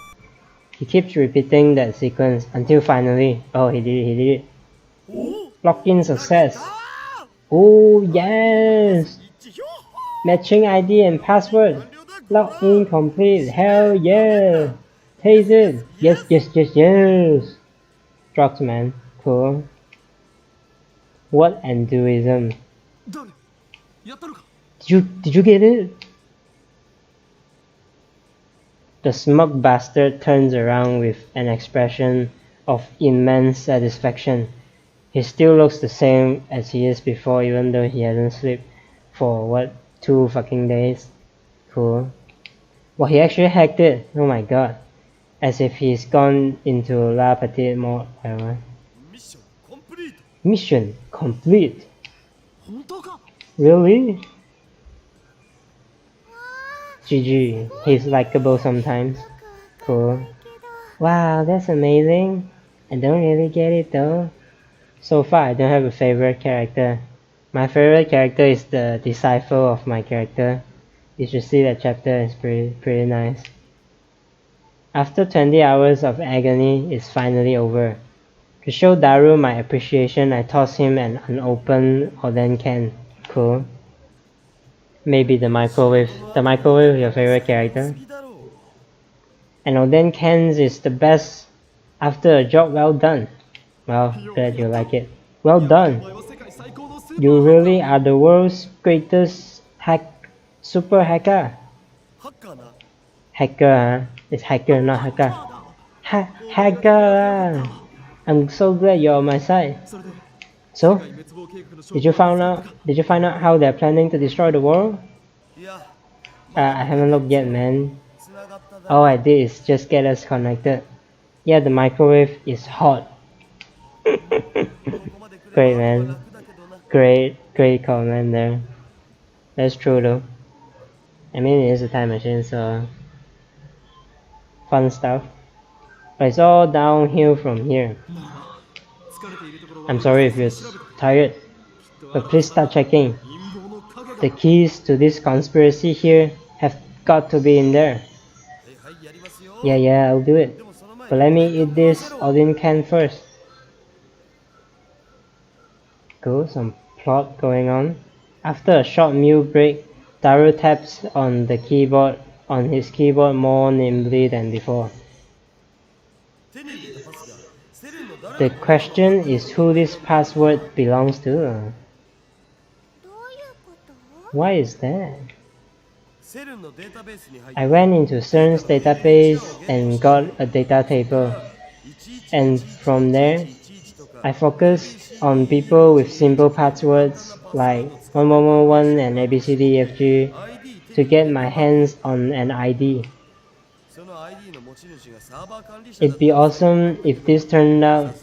He keeps repeating that sequence until finally, oh, he did it. Login success. Oh, yes! Matching ID and password. Login complete. Hell yeah! Taste it. Yes. Drugs, man. Cool. What enduism? Did you get it? The smug bastard turns around with an expression of immense satisfaction. He still looks the same as he is before, even though he hasn't slept for, what, 2 fucking days? Cool. Well, he actually hacked it. Oh my god. As if he's gone into La Petite mode. Mission complete. Really? GG. He's likable sometimes. Cool. Wow, that's amazing. I don't really get it though. So far, I don't have a favorite character. My favorite character is the disciple of my character. You should see that chapter, it's pretty nice. After 20 hours of agony, it's finally over. To show Daru my appreciation, I toss him an unopened Oden can. Cool. Maybe the microwave. The microwave is your favorite character? And Oden cans is the best after a job well done. Well, glad you like it. Well done! You really are the world's greatest super hacker. Hacker, huh? It's hacker, not hacker. Hacker! I'm so glad you're on my side. So, did you find out how they're planning to destroy the world? I haven't looked yet, man. All I did is just get us connected. Yeah, the microwave is hot. Great, man. Great comment there. That's true though. I mean, it is a time machine, so fun stuff. But it's all downhill from here. I'm sorry if you're tired, but please start checking. The keys to this conspiracy here have got to be in there. Yeah, I'll do it. But let me eat this Odin can first. Cool, some plot going on. After a short meal break, Daru taps on his keyboard more nimbly than before. The question is who this password belongs to. Why is that? I went into CERN's database and got a data table. And from there, I focused on people with simple passwords like 1111 and ABCDEFG to get my hands on an ID. It'd be awesome if this turns out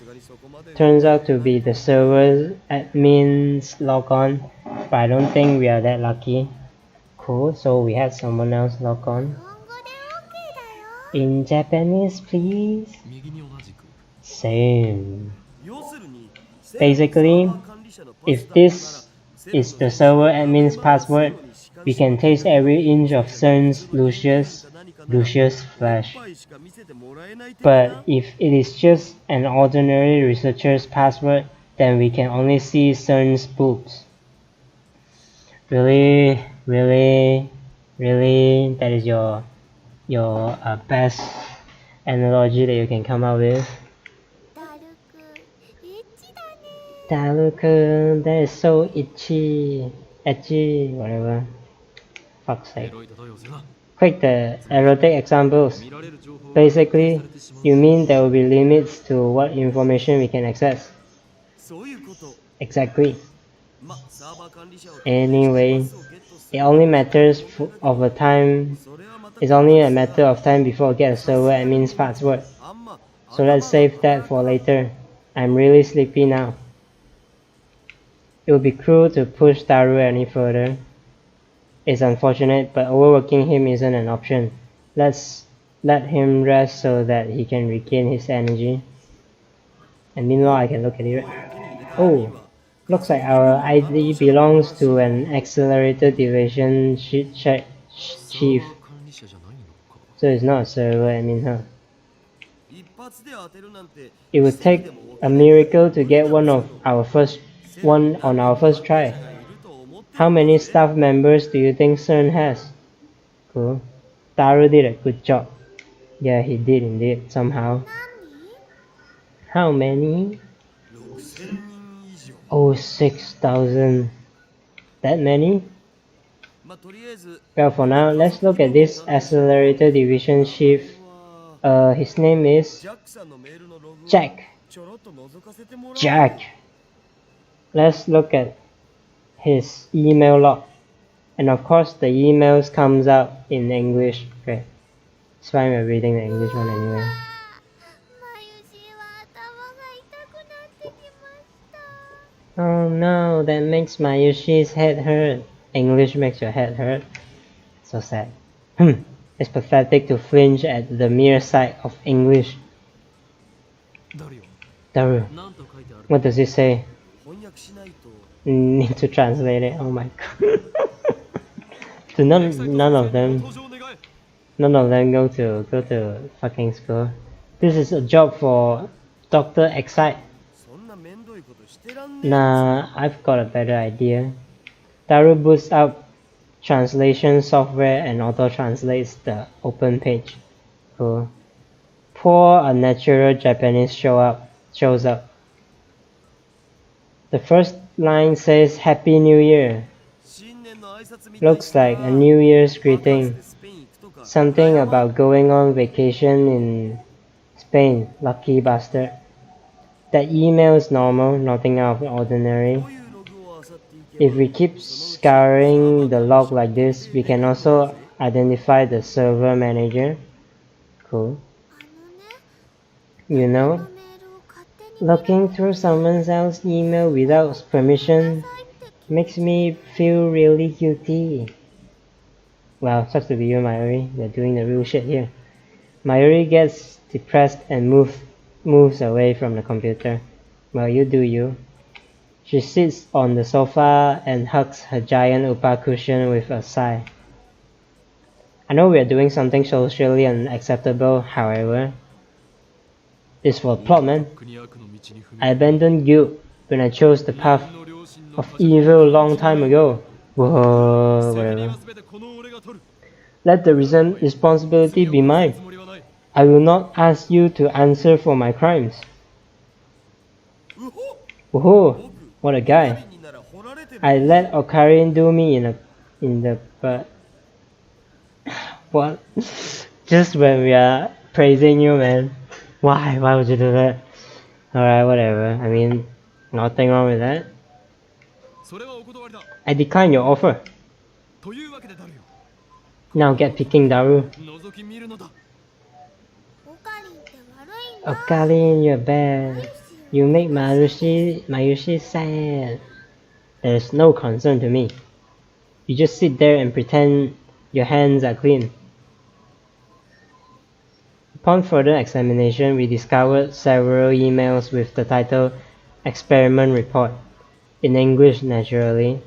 to be the server admin's logon, but I don't think we are that lucky. Cool, so we had someone else log on. In Japanese, please. Same. Basically, if this is the server admin's password, we can taste every inch of CERN's Lucius flesh. But if it is just an ordinary researcher's password, then we can only see CERN's boobs. Really? That is your best analogy that you can come up with? Daruku, that is so edgy, whatever. Fuck's sake. Quick, the erotic examples. Basically, you mean there will be limits to what information we can access? Exactly. Anyway, it's only a matter of time before I get a server admin's password. So let's save that for later. I'm really sleepy now. It would be cruel to push Daru any further. It's unfortunate, but overworking him isn't an option. Let's let him rest so that he can regain his energy. And meanwhile, I can look at it. Oh, looks like our ID belongs to an accelerated division chief. So it's not a server admin, huh? It would take a miracle to get one on our first try. How many staff members do you think CERN has? Cool. Taro did a good job. Yeah, he did indeed, somehow. How many? Oh, 6,000. That many? Well, for now, let's look at this accelerator division chief. His name is Jack. Jack. Let's look at his email log. And of course, the emails comes out in English. Okay. It's fine, we're reading the English one anyway. Oh no, that makes Mayushi's head hurt. English makes your head hurt. So sad. It's pathetic to flinch at the mere sight of English. Daru. What does it say? Need to translate it. Oh my god. So none of them go to fucking school. This is a job for Dr. Excite. Nah, I've got a better idea. Daru boots up translation software and auto-translates the open page. Cool. Poor unnatural Japanese shows up. The first line says Happy New Year. Looks like a New Year's greeting. Something about going on vacation in Spain. Lucky bastard. That email is normal, nothing out of the ordinary. If we keep scouring the log like this, we can also identify the server manager. Cool. You know, looking through someone else's email without permission makes me feel really guilty. Well, sucks to be you, Mayuri. You're doing the real shit here. Mayuri gets depressed and moves away from the computer. Well, you do you. She sits on the sofa and hugs her giant upa cushion with a sigh. I know we are doing something socially unacceptable, however. It's for the plot, man. I abandoned guilt when I chose the path of evil a long time ago. Whoa, whatever. Let the responsibility be mine. I will not ask you to answer for my crimes. Woohoo! What a guy. I let Okarin do me in the butt. What? Just when we are praising you, man. Why would you do that? Alright, whatever. I mean, nothing wrong with that. I decline your offer. Now get picking, Daru. Okarin, you're bad. You make Mayushi sad. There's no concern to me. You just sit there and pretend your hands are clean. Upon further examination, we discovered several emails with the title Experiment Report. In English, naturally.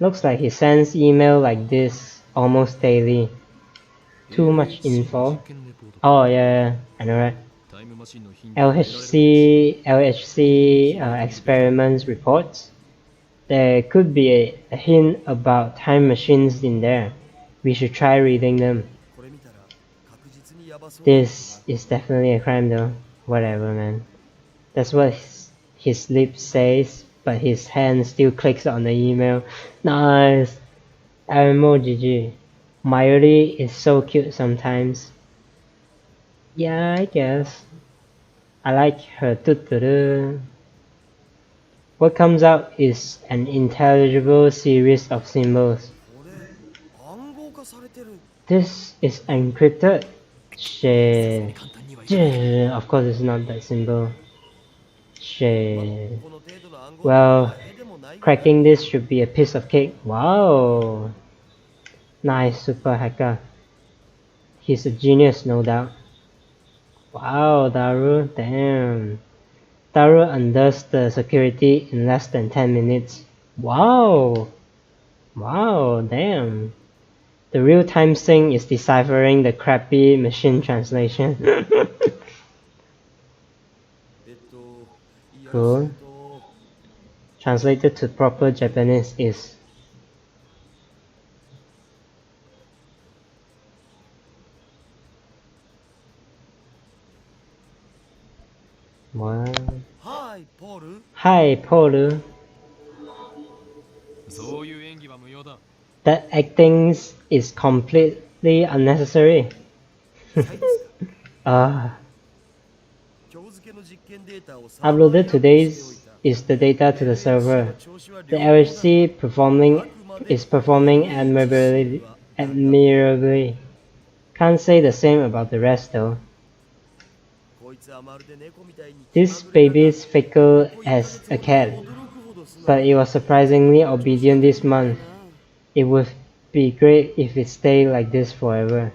Looks like he sends email like this almost daily. Too much info. Oh yeah, I know, right? LHC experiments reports. There could be a hint about time machines in there. We should try reading them. This is definitely a crime though. Whatever, man. That's what his lips says, but his hand still clicks on the email. Nice! MMO GG. Mayuri is so cute sometimes. Yeah, I guess. I like her tuturu. What comes out is an intelligible series of symbols. This is encrypted. Shit. Of course it's not that symbol. Shit. Well, cracking this should be a piece of cake. Wow. Nice, super hacker. He's a genius, no doubt. Wow, Daru, damn. Daru undoes the security in less than 10 minutes. Wow. Wow, damn. The real-time thing is deciphering the crappy machine translation. Cool. Translated to proper Japanese is what? Hi, Paul. That acting is completely unnecessary. Uploaded today's is the data to the server. The LHC is performing admirably. Can't say the same about the rest though. This baby's fickle as a cat, but it was surprisingly obedient this month. It would be great if it stayed like this forever.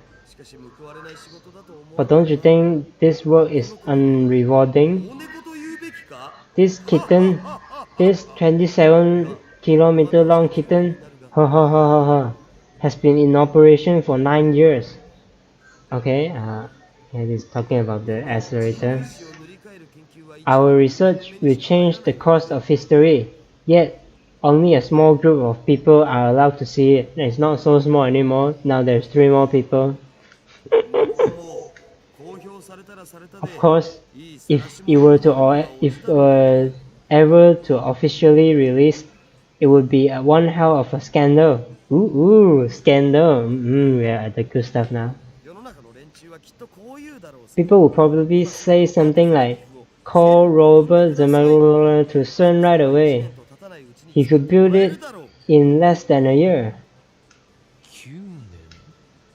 But don't you think this work is unrewarding? This kitten, this 27-kilometer long kitten, has been in operation for 9 years. Okay, it is talking about the accelerator. Our research will change the course of history, yet only a small group of people are allowed to see it. It's not so small anymore, now there's 3 more people. Of course, if it were ever to officially release, it would be one hell of a scandal. Ooh, scandal. We're at the good stuff now. People will probably say something like, call Robert Zemeckis to CERN right away. He could build it in less than a year.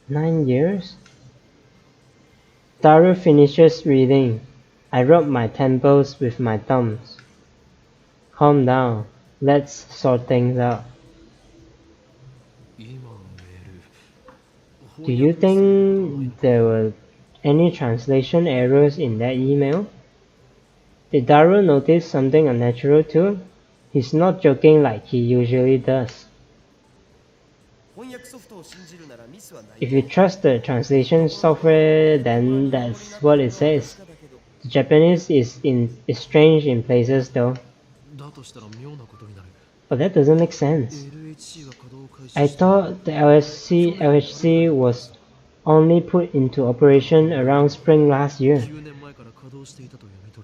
9 years? Daru finishes reading. I rub my temples with my thumbs. Calm down. Let's sort things out. Do you think there were any translation errors in that email? Did Daru notice something unnatural too? He's not joking like he usually does. If you trust the translation software, then that's what it says. The Japanese is strange in places though. But that doesn't make sense. I thought the LHC was only put into operation around spring last year.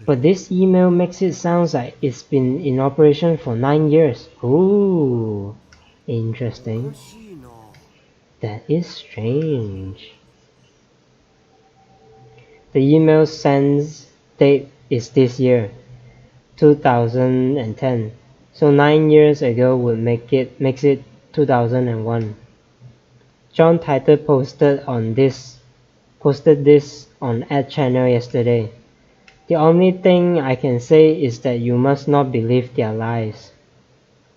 But this email makes it sound like it's been in operation for 9 years. Ooh, interesting. That is strange. The email sends date is this year, 2010. So 9 years ago would makes it 2001. John Titor posted this on Ad Channel yesterday. The only thing I can say is that you must not believe their lies.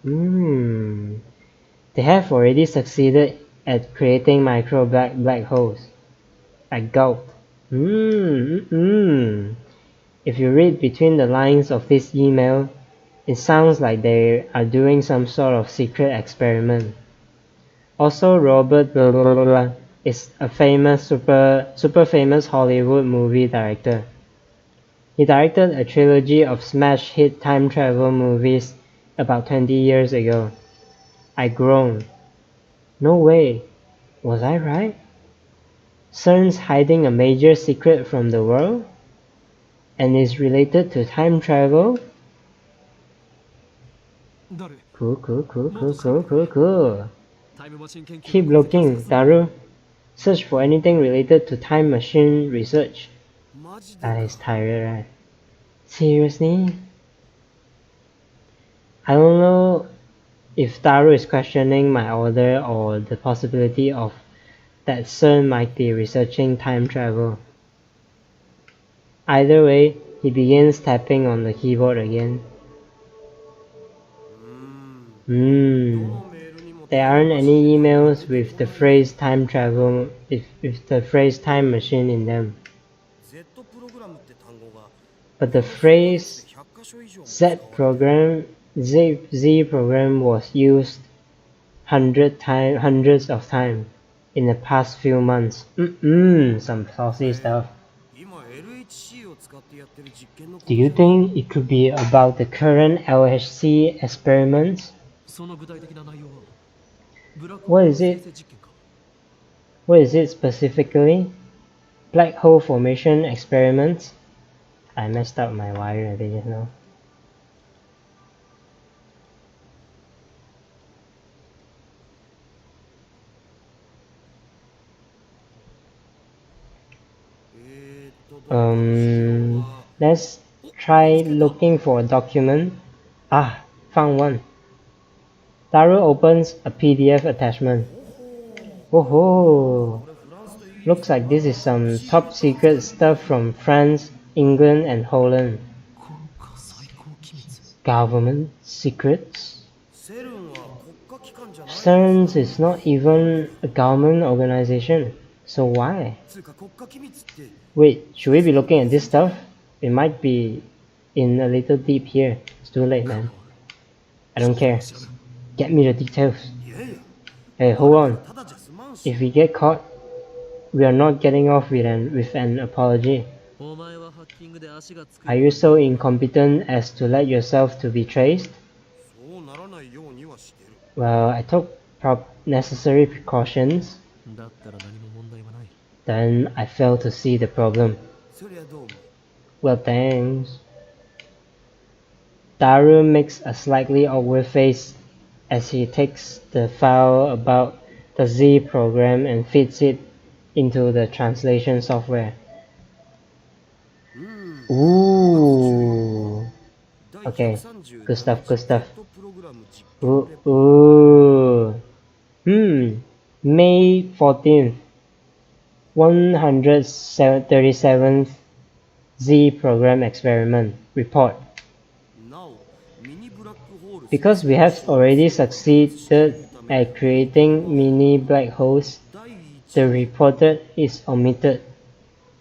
They have already succeeded at creating micro black holes. I gulped. If you read between the lines of this email, it sounds like they are doing some sort of secret experiment. Also, Robert is a famous, super famous Hollywood movie director. He directed a trilogy of smash hit time travel movies about 20 years ago. I groaned. No way. Was I right? CERN's hiding a major secret from the world? And is related to time travel? Cool. Keep looking, Daru. Search for anything related to time machine research. That is tired, right? Seriously? I don't know if Daru is questioning my order or the possibility of that CERN might be researching time travel. Either way, he begins tapping on the keyboard again. There aren't any emails with the phrase time travel, with the phrase time machine in them. But the phrase Z program was used hundreds of times in the past few months. Some saucy stuff. Do you think it could be about the current LHC experiments? What is it? What is it specifically? Black hole formation experiments? I messed up my wire a bit just now. Let's try looking for a document. Ah, found one. Taro opens a PDF attachment. Oh, looks like this is some top secret stuff from France, England, and Holland. Government secrets? Steins is not even a government organization, so why? Wait, should we be looking at this stuff? It might be in a little deep here. It's too late, man. I don't care. Get me the details. Hey, hold on. If we get caught, we are not getting off with an apology. Are you so incompetent as to let yourself to be traced? Well, I took necessary precautions. Then I failed to see the problem. Well, thanks. Daru makes a slightly awkward face as he takes the file about the Z program and feeds it into the translation software. Ooh. Okay, good stuff, good stuff. Ooh. May 14th. 137th Z program experiment report. Because we have already succeeded at creating mini black holes, the reported is omitted.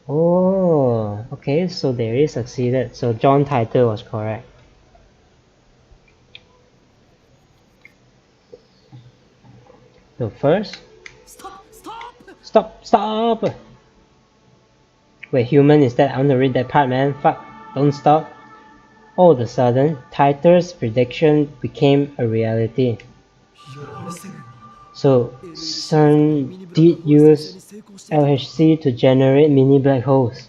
Oh, okay, so there is succeeded. So John title was correct. So first, stop! Wait, human instead. I want to read that part, man. Fuck, don't stop. All of a sudden, Titor's prediction became a reality. So, CERN did use LHC to generate mini black holes.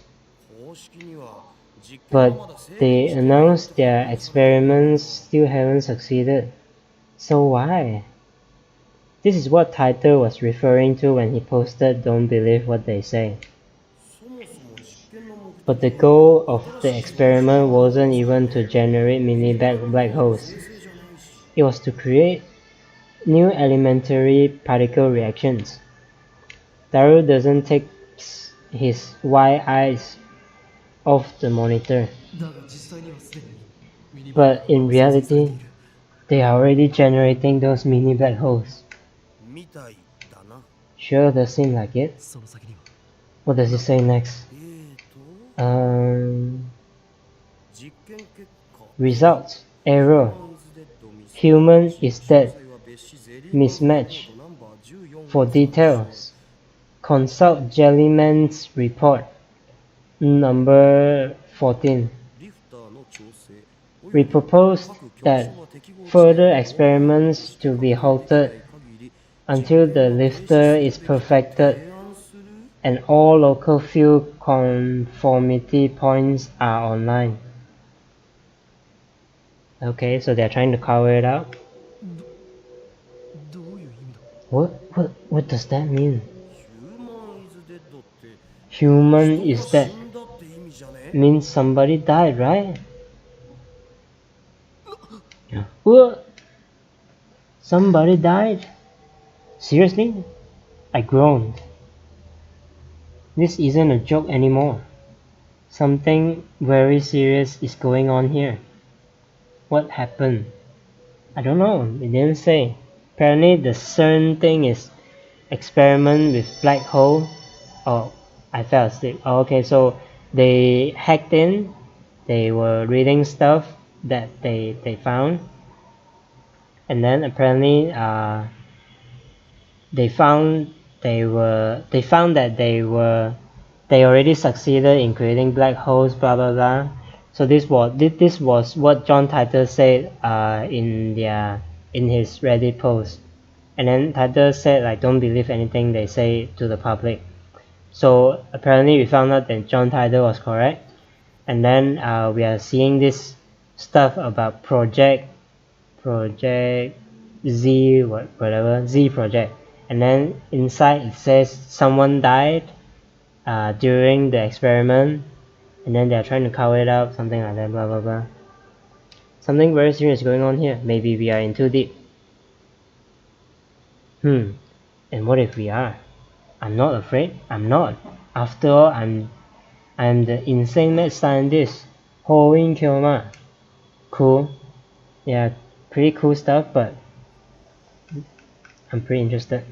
But they announced their experiments still haven't succeeded. So why? This is what Titor was referring to when he posted "Don't believe what they say." But the goal of the experiment wasn't even to generate mini black holes. It was to create new elementary particle reactions. Daru doesn't take his wide eyes off the monitor. But in reality, they are already generating those mini black holes. Sure does seem like it. What does it say next? Results. Error. Human is dead. Mismatch. For details, consult Jellyman's report. Number 14. We proposed that further experiments to be halted until the lifter is perfected and all local field conformity points are online. Okay, so they're trying to cover it up. What does that mean? Human is dead. Means somebody died, right? What? Somebody died? Seriously? I groaned. This isn't a joke anymore. Something very serious is going on here. What happened? I don't know, it didn't say. Apparently the CERN thing is experiment with black hole. Oh, I fell asleep. Oh, okay, so they hacked in. They were reading stuff that they found. And then apparently they found that they they already succeeded in creating black holes, blah blah blah. So this was what John Titor said in his Reddit post. And then Titor said, like, don't believe anything they say to the public. So apparently we found out that John Titor was correct. And then we are seeing this stuff about Project Z, whatever, Z project. And then inside it says someone died during the experiment. And then they're trying to cover it up, something like that, blah blah blah. Something very serious going on here. Maybe we are in too deep. And what if we are? I'm not afraid. I'm not. After all, I'm the insane mad scientist. Hoin Kyoma. Cool. Yeah, pretty cool stuff, but I'm pretty interested.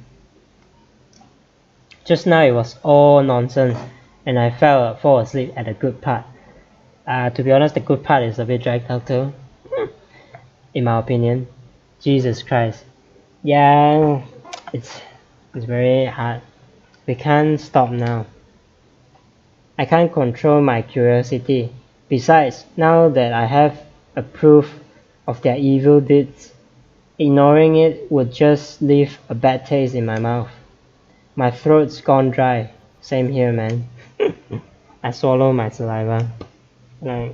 Just now it was all nonsense, and I fall asleep at the good part. To be honest, the good part is a bit dragged out too, in my opinion. Jesus Christ. Yeah, it's very hard. We can't stop now. I can't control my curiosity. Besides, now that I have a proof of their evil deeds, ignoring it would just leave a bad taste in my mouth. My throat's gone dry. Same here, man. I swallow my saliva. And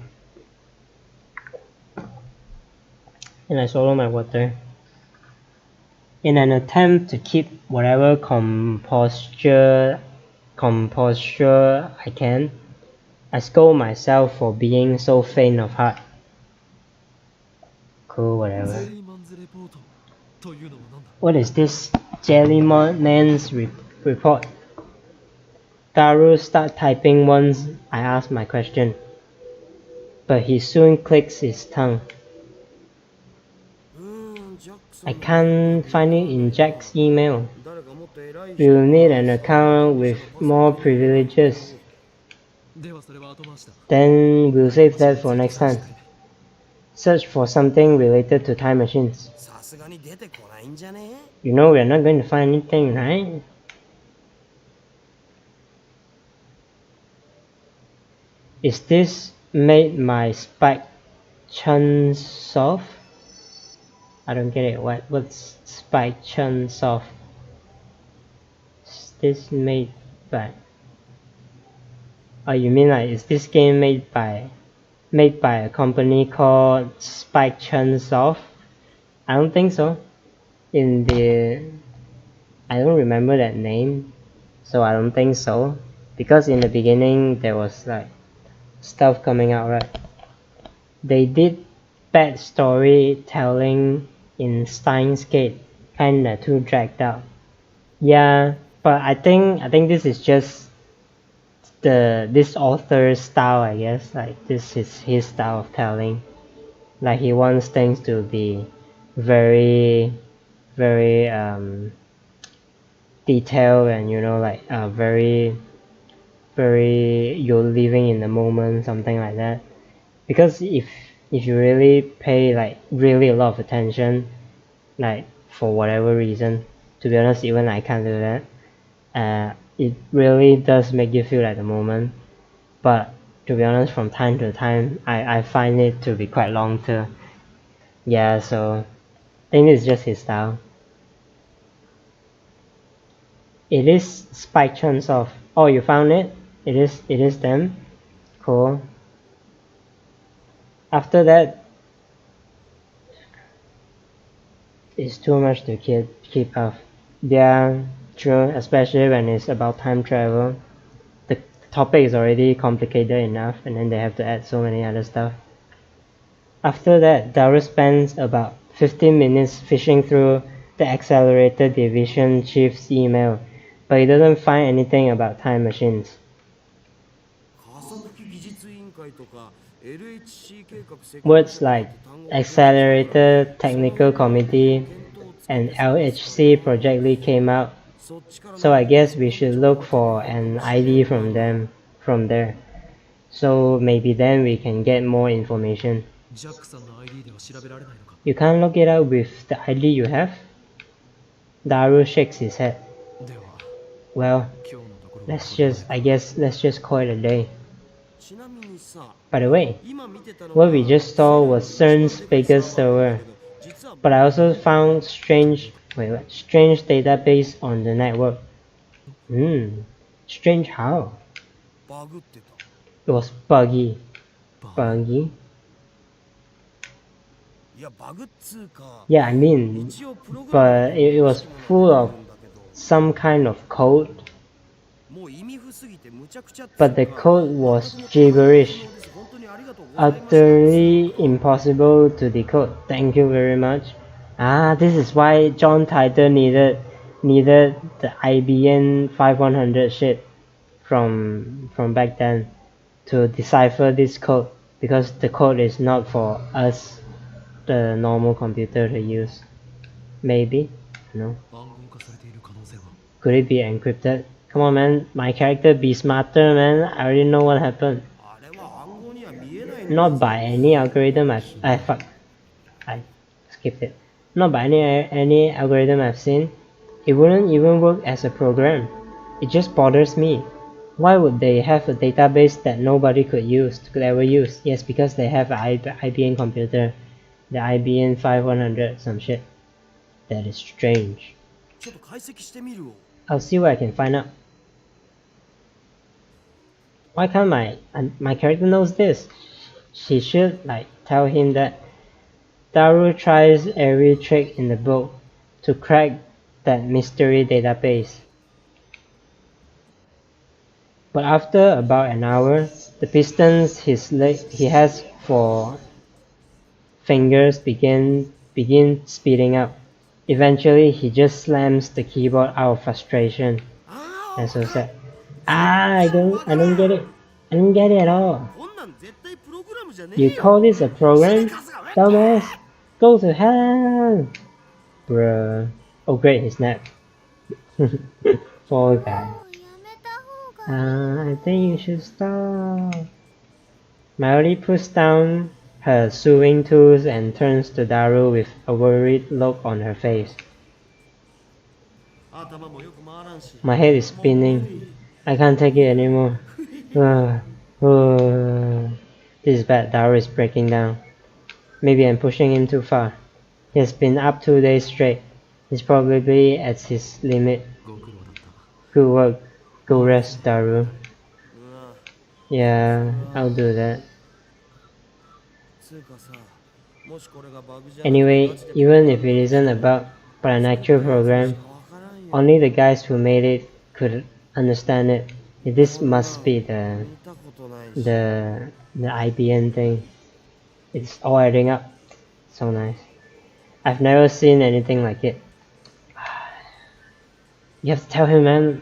I swallow my water. In an attempt to keep whatever composure I can, I scold myself for being so faint of heart. Cool, whatever. What is this Jellyman's report? Daru started typing once I asked my question, but he soon clicks his tongue. I can't find it in Jack's email. We'll need an account with more privileges. Then we'll save that for next time. Search for something related to time machines. You know we're not going to find anything, right? Is this made my Spike Chun soft? I don't get it. What's Spike Chun soft? Is this made by? Oh, you mean like is this game made by a company called Spike Chun Soft? I don't think so. I don't remember that name, so I don't think so. Because in the beginning there was like stuff coming out, right? They did bad storytelling in Steins, kinda too dragged out. Yeah, but I think this is just this author's style, I guess. Like this is his style of telling. Like he wants things to be very detailed and like very you're living in the moment, something like that. Because if you really pay like really a lot of attention, like for whatever reason, to be honest, even I can't do that. It really does make you feel like the moment. But to be honest, from time to time, I find it to be quite long too. Yeah, so I think it's just his style. It is Spike Chunks of. Oh, you found it? It is them. Cool. After that, it's too much to keep up. Yeah, true, especially when it's about time travel. The topic is already complicated enough, and then they have to add so many other stuff. After that, Daru spends about 15 minutes fishing through the Accelerator Division Chief's email, but he doesn't find anything about time machines. Words like Accelerator Technical Committee and LHC Project Lead came out, so I guess we should look for an ID from there. So maybe then we can get more information. You can't look it up with the ID you have? Daru shakes his head. Well, I guess let's just call it a day. By the way, what we just saw was CERN's biggest server, but I also found strange database on the network. Strange how? It was buggy. Buggy? Yeah, I mean, but it was full of some kind of code. But the code was gibberish, utterly impossible to decode. Thank you very much. This is why John Titor needed the IBM 5100 shit from back then to decipher this code, because the code is not for us, the normal computer, to use. Maybe? No. Could it be encrypted? Come on, man. My character be smarter, man. I already know what happened. Not by any algorithm I skipped it. Not by any algorithm I've seen. It wouldn't even work as a program. It just bothers me. Why would they have a database that nobody could ever use? Yes, because they have an IBM computer. The IBM 5100, some shit. That is strange. I'll see what I can find out. Why can't my character knows this? She should tell him that Daru tries every trick in the book to crack that mystery database. But after about an hour, the pistons he has for fingers begin speeding up. Eventually, he just slams the keyboard out of frustration. That's so sad. I don't get it. I don't get it at all. You call this a program? Dumbass! Go to hell! Bruh. Oh great, he snapped. Poor guy. I think you should stop. Maori puts down her sewing tools and turns to Daru with a worried look on her face. My head is spinning. I can't take it anymore. This is bad. Daru is breaking down. Maybe I'm pushing him too far. He has been up 2 days straight. He's probably at his limit. Good work. Go rest, Daru. Yeah, I'll do that. Anyway, even if it isn't a bug, but an actual program, only the guys who made it could understand it. This must be the IBM thing. It's all adding up. So nice. I've never seen anything like it. You have to tell him, man.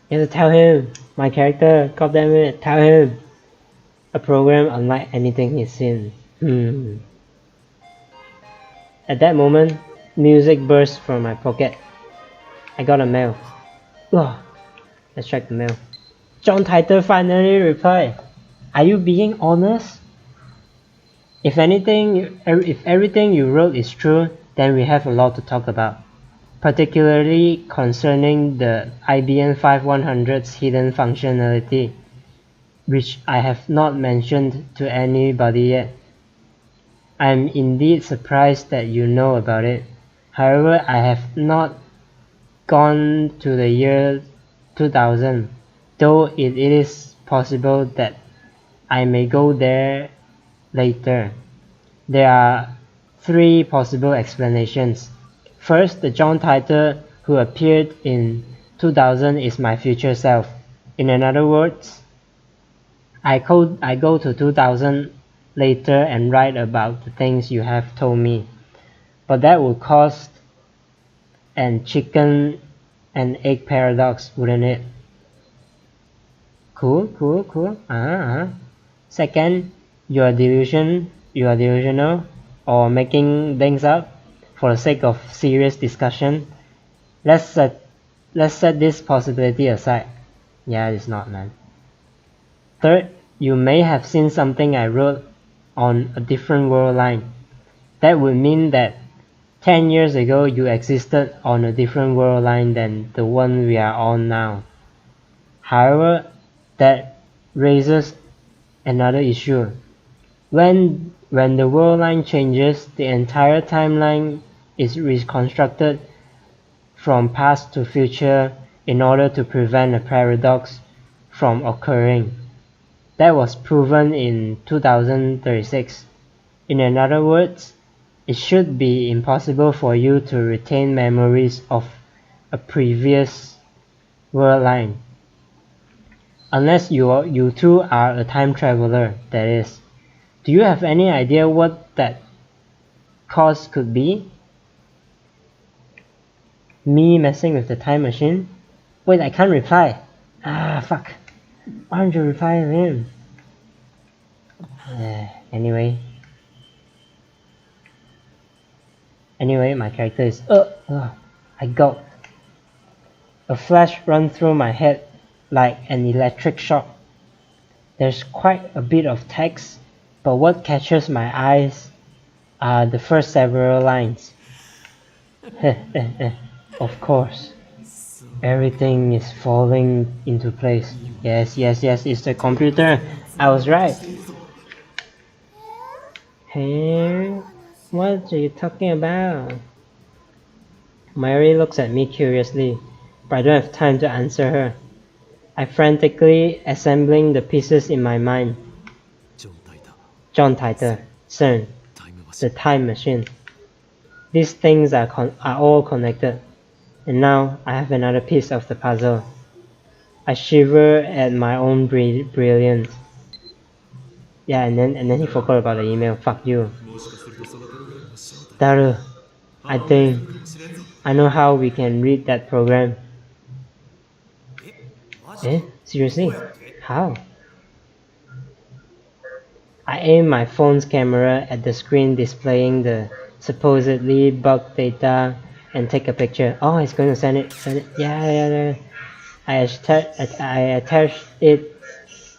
You have to tell him. My character, goddammit, tell him. A program unlike anything he's seen. At that moment, music burst from my pocket. I got a mail. Let's check the mail. John Titor finally replied. Are you being honest? If everything you wrote is true, then we have a lot to talk about. Particularly concerning the IBM 5100's hidden functionality, which I have not mentioned to anybody yet. I am indeed surprised that you know about it. However, I have not gone to the year 2000, though it is possible that I may go there later. There are 3 possible explanations. First, the John Titor who appeared in 2000 is my future self. In other words, I go to 2000 later and write about the things you have told me. But that would cause an chicken and egg paradox, wouldn't it? Cool. Second, you are delusional or making things up for the sake of serious discussion. Let's set this possibility aside. Yeah, it's not, man. Third, you may have seen something I wrote on a different world line. That would mean that 10 years ago you existed on a different world line than the one we are on now. However, that raises another issue. When the world line changes, the entire timeline is reconstructed from past to future in order to prevent a paradox from occurring. That was proven in 2036. In other words, it should be impossible for you to retain memories of a previous world line. Unless you too are a time traveler, that is. Do you have any idea what that cause could be? Me messing with the time machine? Wait, I can't reply. Ah, fuck. Why don't you reply to him? Anyway, my character is... I gulped. A flash ran through my head like an electric shock. There's quite a bit of text, but what catches my eyes are the first several lines. Of course. Everything is falling into place. Yes, it's the computer. I was right. Hey, what are you talking about? Mary looks at me curiously, but I don't have time to answer her. I'm frantically assembling the pieces in my mind. John Titor, CERN, the time machine. These things are all connected, and now I have another piece of the puzzle. I shiver at my own brilliance. Yeah, and then he forgot about the email. Fuck you. Daru, I think I know how we can read that program. Seriously? How? I aim my phone's camera at the screen displaying the supposedly bugged data and take a picture. Oh, it's going to send it. Yeah. I attached it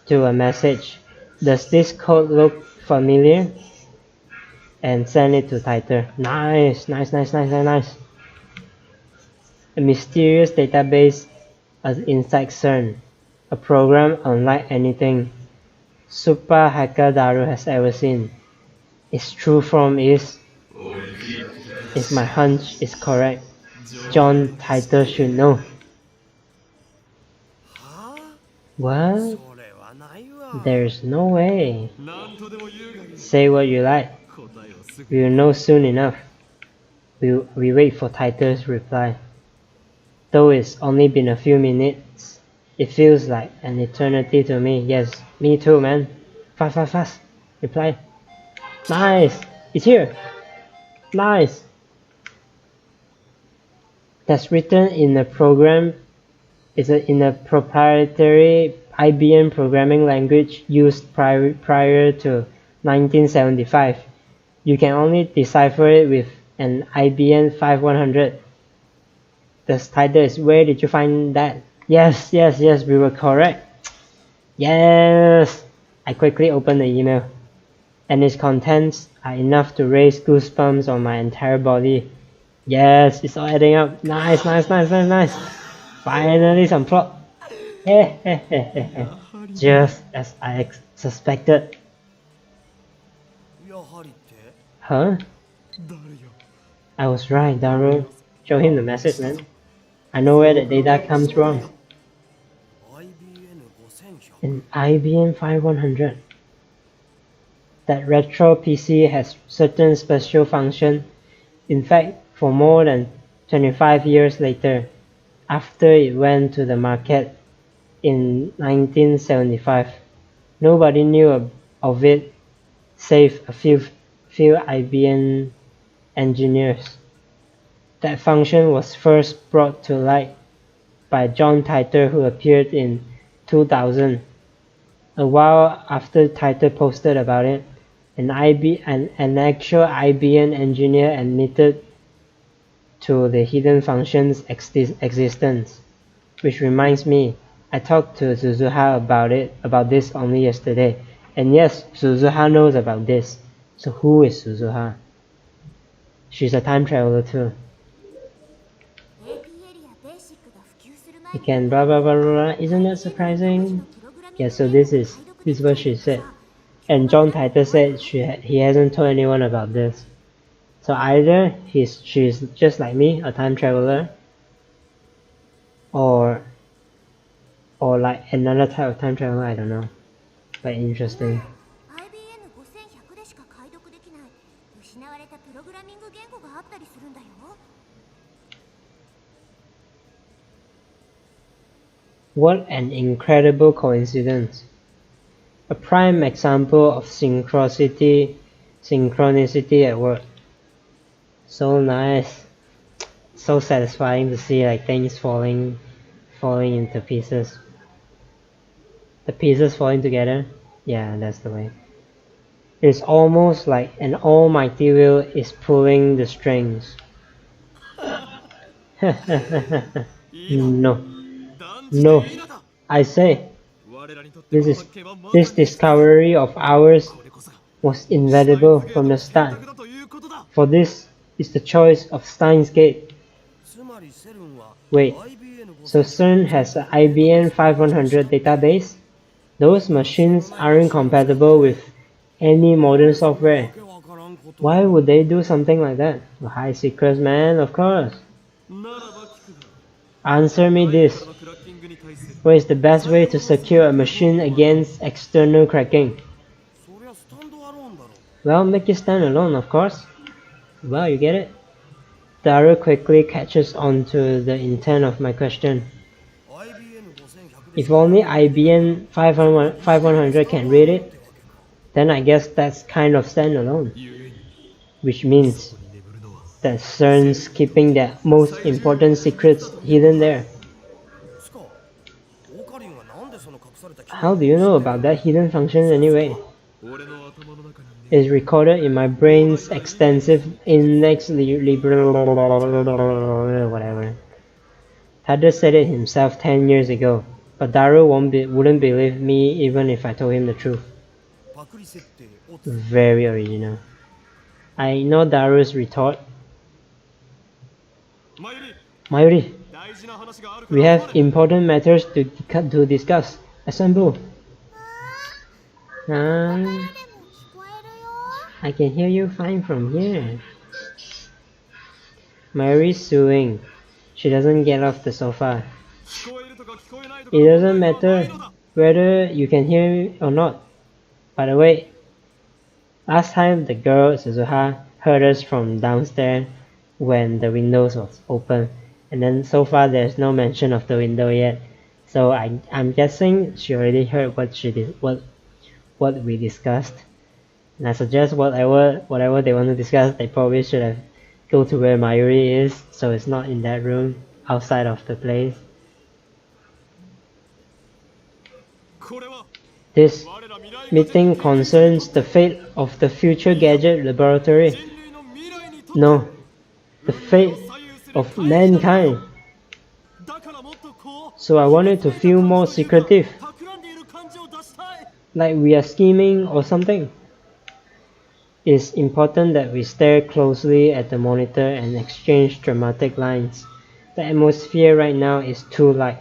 to a message. Does this code look familiar? And send it to Titor. Nice. A mysterious database inside CERN. A program unlike anything super hacker Daru has ever seen. Its true form is, if my hunch is correct, John Titor should know. What? There's no way. Say what you like. We'll know soon enough. We wait for Titor's reply. Though it's only been a few minutes, it feels like an eternity to me. Yes, me too, man. Fast. Reply. Nice! It's here! Nice! That's written in a program. It's in a proprietary IBM programming language used prior to 1975. You can only decipher it with an IBM 5100. The title is, where did you find that? Yes, we were correct. Yes! I quickly opened the email, and its contents are enough to raise goosebumps on my entire body. Yes, it's all adding up. Nice. Finally some plot. Just as I suspected. Huh? I was right, Daru. Show him the message, man. I know where the data comes from. An IBM 5100. That retro PC has certain special function. In fact, for more than 25 years later, after it went to the market in 1975, nobody knew of it save a few IBM engineers. That function was first brought to light by John Titor, who appeared in 2000. A while after Titor posted about it, an actual IBM engineer admitted to the hidden function's existence. Which reminds me, I talked to Suzuha about this only yesterday. And yes, Suzuha knows about this. So who is Suzuha? She's a time traveler too. You can blah blah blah blah. Isn't that surprising? Yeah, so this is what she said. And John Titus said he hasn't told anyone about this. So either she's just like me, a time traveler, or like another type of time traveler, I don't know. But interesting. What an incredible coincidence. A prime example of synchronicity at work. So nice. So satisfying to see like things falling into pieces. The pieces falling together. Yeah, that's the way. It's almost like an almighty will is pulling the strings. No, I say, this discovery of ours was inevitable from the start, for this is the choice of Steins gate. Wait, so CERN has an IBM 5100 database? Those machines aren't compatible with any modern software. Why would they do something like that? High secrets, man, of course. Answer me this. What is the best way to secure a machine against external cracking? Well, make it stand alone, of course. Well, you get it? Daru quickly catches on to the intent of my question. If only IBM 5100 can read it, then I guess that's kind of standalone. Which means that CERN's keeping their most important secrets hidden there. How do you know about that hidden function anyway? It's recorded in my brain's extensive index whatever. Titus said it himself 10 years ago, but Daru wouldn't believe me even if I told him the truth. Very original. I know Daru's retort. Mayuri, we have important matters to discuss. Assemble. I can hear you fine from here. Mayuri's suing. She doesn't get off the sofa. It doesn't matter whether you can hear me or not. By the way, last time the girl Suzuha heard us from downstairs when the windows was open, and then so far there's no mention of the window yet. So I'm guessing she already heard what we discussed. And I suggest whatever they want to discuss, they probably should have go to where Mayuri is, so it's not in that room outside of the place. This meeting concerns the fate of the future gadget laboratory. No, the fate of mankind. So I wanted to feel more secretive, like we are scheming or something. It's important that we stare closely at the monitor and exchange dramatic lines. The atmosphere right now is too light.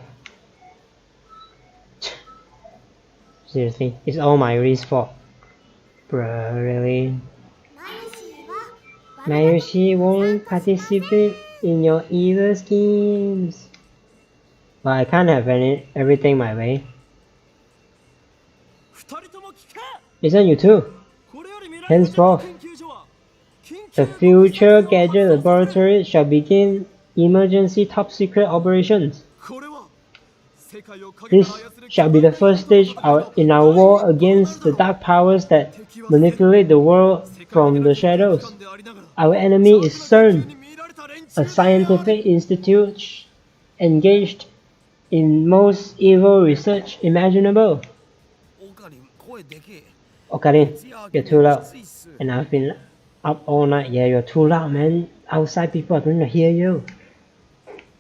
Seriously, it's all Mayuri's fault. Bruh, really? Mayuri won't participate in your evil schemes. Well, I can't have everything my way. Listen, you too. Henceforth, the future gadget laboratory shall begin emergency top secret operations. This shall be the first stage in our war against the dark powers that manipulate the world from the shadows. Our enemy is CERN, a scientific institute engaged in most evil research imaginable. Okarin, you're too loud. And I've been up all night. Yeah, you're too loud, man. Outside people are going to hear you.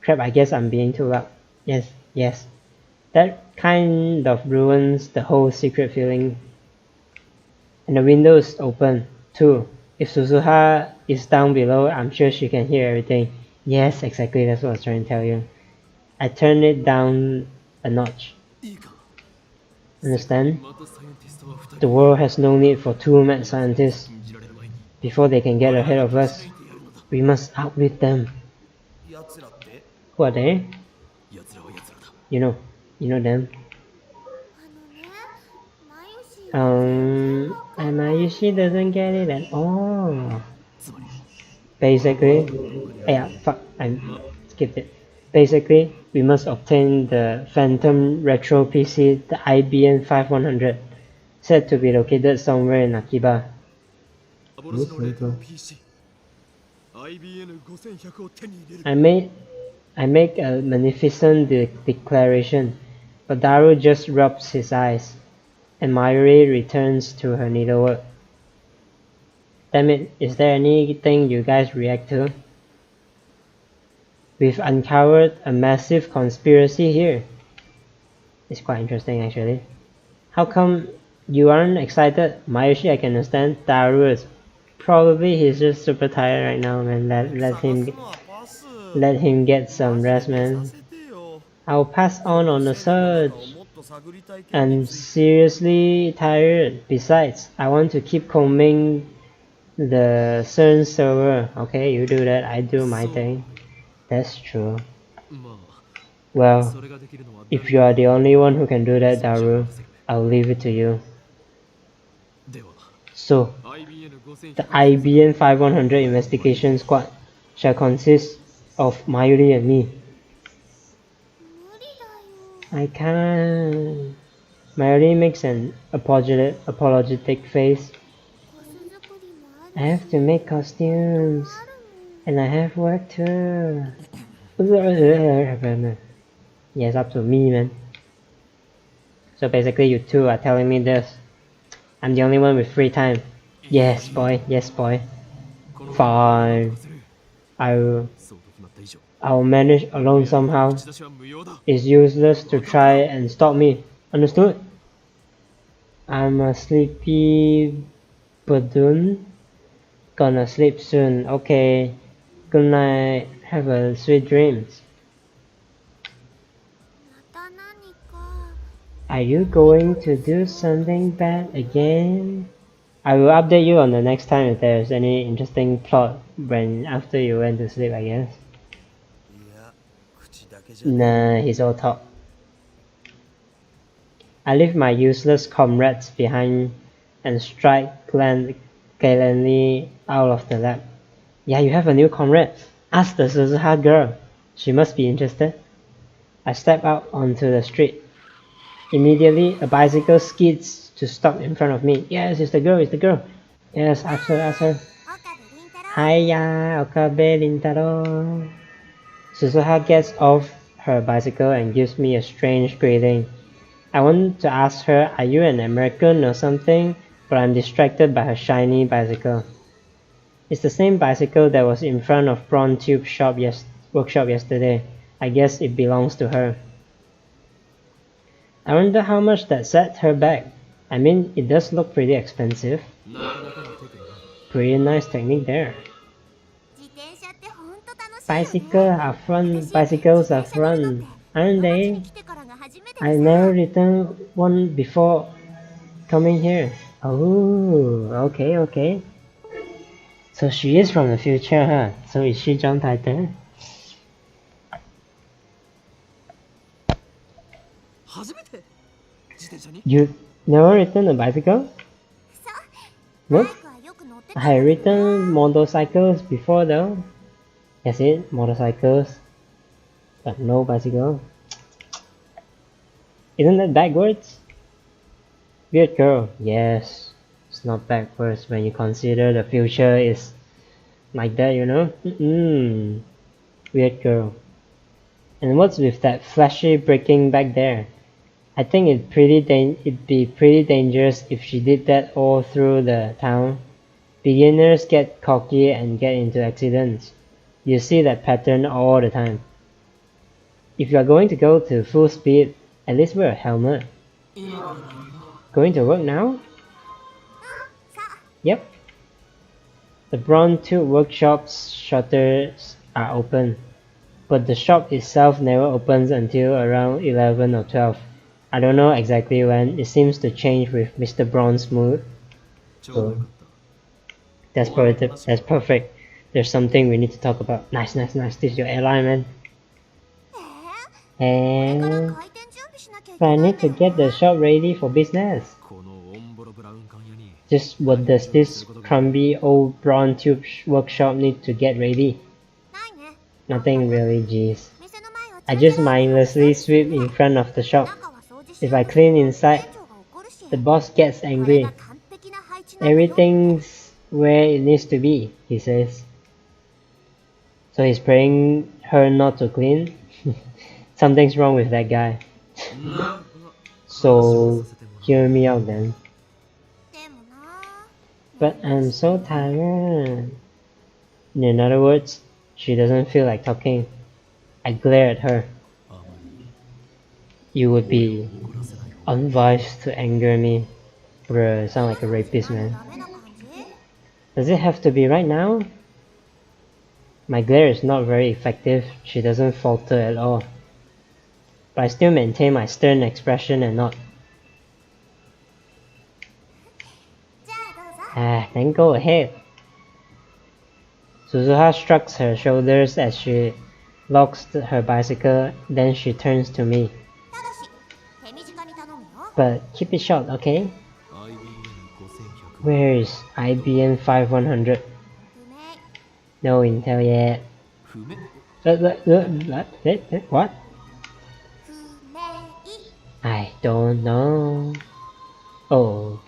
Crap, I guess I'm being too loud. Yes. That kind of ruins the whole secret feeling. And the window is open, too. If Suzuha is down below, I'm sure she can hear everything. Yes, exactly, that's what I was trying to tell you. I turn it down a notch. Understand? The world has no need for two mad scientists. Before they can get ahead of us, we must outwit them. Who are they? You know them. And Mayushi doesn't get it at all. Basically, yeah, fuck, I skipped it. Basically, we must obtain the Phantom Retro PC, the IBM 5100, said to be located somewhere in Akiba. I make a magnificent declaration, but Daru just rubs his eyes, and Mayuri returns to her needlework. Damn it, is there anything you guys react to? We've uncovered a massive conspiracy here. It's quite interesting actually. How come you aren't excited? Mayushi, I can understand. Daru is probably he's just super tired right now, man. Let him get some rest, man. I'll pass on the search. I'm seriously tired. Besides, I want to keep combing the CERN server. Okay, you do that, I do my thing. That's true. Well, if you are the only one who can do that, Daru, I'll leave it to you. So, the IBM 5100 investigation squad shall consist of Mayuri and me. I can't. Mayuri makes an apologetic face. I have to make costumes, and I have work too. Yeah, it's up to me, man. So basically you two are telling me this. I'm the only one with free time. Yes, boy. Yes, boy. Fine. I'll manage alone somehow. It's useless to try and stop me. Understood? I'm a sleepy badoon. Gonna sleep soon. Okay. Good night. Have a sweet dreams. Are you going to do something bad again? I will update you on the next time if there's any interesting plot after you went to sleep, I guess. Nah, he's all talk. I leave my useless comrades behind and strike gallantly out of the lab. Yeah, you have a new comrade. Ask the Suzuha girl. She must be interested. I step out onto the street. Immediately, a bicycle skids to stop in front of me. Yes, it's the girl, Yes, ask her. Hiya, Okabe Rintaro. Suzuha gets off her bicycle and gives me a strange greeting. I want to ask her, are you an American or something? But I'm distracted by her shiny bicycle. It's the same bicycle that was in front of Prawn Tube workshop yesterday. I guess it belongs to her. I wonder how much that set her back. I mean, it does look pretty expensive. Pretty nice technique there. Bicycles are fun, aren't they? I never ridden one before coming here. Oh, okay. So she is from the future, huh? So is she John Titor? You never ridden a bicycle? No? I have ridden motorcycles before though. That's it, motorcycles. But no bicycle. Isn't that backwards? Weird girl. Yes. It's not backwards when you consider the future is like that, you know? Weird girl. And what's with that flashy braking back there? I think it'd be pretty dangerous if she did that all through the town. Beginners get cocky and get into accidents. You see that pattern all the time. If you are going to go to full speed, at least wear a helmet. Going to work now? Yep. The Prawn Tube workshop's shutters are open, but the shop itself never opens until around 11 or 12. I don't know exactly when. It seems to change with Mr. Braun's mood. So that's perfect. That's perfect. There's something we need to talk about. Nice. This is your airline, man. And I need to get the shop ready for business. Just what does this crumbly old brown tube workshop need to get ready? Nothing really, geez. I just mindlessly sweep in front of the shop. If I clean inside, the boss gets angry. Everything's where it needs to be, he says. So he's praying her not to clean? Something's wrong with that guy. So, hear me out then. But I'm so tired. In other words, she doesn't feel like talking. I glare at her. You would be unwise to anger me. Bruh, sound like a rapist, man. Does it have to be right now? My glare is not very effective. She doesn't falter at all. But I still maintain my stern expression and nod. Then go ahead. Suzuha shrugs her shoulders as she locks her bicycle, then she turns to me. But keep it short, okay? Where is IBN 5100? No intel yet. What? I don't know. Oh.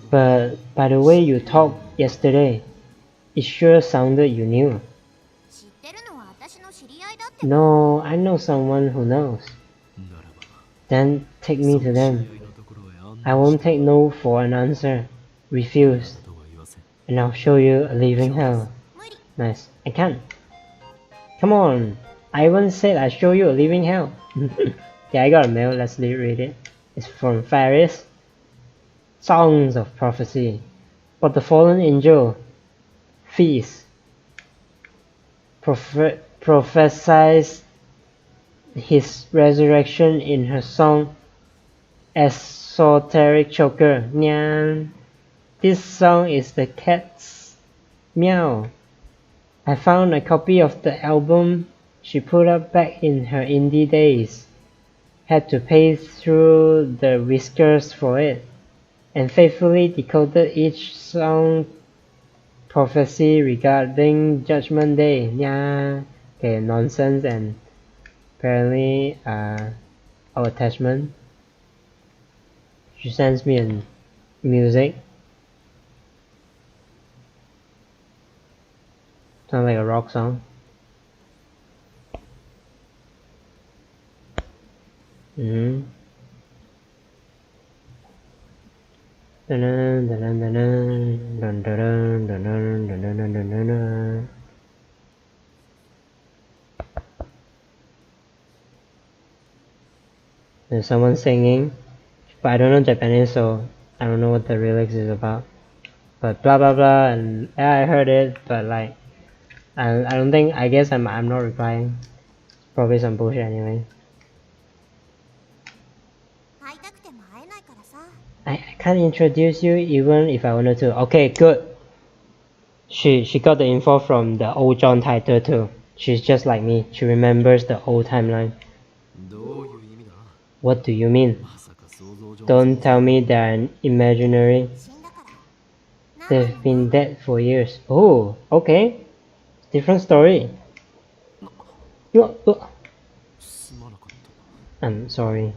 But by the way you talked yesterday, it sure sounded you knew. No, I know someone who knows. Then take me to them. I won't take no for an answer. Refuse. And I'll show you a living hell. Nice. I can't. Come on. I once said I'd show you a living hell. Yeah, I got a mail. Let's read it. It's from Faris. Songs of prophecy. But the fallen angel, Feast, prophesies his resurrection in her song Esoteric Choker. Nyan. This song is the cat's meow. I found a copy of the album she put up back in her indie days. Had to pay through the whiskers for it, and faithfully decoded each song prophecy regarding Judgment Day. Yeah, okay, nonsense and apparently our attachment. She sends me in music. Sounds like a rock song. There's someone singing, but I don't know Japanese, so I don't know what the lyrics is about. But blah blah blah, and yeah, I heard it, but like, I don't think. I guess I'm not replying. It's probably some bullshit anyway. I can't introduce you even if I wanted to. Okay, good. She got the info from the old John title too. She's just like me. She remembers the old timeline. What do you mean? Don't tell me they're imaginary. They've been dead for years. Oh, okay. Different story. I'm sorry.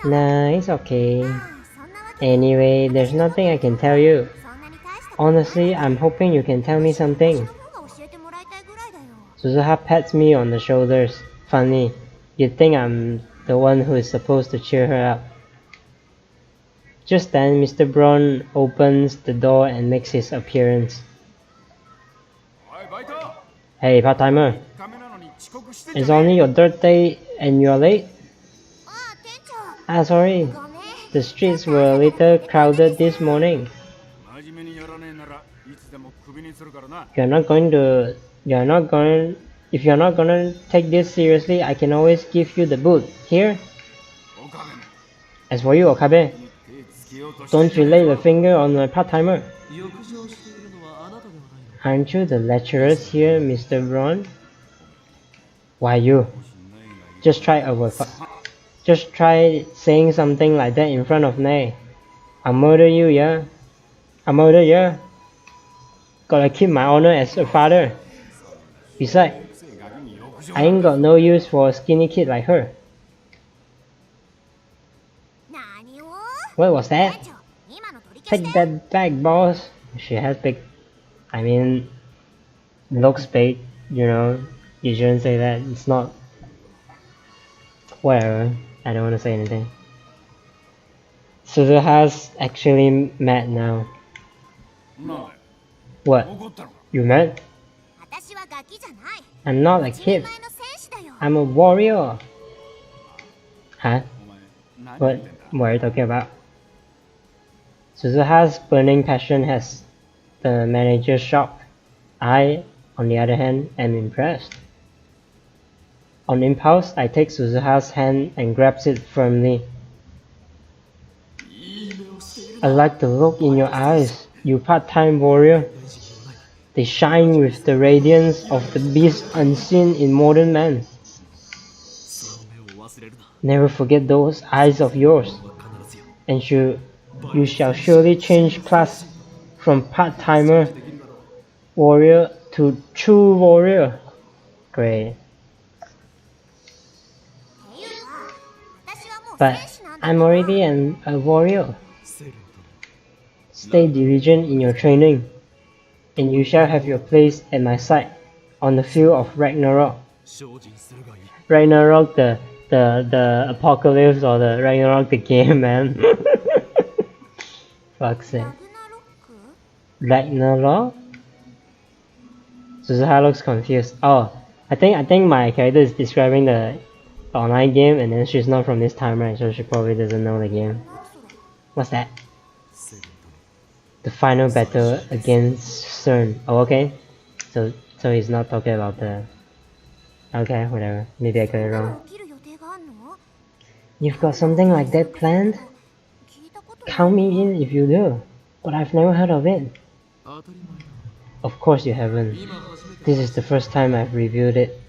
Nah, it's okay. Anyway, there's nothing I can tell you. Honestly, I'm hoping you can tell me something. Suzuha pats me on the shoulders. Funny, you'd think I'm the one who is supposed to cheer her up. Just then, Mr. Braun opens the door and makes his appearance. Hey, part-timer. It's only your third day and you're late? Sorry. The streets were a little crowded this morning. You're not going to... If you're not gonna take this seriously, I can always give you the boot. Here. As for you, Okabe, don't you lay the finger on my part-timer. Aren't you the lecturers here, Mr. Braun? Why you? Just try saying something like that in front of Nay. I'll murder you, yeah? I'll murder you. Gotta keep my honor as a father. Besides, I ain't got no use for a skinny kid like her. What was that? Take that back, boss. She has big... I mean... looks big, you know. You shouldn't say that. It's not... Whatever. I don't want to say anything. Suzuha's actually mad now. What? You mad? I'm not a kid. I'm a warrior. Huh? What are you talking about? Suzuha's burning passion has the manager shocked. I, on the other hand, am impressed. On impulse, I take Suzuha's hand and grabs it firmly. I like the look in your eyes, you part-time warrior. They shine with the radiance of the beast unseen in modern man. Never forget those eyes of yours, and you shall surely change class from part-timer warrior to true warrior. Great. But I'm already a warrior. Stay diligent in your training, and you shall have your place at my side on the field of Ragnarok. Ragnarok, the apocalypse, or the Ragnarok the game, man. Fuck's sake. Ragnarok? Suzuha looks confused. Oh, I think my character is describing the online game, and then she's not from this time, right? So she probably doesn't know the game. What's that? The final battle against CERN. Oh, okay. So he's not talking about the... Okay, whatever. Maybe I got it wrong. You've got something like that planned? Count me in if you do. But I've never heard of it. Of course you haven't. This is the first time I've reviewed it.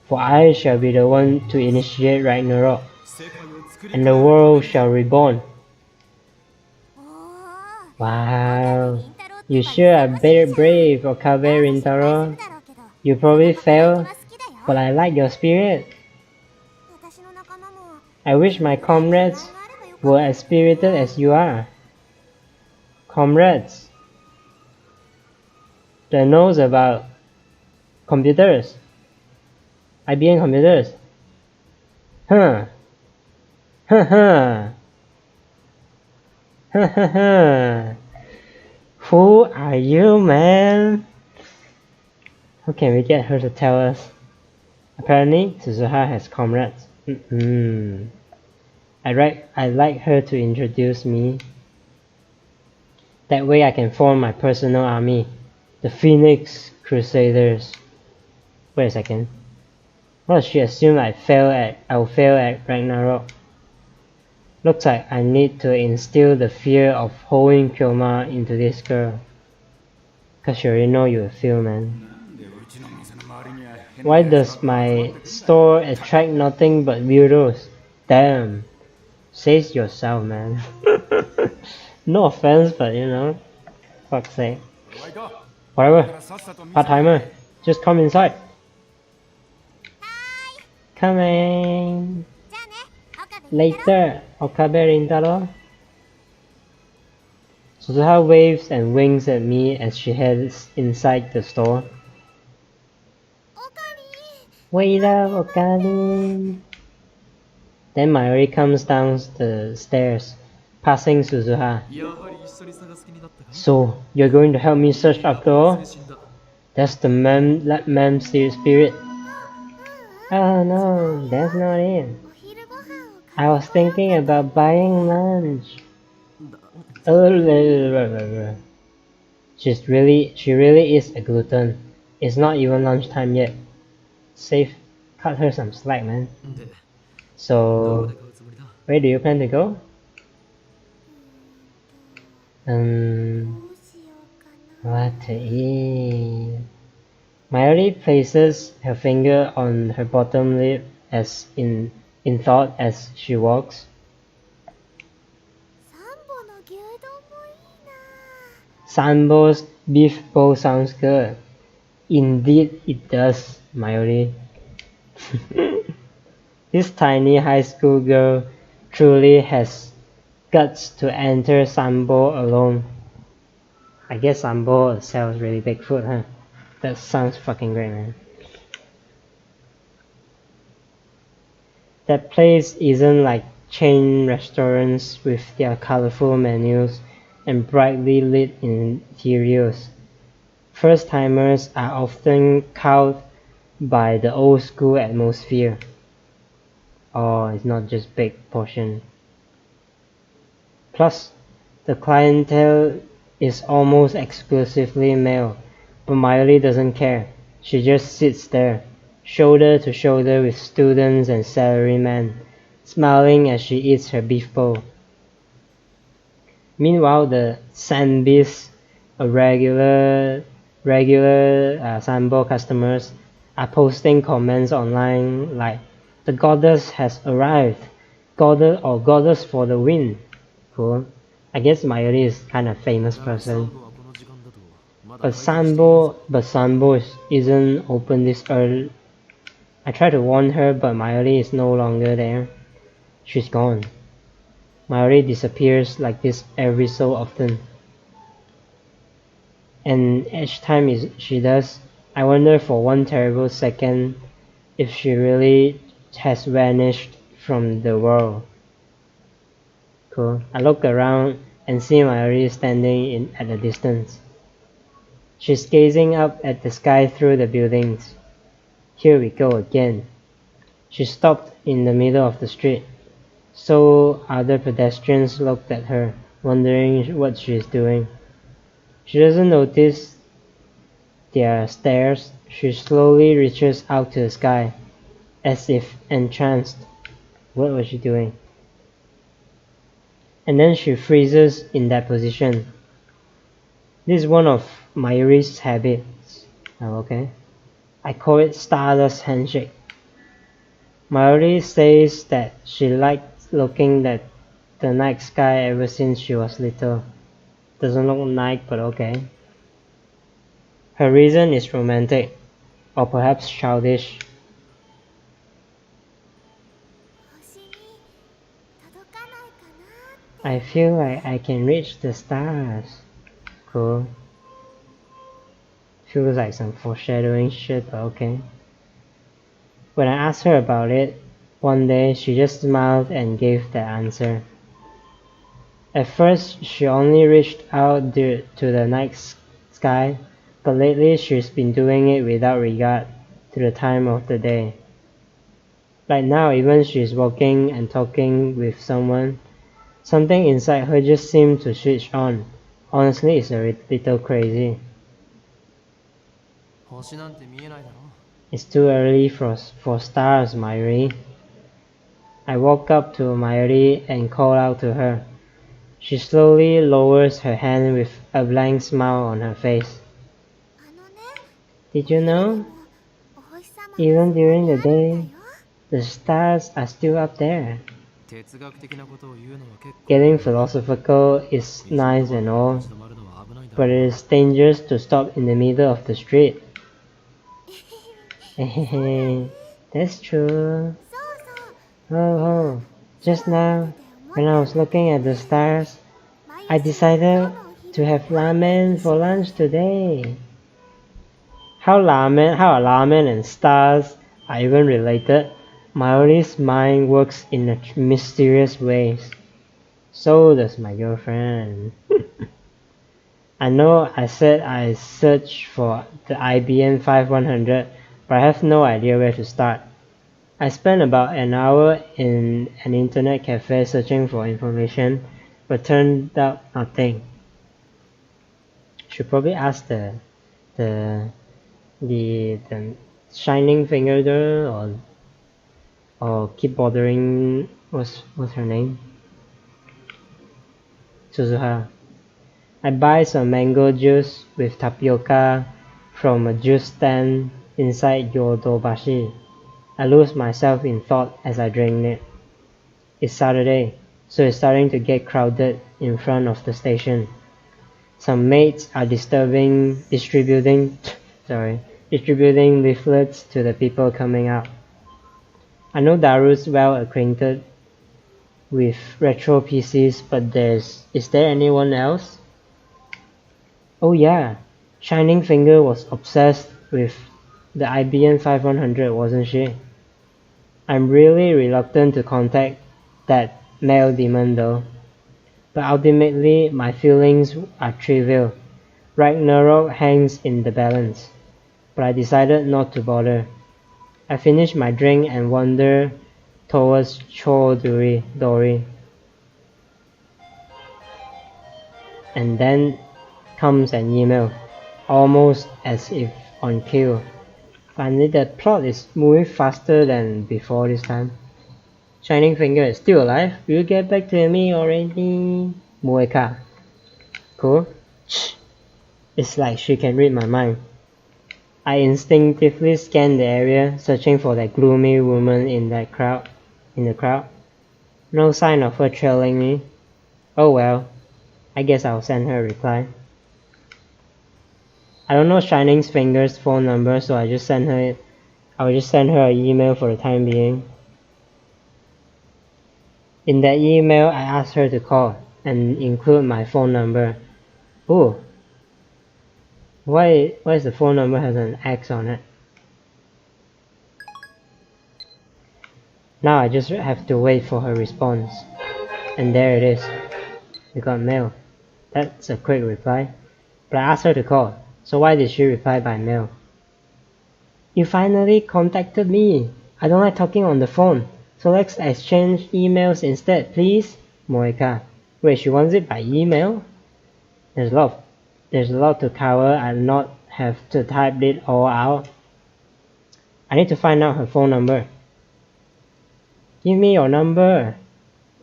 For I shall be the one to initiate Ragnarok, and the world shall reborn. Wow, you sure are very brave, Okabe Rintaro. You probably fail, but I like your spirit. I wish my comrades were as spirited as you are. Comrades that knows about computers. IBM computers. Huh. Huh huh. Huh huh huh. Who are you, man? How can we get her to tell us? Apparently, Suzuha has comrades. I'd like her to introduce me. That way I can form my personal army. The Phoenix Crusaders. Wait a second. What does she assume I'll fail at Ragnarok? Looks like I need to instill the fear of hoeing Kyoma into this girl. Cause you already know you will fail, man. Why does my store attract nothing but weirdos? Damn. Says yourself, man. No offense, but you know. Fuck's sake. Whatever. Part-timer. Just come inside. Coming. Later, Okabe Rintaro. Suzuha waves and winks at me as she heads inside the store. Wait up, Okari. Then Mayuri comes down the stairs, passing Suzuha. So, you're going to help me search after all? That's the ma'am spirit. Oh no, that's not it. I was thinking about buying lunch. She really is a glutton. It's not even lunchtime yet. Cut her some slack, man. So, where do you plan to go? What to eat? Mayuri places her finger on her bottom lip as in thought as she walks. Sambo's beef bowl sounds good. Indeed it does, Mayuri. This tiny high school girl truly has guts to enter Sambo alone. I guess Sambo sells really big food, huh? That sounds fucking great, man. That place isn't like chain restaurants with their colorful menus and brightly lit interiors. First-timers are often cowed by the old-school atmosphere. Oh, it's not just big portion. Plus, the clientele is almost exclusively male, but Mayuri doesn't care. She just sits there, shoulder to shoulder with students and salarymen, smiling as she eats her beef bowl. Meanwhile, the Sanbis, regular Sambo customers, are posting comments online like, "The goddess has arrived. Goddess for the win." Cool. I guess Mayuri is kind of famous person. But Sambo isn't open this early. I tried to warn her, but Mayuri is no longer there. She's gone. Mayuri disappears like this every so often. And each time she does, I wonder for one terrible second if she really has vanished from the world. Cool. I look around and see Mayuri standing at a distance. She's gazing up at the sky through the buildings. Here we go again. She stopped in the middle of the street, so other pedestrians looked at her, wondering what she's doing. She doesn't notice their stares. She slowly reaches out to the sky, as if entranced. What was she doing? And then she freezes in that position. This is one of Mayuri's habits. Oh, okay. I call it Stardust Handshake. Mayuri says that she liked looking at the night sky ever since she was little. Doesn't look night, but okay. Her reason is romantic, or perhaps childish. I feel like I can reach the stars. Cool. Feels like some foreshadowing shit, but okay. When I asked her about it, one day she just smiled and gave that answer. At first, she only reached out to the night sky, but lately she's been doing it without regard to the time of the day. Like now, even she's walking and talking with someone, something inside her just seemed to switch on. Honestly, it's a little crazy. It's too early for stars, Mayuri. I walk up to Mayuri and call out to her. She slowly lowers her hand with a blank smile on her face. Did you know? Even during the day, the stars are still up there. Getting philosophical is nice and all, but it is dangerous to stop in the middle of the street. That's true. Oh, just now, when I was looking at the stars, I decided to have ramen for lunch today. How ramen and stars are even related? Mayuri's mind works in mysterious ways. So does my girlfriend. I know I said I searched for the IBM 5100, but I have no idea where to start. I spent about an hour in an internet cafe searching for information, but turned out nothing. should probably ask the shining finger girl or keep bothering what's her name? Suzuha. I buy some mango juice with tapioca from a juice stand inside Yodobashi. I lose myself in thought as I drink it. It's Saturday, so it's starting to get crowded in front of the station. Some maids are distributing leaflets to the people coming out. I know Daru's well acquainted with retro PCs, but is there anyone else? Oh yeah, Shining Finger was obsessed with the IBM 5100, wasn't she? I'm really reluctant to contact that male demon though. But ultimately, my feelings are trivial. Ragnarok hangs in the balance. But I decided not to bother. I finish my drink and wander towards Chodori. And then comes an email, almost as if on cue. Finally, the plot is moving faster than before this time. Shining Finger is still alive. Will you get back to me already? Moeka. Cool. Shh. It's like she can read my mind. I instinctively scan the area, searching for that gloomy woman in the crowd. No sign of her trailing me. Oh well. I guess I'll send her a reply. I don't know Shining Finger's phone number, so I'll just send her an email for the time being. In that email, I asked her to call and include my phone number. Ooh. Why is the phone number has an X on it? Now I just have to wait for her response. And there it is. We got mail. That's a quick reply. But I asked her to call. So why did she reply by mail? You finally contacted me. I don't like talking on the phone. So let's exchange emails instead, please. Moeka. Wait, she wants it by email? There's a lot to cover. I'll not have to type it all out. I need to find out her phone number. Give me your number,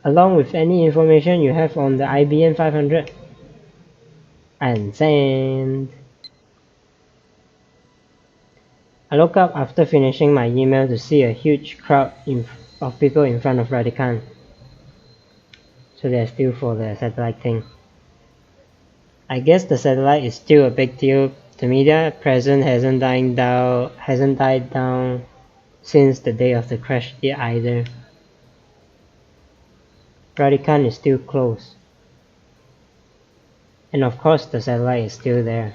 along with any information you have on the IBM 500. And send. I look up after finishing my email to see a huge crowd of people in front of Radican. So they're still for the satellite thing. I guess the satellite is still a big deal. The media presence hasn't died down since the day of the crash either. Radican is still closed. And of course the satellite is still there.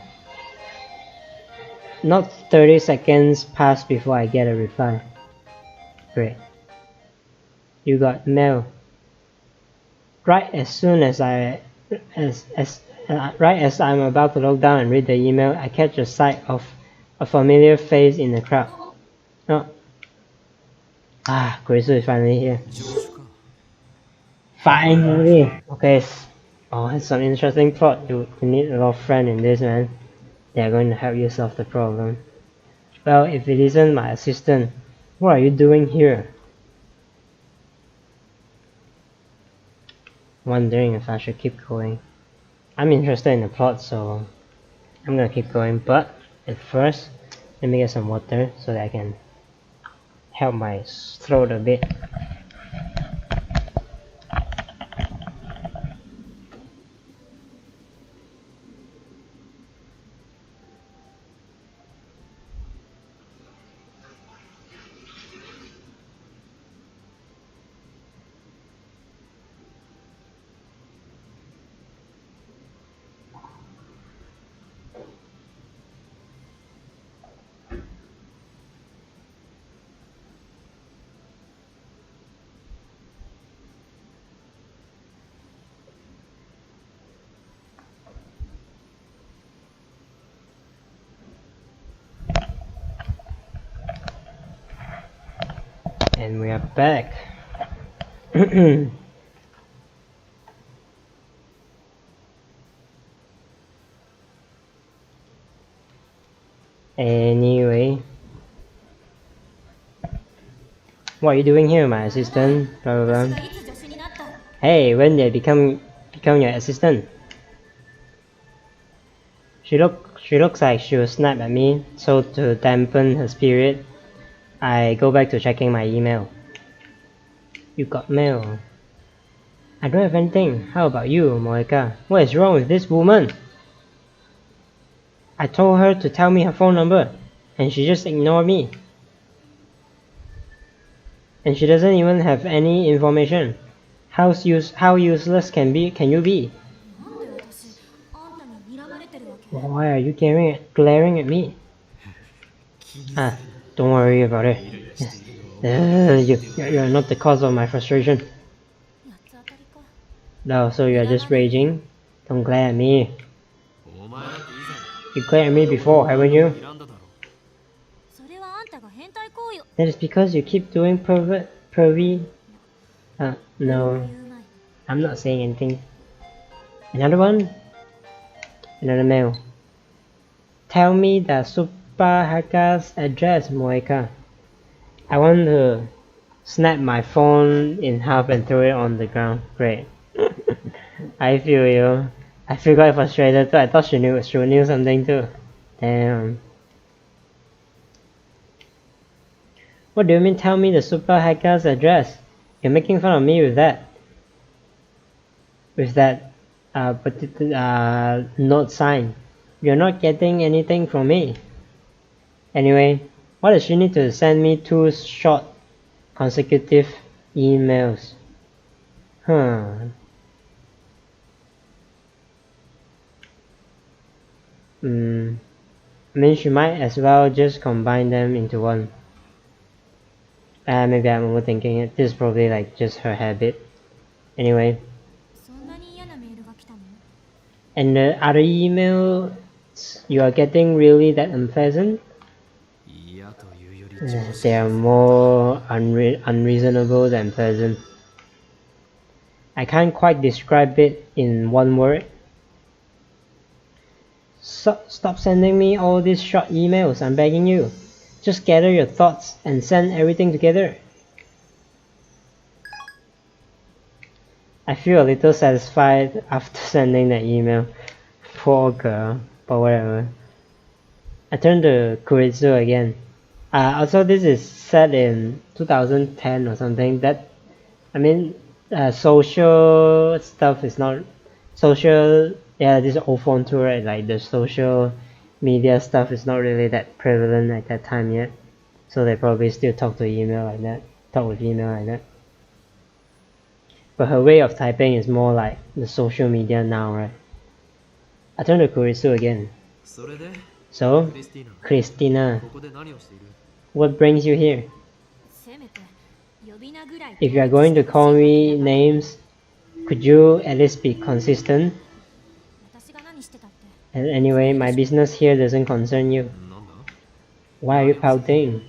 Not 30 seconds pass before I get a reply. Great. You got mail. Right as I'm about to look down and read the email, I catch a sight of a familiar face in the crowd. Oh. Kurisu is finally here. Finally! Okay. Oh, it's some interesting plot. You need a lot of friends in this, man. They are going to help you solve the problem. Well, if it isn't my assistant, what are you doing here? Wondering if I should keep going. I'm interested in the plot, so I'm gonna keep going, but at first, let me get some water so that I can help my throat a bit. And we are back. Anyway, what are you doing here, my assistant? Blah blah blah. Hey, when did I become your assistant? She looks like she will snap at me, so to dampen her spirit, I go back to checking my email. You got mail. I don't have anything. How about you, Moeka? What is wrong with this woman? I told her to tell me her phone number, and she just ignored me. And she doesn't even have any information. How useless can you be? Why are you glaring at me? Ah, don't worry about it. You're not the cause of my frustration. No, so you're just raging? Don't glare at me. You glared at me before, haven't you? That is because you keep doing pervy. No. I'm not saying anything. Another one? Another mail. Tell me the Super Hacker's address, Moeka. I want to snap my phone in half and throw it on the ground. Great. I feel you. I feel quite frustrated too. I thought she knew something too. Damn. What do you mean tell me the Super Hacker's address? You're making fun of me with that. With that note sign. You're not getting anything from me. Anyway, why does she need to send me 2 short consecutive emails? I mean, she might as well just combine them into one. Maybe I'm overthinking it. This is probably like just her habit. Anyway. And the other emails you are getting really that unpleasant? They are more unreasonable than pleasant. I can't quite describe it in one word. Stop sending me all these short emails, I'm begging you. Just gather your thoughts and send everything together. I feel a little satisfied after sending that email. Poor girl, but whatever. I turn to Kuritsu again. Also, this is set in 2010 or something. Social stuff is not social. Yeah, this is old phone too, right? Like the social media stuff is not really that prevalent at that time yet. So they probably still talk with email like that. But her way of typing is more like the social media now, right? I turn to Kurisu again. So, Christina, what brings you here? If you are going to call me names, could you at least be consistent? And anyway, my business here doesn't concern you. Why are you pouting?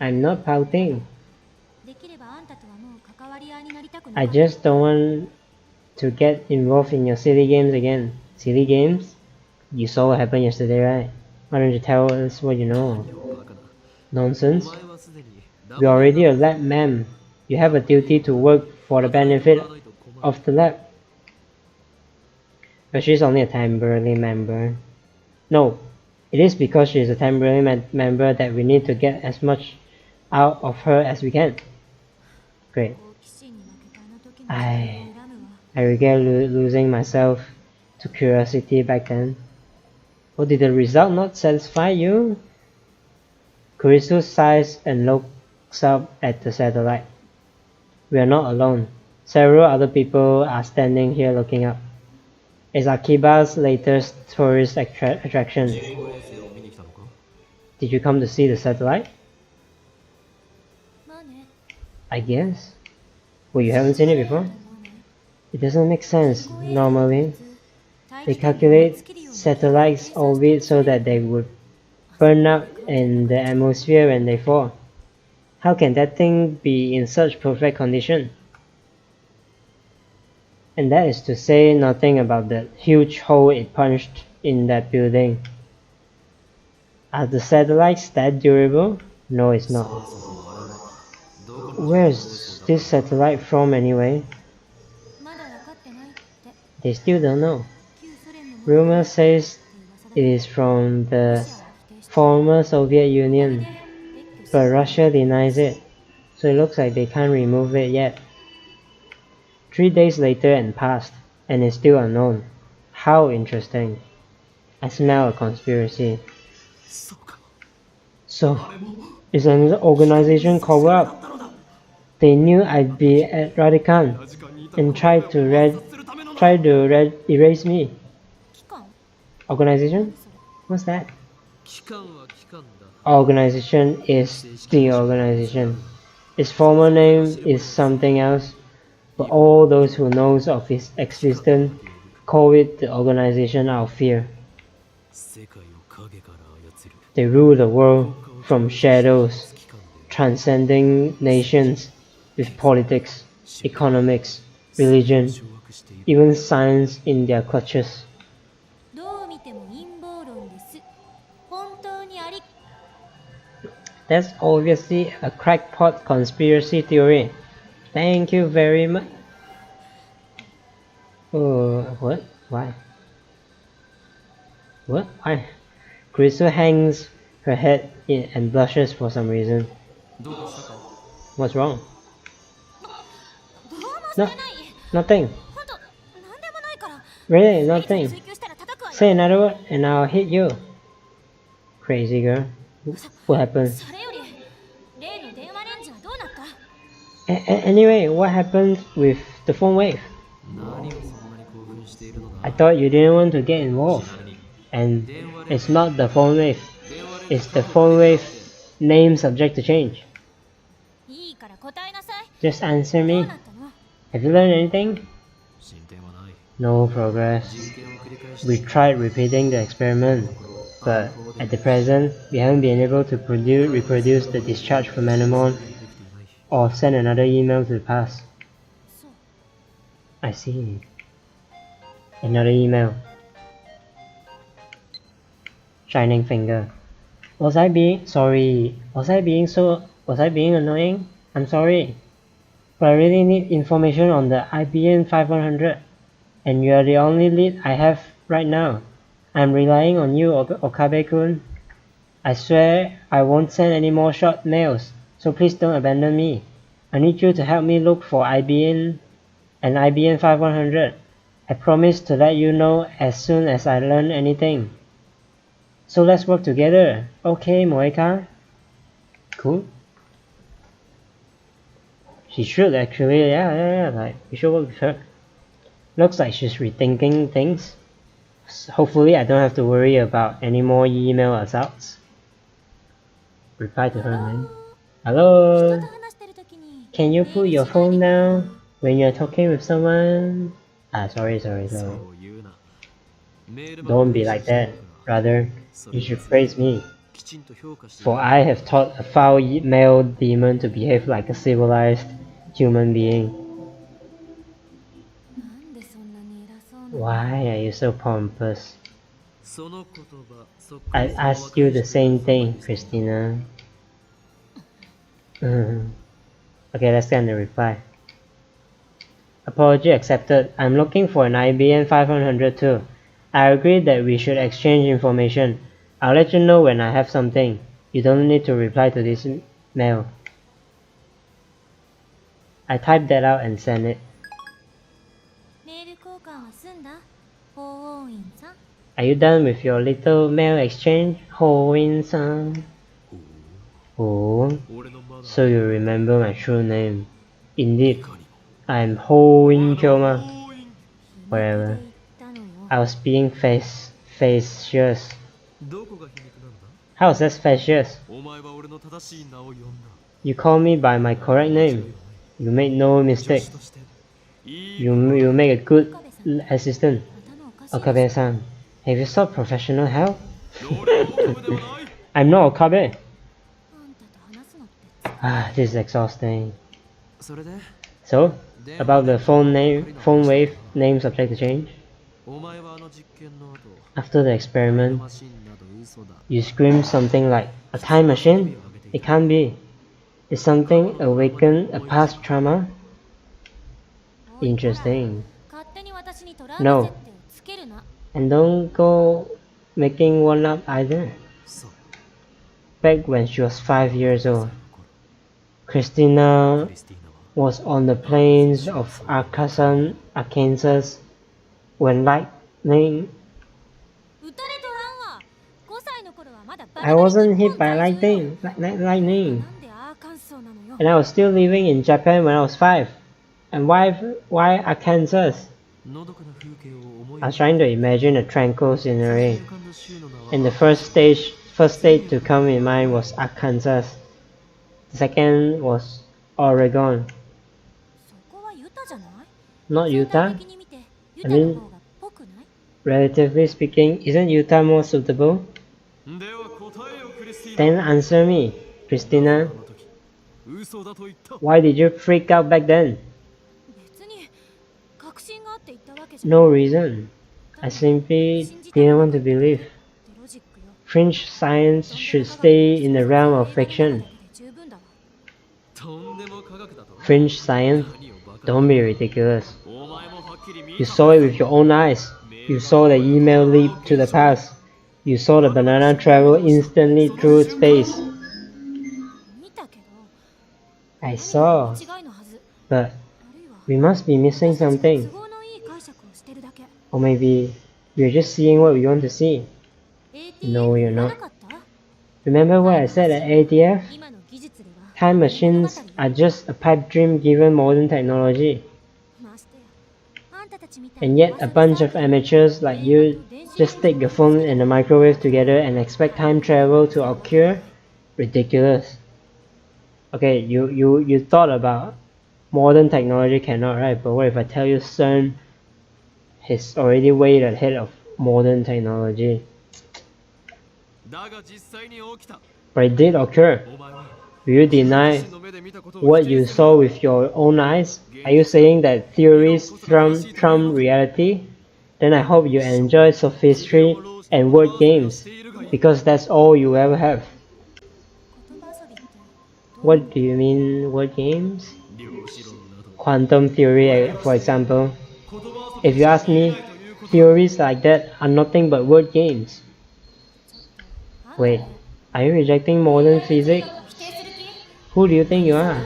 I'm not pouting. I just don't want to get involved in your silly games again. Silly games? You saw what happened yesterday, right? Why don't you tell us what you know? Nonsense. You're already a lab ma'am. You have a duty to work for the benefit of the lab. But she's only a temporary member. No, it is because she is a temporary member that we need to get as much out of her as we can. Great. I regret losing myself to curiosity back then. Oh, did the result not satisfy you? Kurisu sighs and looks up at the satellite. We are not alone. Several other people are standing here looking up. It's Akiba's latest tourist attraction. Did you come to see the satellite? I guess. Well, you haven't seen it before? It doesn't make sense. Normally, they calculate satellites' orbit so that they would burn up in the atmosphere when they fall. How can that thing be in such perfect condition? And that is to say nothing about the huge hole it punched in that building. Are the satellites that durable? No, it's not. Where's this satellite from anyway? They still don't know. Rumor says it is from the former Soviet Union, but Russia denies it, so it looks like they can't remove it yet. 3 days later and passed, and it's still unknown. How interesting. I smell a conspiracy. So, it's an organization cover-up. They knew I'd be at Radican and tried to erase me. Organization? What's that? Organization is the organization. Its former name is something else, but all those who knows of its existence call it the organization out of fear. They rule the world from shadows, transcending nations with politics, economics, religion, even science in their clutches. That's obviously a crackpot conspiracy theory. Thank you very much. What? Why? What? Why? Crystal hangs her head and blushes for some reason. What's wrong? No, nothing. Really, nothing. Say another word and I'll hit you. Crazy girl. What happened? Anyway, what happened with the phone wave? I thought you didn't want to get involved. And it's not the phone wave. It's the phone wave name subject to change. Just answer me. Have you learned anything? No progress. We tried repeating the experiment, but at the present, we haven't been able to reproduce the discharge from Anemone or send another email to the past. I see. Another email. Shining finger. Was I being annoying? I'm sorry. But I really need information on the IBM 5100, and you are the only lead I have right now. I'm relying on you, Okabe-kun. I swear I won't send any more short mails, so please don't abandon me. I need you to help me look for IBM and IBM 5100. I promise to let you know as soon as I learn anything. So let's work together. Okay, Moeka? Cool. She should actually, yeah, like, we should work with her. Looks like she's rethinking things. Hopefully I don't have to worry about any more email assaults. Reply to her, man. Hello? Can you put your phone down when you're talking with someone? Sorry. Don't be like that. Rather, you should praise me. For I have taught a foul male demon to behave like a civilized human being. Why are you so pompous? I asked you the same thing, Christina. Okay, let's send the reply. Apology accepted. I'm looking for an IBM 500 too. I agree that we should exchange information. I'll let you know when I have something. You don't need to reply to this mail. I typed that out and sent it. Are you done with your little mail exchange, Ho-in-san? Oh, so you remember my true name. Indeed, I'm Ho-in-kyoma. Whatever. I was being facetious. How is that facetious? You call me by my correct name. You made no mistake. You make a good assistant. Okabe-san, have you sought professional help? I'm not Okabe. This is exhausting. So, about the phone wave name subject to change. After the experiment, You screamed something like, a time machine? It can't be. Did something awaken a past trauma? Interesting. No. And don't go making one up either. Back when she was 5 years old, Christina was on the plains of Arkansas when lightning. I wasn't hit by lightning, and I was still living in Japan when I was 5. And why Arkansas? I was trying to imagine a tranquil scenery, and the first state to come in mind was Arkansas. The second was Oregon. Not Utah? I mean, relatively speaking, isn't Utah more suitable? Then answer me, Christina. Why did you freak out back then? No reason. I simply didn't want to believe. Fringe science should stay in the realm of fiction. Fringe science? Don't be ridiculous. You saw it with your own eyes. You saw the email leap to the past. You saw the banana travel instantly through space. I saw. But we must be missing something. Or maybe we're just seeing what we want to see. No, you're not. Remember what I said at ATF? Time machines are just a pipe dream given modern technology. And yet a bunch of amateurs like you just stick your phone and the microwave together and expect time travel to occur? Ridiculous. Okay, you thought about modern technology cannot, right? But what if I tell you CERN is already way ahead of modern technology? But it did occur. Will you deny what you saw with your own eyes? Are you saying that theories trump reality? Then I hope you enjoy sophistry and word games, because that's all you ever have. What do you mean, word games? Quantum theory, for example. If you ask me, theories like that are nothing but word games. Wait, are you rejecting modern physics? Who do you think you are?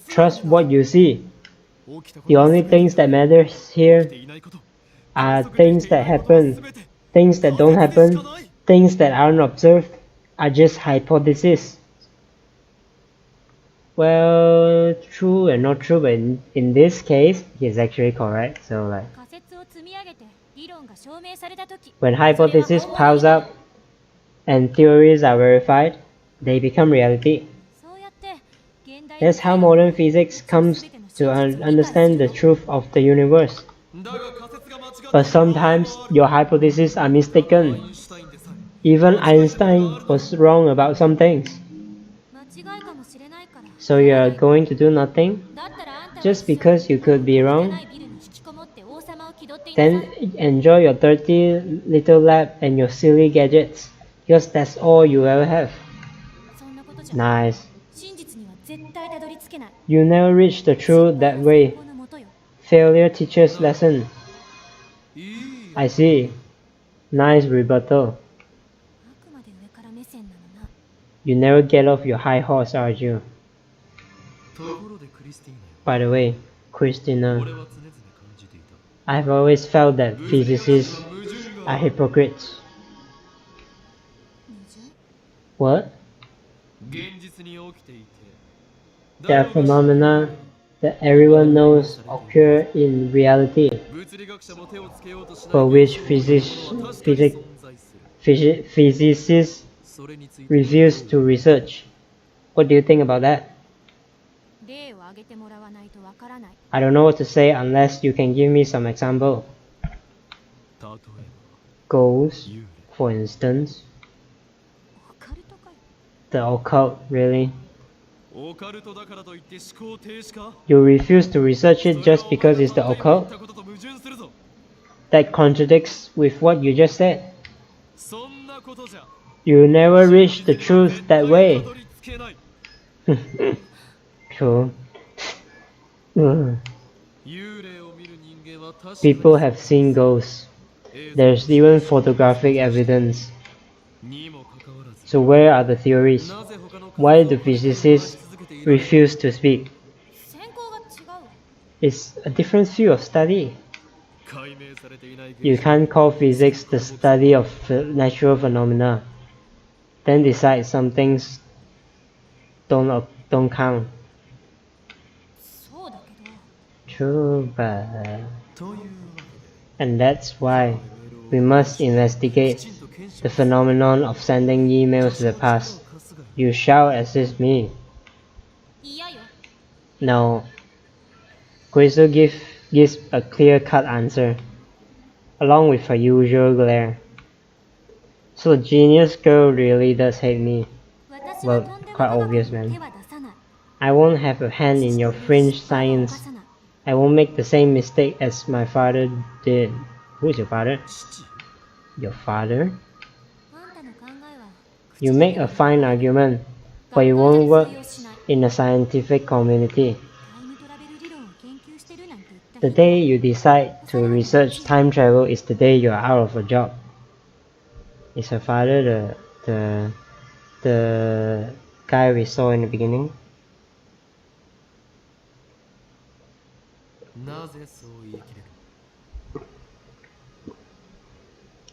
Trust what you see. The only things that matter here are things that happen. Things that don't happen, things that aren't observed, are just hypotheses. Well, true and not true, but in this case, he's actually correct. So like, when hypotheses piles up and theories are verified, they become reality. That's how modern physics comes to understand the truth of the universe. But sometimes your hypotheses are mistaken. Even Einstein was wrong about some things. So you are going to do nothing? Just because you could be wrong? Then enjoy your dirty little lab and your silly gadgets, because that's all you ever have. Nice. You never reach the truth that way. Failure teaches lesson. I see. Nice rebuttal. You never get off your high horse, are you? By the way, Christina, I've always felt that physicists are hypocrites. What? There are phenomena that everyone knows occur in reality, for which physicists refuse to research. What do you think about that? I don't know what to say unless you can give me some example. Ghosts, for instance. The occult, really? You refuse to research it just because it's the occult? That contradicts with what you just said. You never reach the truth that way. True. People have seen ghosts. There's even photographic evidence. So where are the theories? Why do physicists refuse to speak? It's a different field of study. You can't call physics the study of natural phenomena, then decide some things don't count. True, but... And that's why we must investigate the phenomenon of sending emails to the past. You shall assist me. No. Crystal gives a clear-cut answer, along with her usual glare. So the genius girl really does hate me. Well, quite obvious, man. I won't have a hand in your fringe science. I won't make the same mistake as my father did. Who is your father? Your father? You make a fine argument, but it won't work in the scientific community. The day you decide to research time travel is the day you are out of a job. Is her father the guy we saw in the beginning?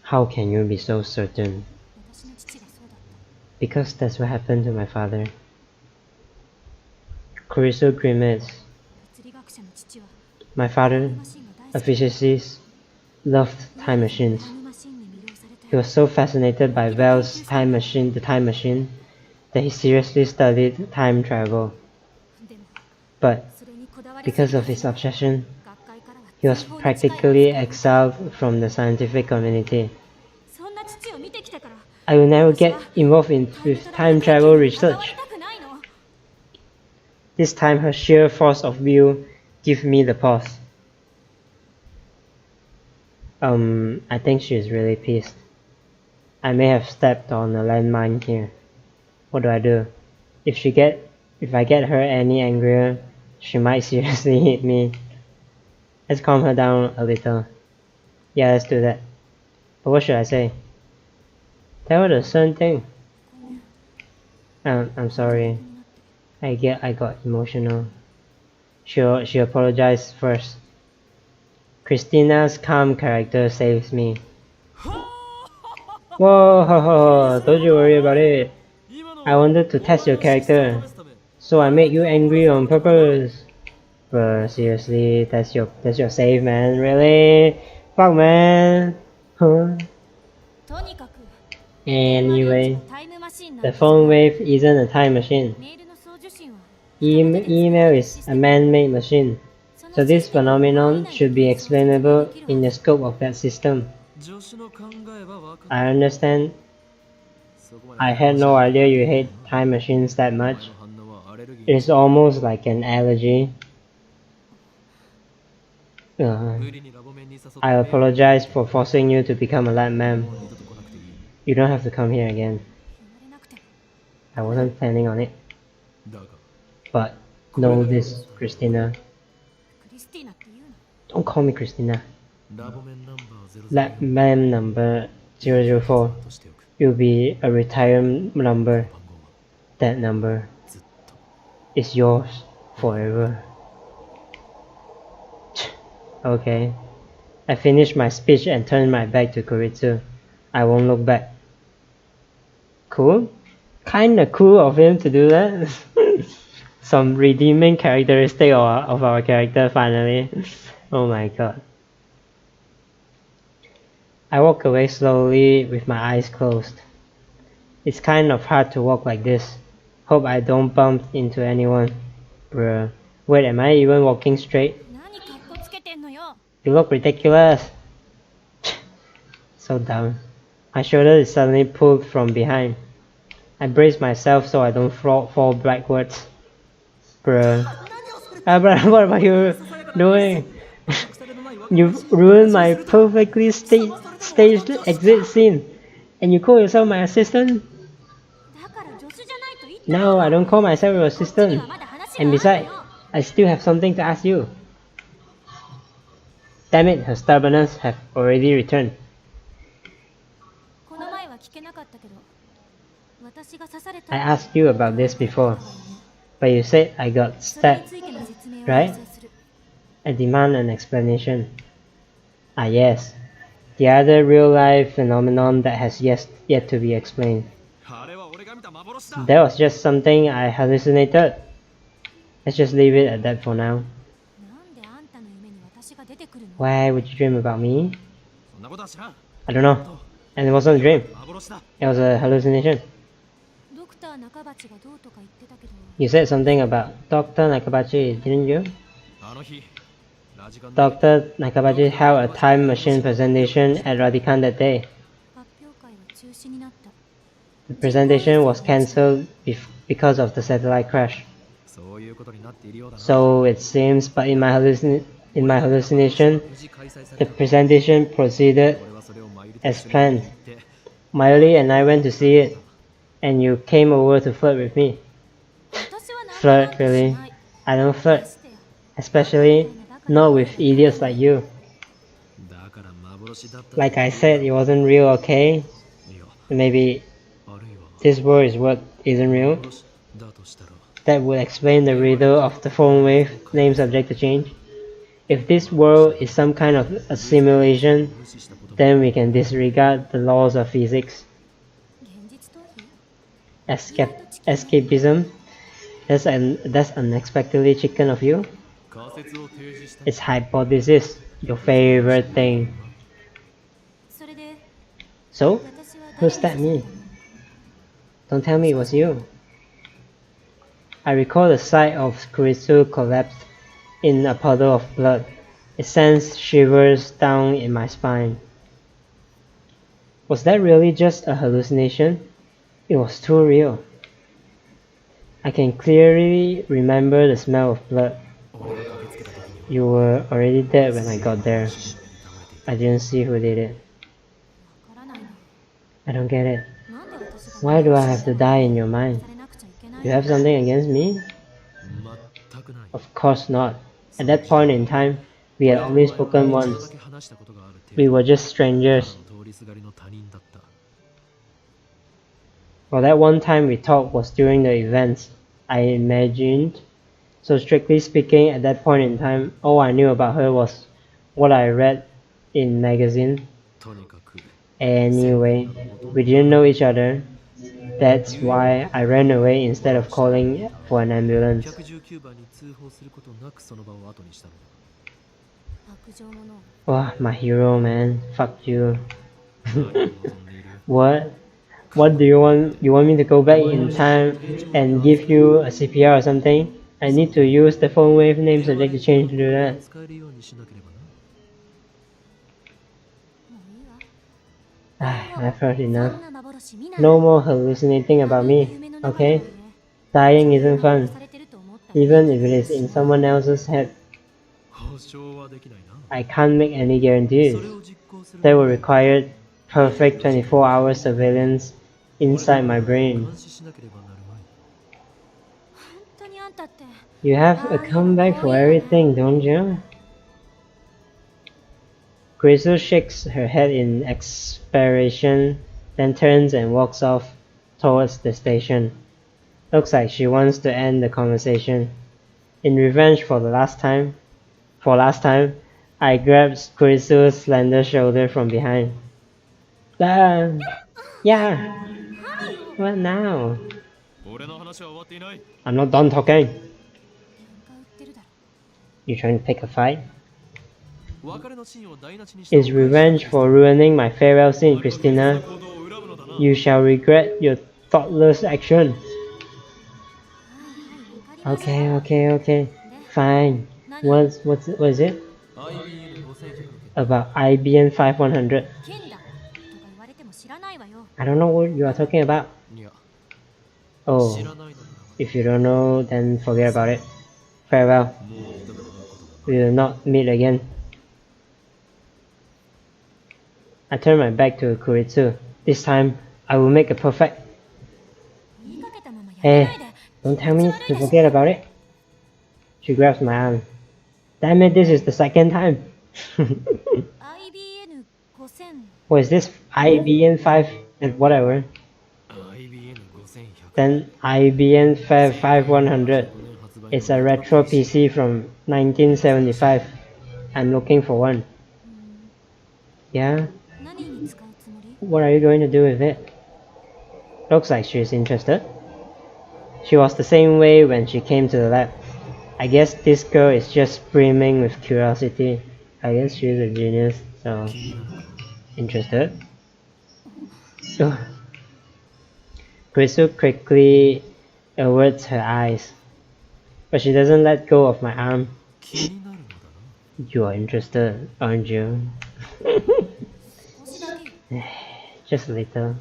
How can you be so certain? Because that's what happened to my father. Kurisu grimaced. My father, a physicist, loved time machines. He was so fascinated by Bell's time machine, that he seriously studied time travel. But because of his obsession, he was practically exiled from the scientific community. I will never get involved with time travel research. This time her sheer force of will gave me the pause. I think she is really pissed. I may have stepped on a landmine here. What do? If I get her any angrier, she might seriously hit me. Let's calm her down a little. Yeah, let's do that. But what should I say? Tell her the certain thing. I'm sorry. I got emotional. She apologized first. Christina's calm character saves me. Whoa, don't you worry about it. I wanted to test your character, so I made you angry on purpose. Bro, seriously, that's your save, man. Really? Fuck, man. Huh? Anyway, the phone wave isn't a time machine. Email is a man-made machine, so this phenomenon should be explainable in the scope of that system. I understand. I had no idea you hate time machines that much. It's almost like an allergy. I apologize for forcing you to become a lab ma'am. You don't have to come here again. I wasn't planning on it. But know this, Christina. Don't call me Christina. Lab ma'am number 004. You'll be a retirement number. That number is yours forever. Okay. I finished my speech and turned my back to Kuritsu. I won't look back. Cool? Kinda cool of him to do that. Some redeeming characteristic of our character finally. Oh my god. I walk away slowly with my eyes closed. It's kind of hard to walk like this. Hope I don't bump into anyone. Bruh. Wait, am I even walking straight? You look ridiculous. So dumb. My shoulder is suddenly pulled from behind. I brace myself so I don't fall backwards. Bruh. What are you doing? You've ruined my perfectly staged exit scene. And you call yourself my assistant? No, I don't call myself your assistant. And besides, I still have something to ask you. Damn it, her stubbornness have already returned. I asked you about this before, but you said I got stabbed, right? I demand an explanation. Ah yes, the other real-life phenomenon that has yet to be explained. That was just something I hallucinated. Let's just leave it at that for now. Why would you dream about me? I don't know. And it wasn't a dream. It was a hallucination. You said something about Dr. Nakabachi, didn't you? Dr. Nakabachi held a time machine presentation at Radican that day. The presentation was cancelled because of the satellite crash. So it seems, but in my hallucination, the presentation proceeded as planned. Mayuri and I went to see it, and you came over to flirt with me. Flirt, really? I don't flirt. Especially not with idiots like you. Like I said, it wasn't real, okay? Maybe this world is what isn't real. That would explain the riddle of the phone wave name subject to change. If this world is some kind of a simulation, then we can disregard the laws of physics. Escapism? That's unexpectedly chicken of you. It's hypothesis, your favorite thing. So, who stabbed me? Don't tell me it was you. I recall the sight of Kurisu collapsed in a puddle of blood. It sends shivers down in my spine. Was that really just a hallucination? It was too real. I can clearly remember the smell of blood. You were already dead when I got there. I didn't see who did it. I don't get it. Why do I have to die in your mind? You have something against me? Of course not. At that point in time, we had only spoken once. We were just strangers. Well, that one time we talked was during the events, I imagined. So strictly speaking, at that point in time, all I knew about her was what I read in magazine. Anyway, we didn't know each other. That's why I ran away instead of calling for an ambulance. Oh, my hero, man. Fuck you. What? What do you want? You want me to go back in time and give you a CPR or something? I need to use the phone wave name subject to change to do that. I've heard enough. No more hallucinating about me, okay? Dying isn't fun, even if it is in someone else's head. I can't make any guarantees. That would require perfect 24-hour surveillance inside my brain. You have a comeback for everything, don't you? Grizzle shakes her head in exasperation, then turns and walks off towards the station. Looks like she wants to end the conversation. In revenge for last time, I grabbed Grizzle's slender shoulder from behind. Yeah. What now? I'm not done talking. You trying to pick a fight? It's revenge for ruining my farewell scene, Christina. You shall regret your thoughtless action. Okay. Fine. What is it? About IBM 5100. I don't know what you are talking about. Oh, if you don't know, then forget about it. Farewell. We will not meet again. I turned my back to Kuritsu. This time, I will make a perfect. Hey, don't tell me to forget about it. She grabs my arm. Damn it, this is the second time. What is this? IBN 5 and whatever. Then IBN 5100. It's a retro PC from 1975. I'm looking for one. Yeah? What are you going to do with it? Looks like she's interested. She was the same way when she came to the lab. I guess this girl is just brimming with curiosity. I guess she's a genius, so... Interested? Krisu quickly averts her eyes. But she doesn't let go of my arm. You are interested, aren't you? Just a little.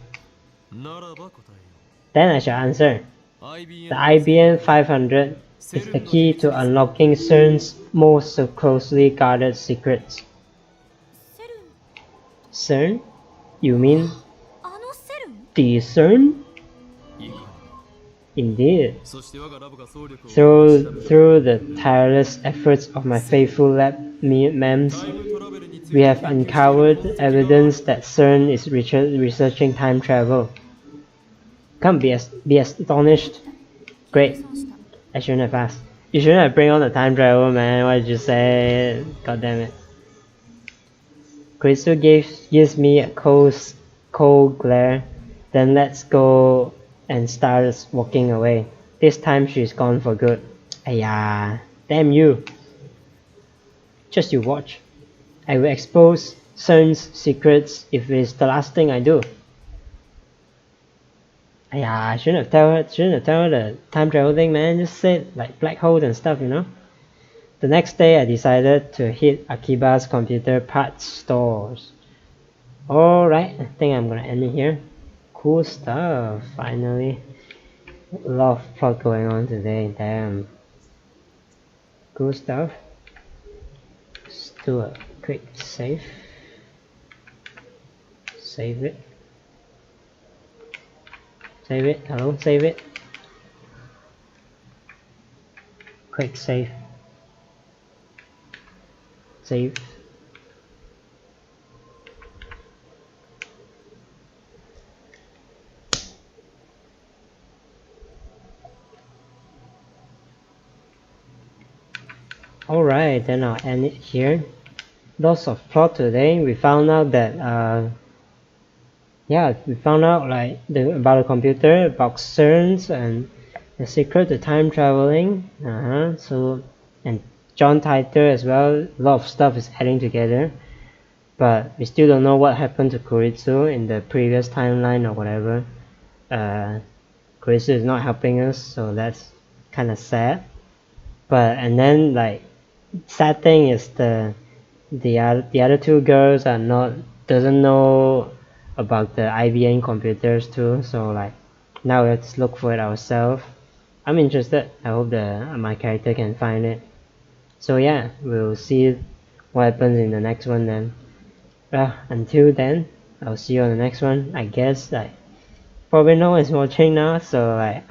Then I shall answer. The IBN 500 is the key to unlocking CERN's most so closely guarded secrets. CERN? You mean the CERN? Indeed. Through the tireless efforts of my faithful lab MEMS, we have uncovered evidence that CERN is researching time travel. Can't be astonished. Great. I shouldn't have asked. You shouldn't have bring on the time travel, man. What did you say? God damn it. Krisu gives me a cold glare, then lets go and starts walking away. This time she's gone for good. Ayah, damn you. Just you watch. I will expose CERN's secrets if it's the last thing I do. Ayah, I shouldn't have told her the time travel thing, man. Just said like black holes and stuff, you know. The next day I decided to hit Akiba's computer parts stores. Alright, I think I'm gonna end it here. Cool stuff, finally. A lot of plot going on today, damn. Cool stuff. Let's do a quick save. Save it. Save it, hello, save it. Quick save. Save. Alright, then I'll end it here. Lots of plot today. We found out that we found out like about the computer, about CERNs and the secret to time traveling. So and John Titor as well. A lot of stuff is adding together, but we still don't know what happened to Kuritsu in the previous timeline or whatever. Kuritsu is not helping us, so that's kind of sad. But and then like sad thing is the other two girls are doesn't know about the IBM computers too, so like now we have to look for it ourselves. I'm interested. I hope my character can find it. So yeah, we'll see what happens in the next one then. Until then, I'll see you on the next one. I guess like probably no one's watching now, so like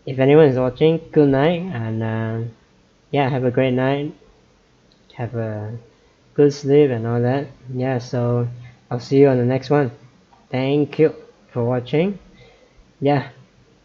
if anyone is watching, good night, and yeah, have a great night. Have a good sleep and all that. Yeah, so I'll see you on the next one. Thank you for watching. Yeah,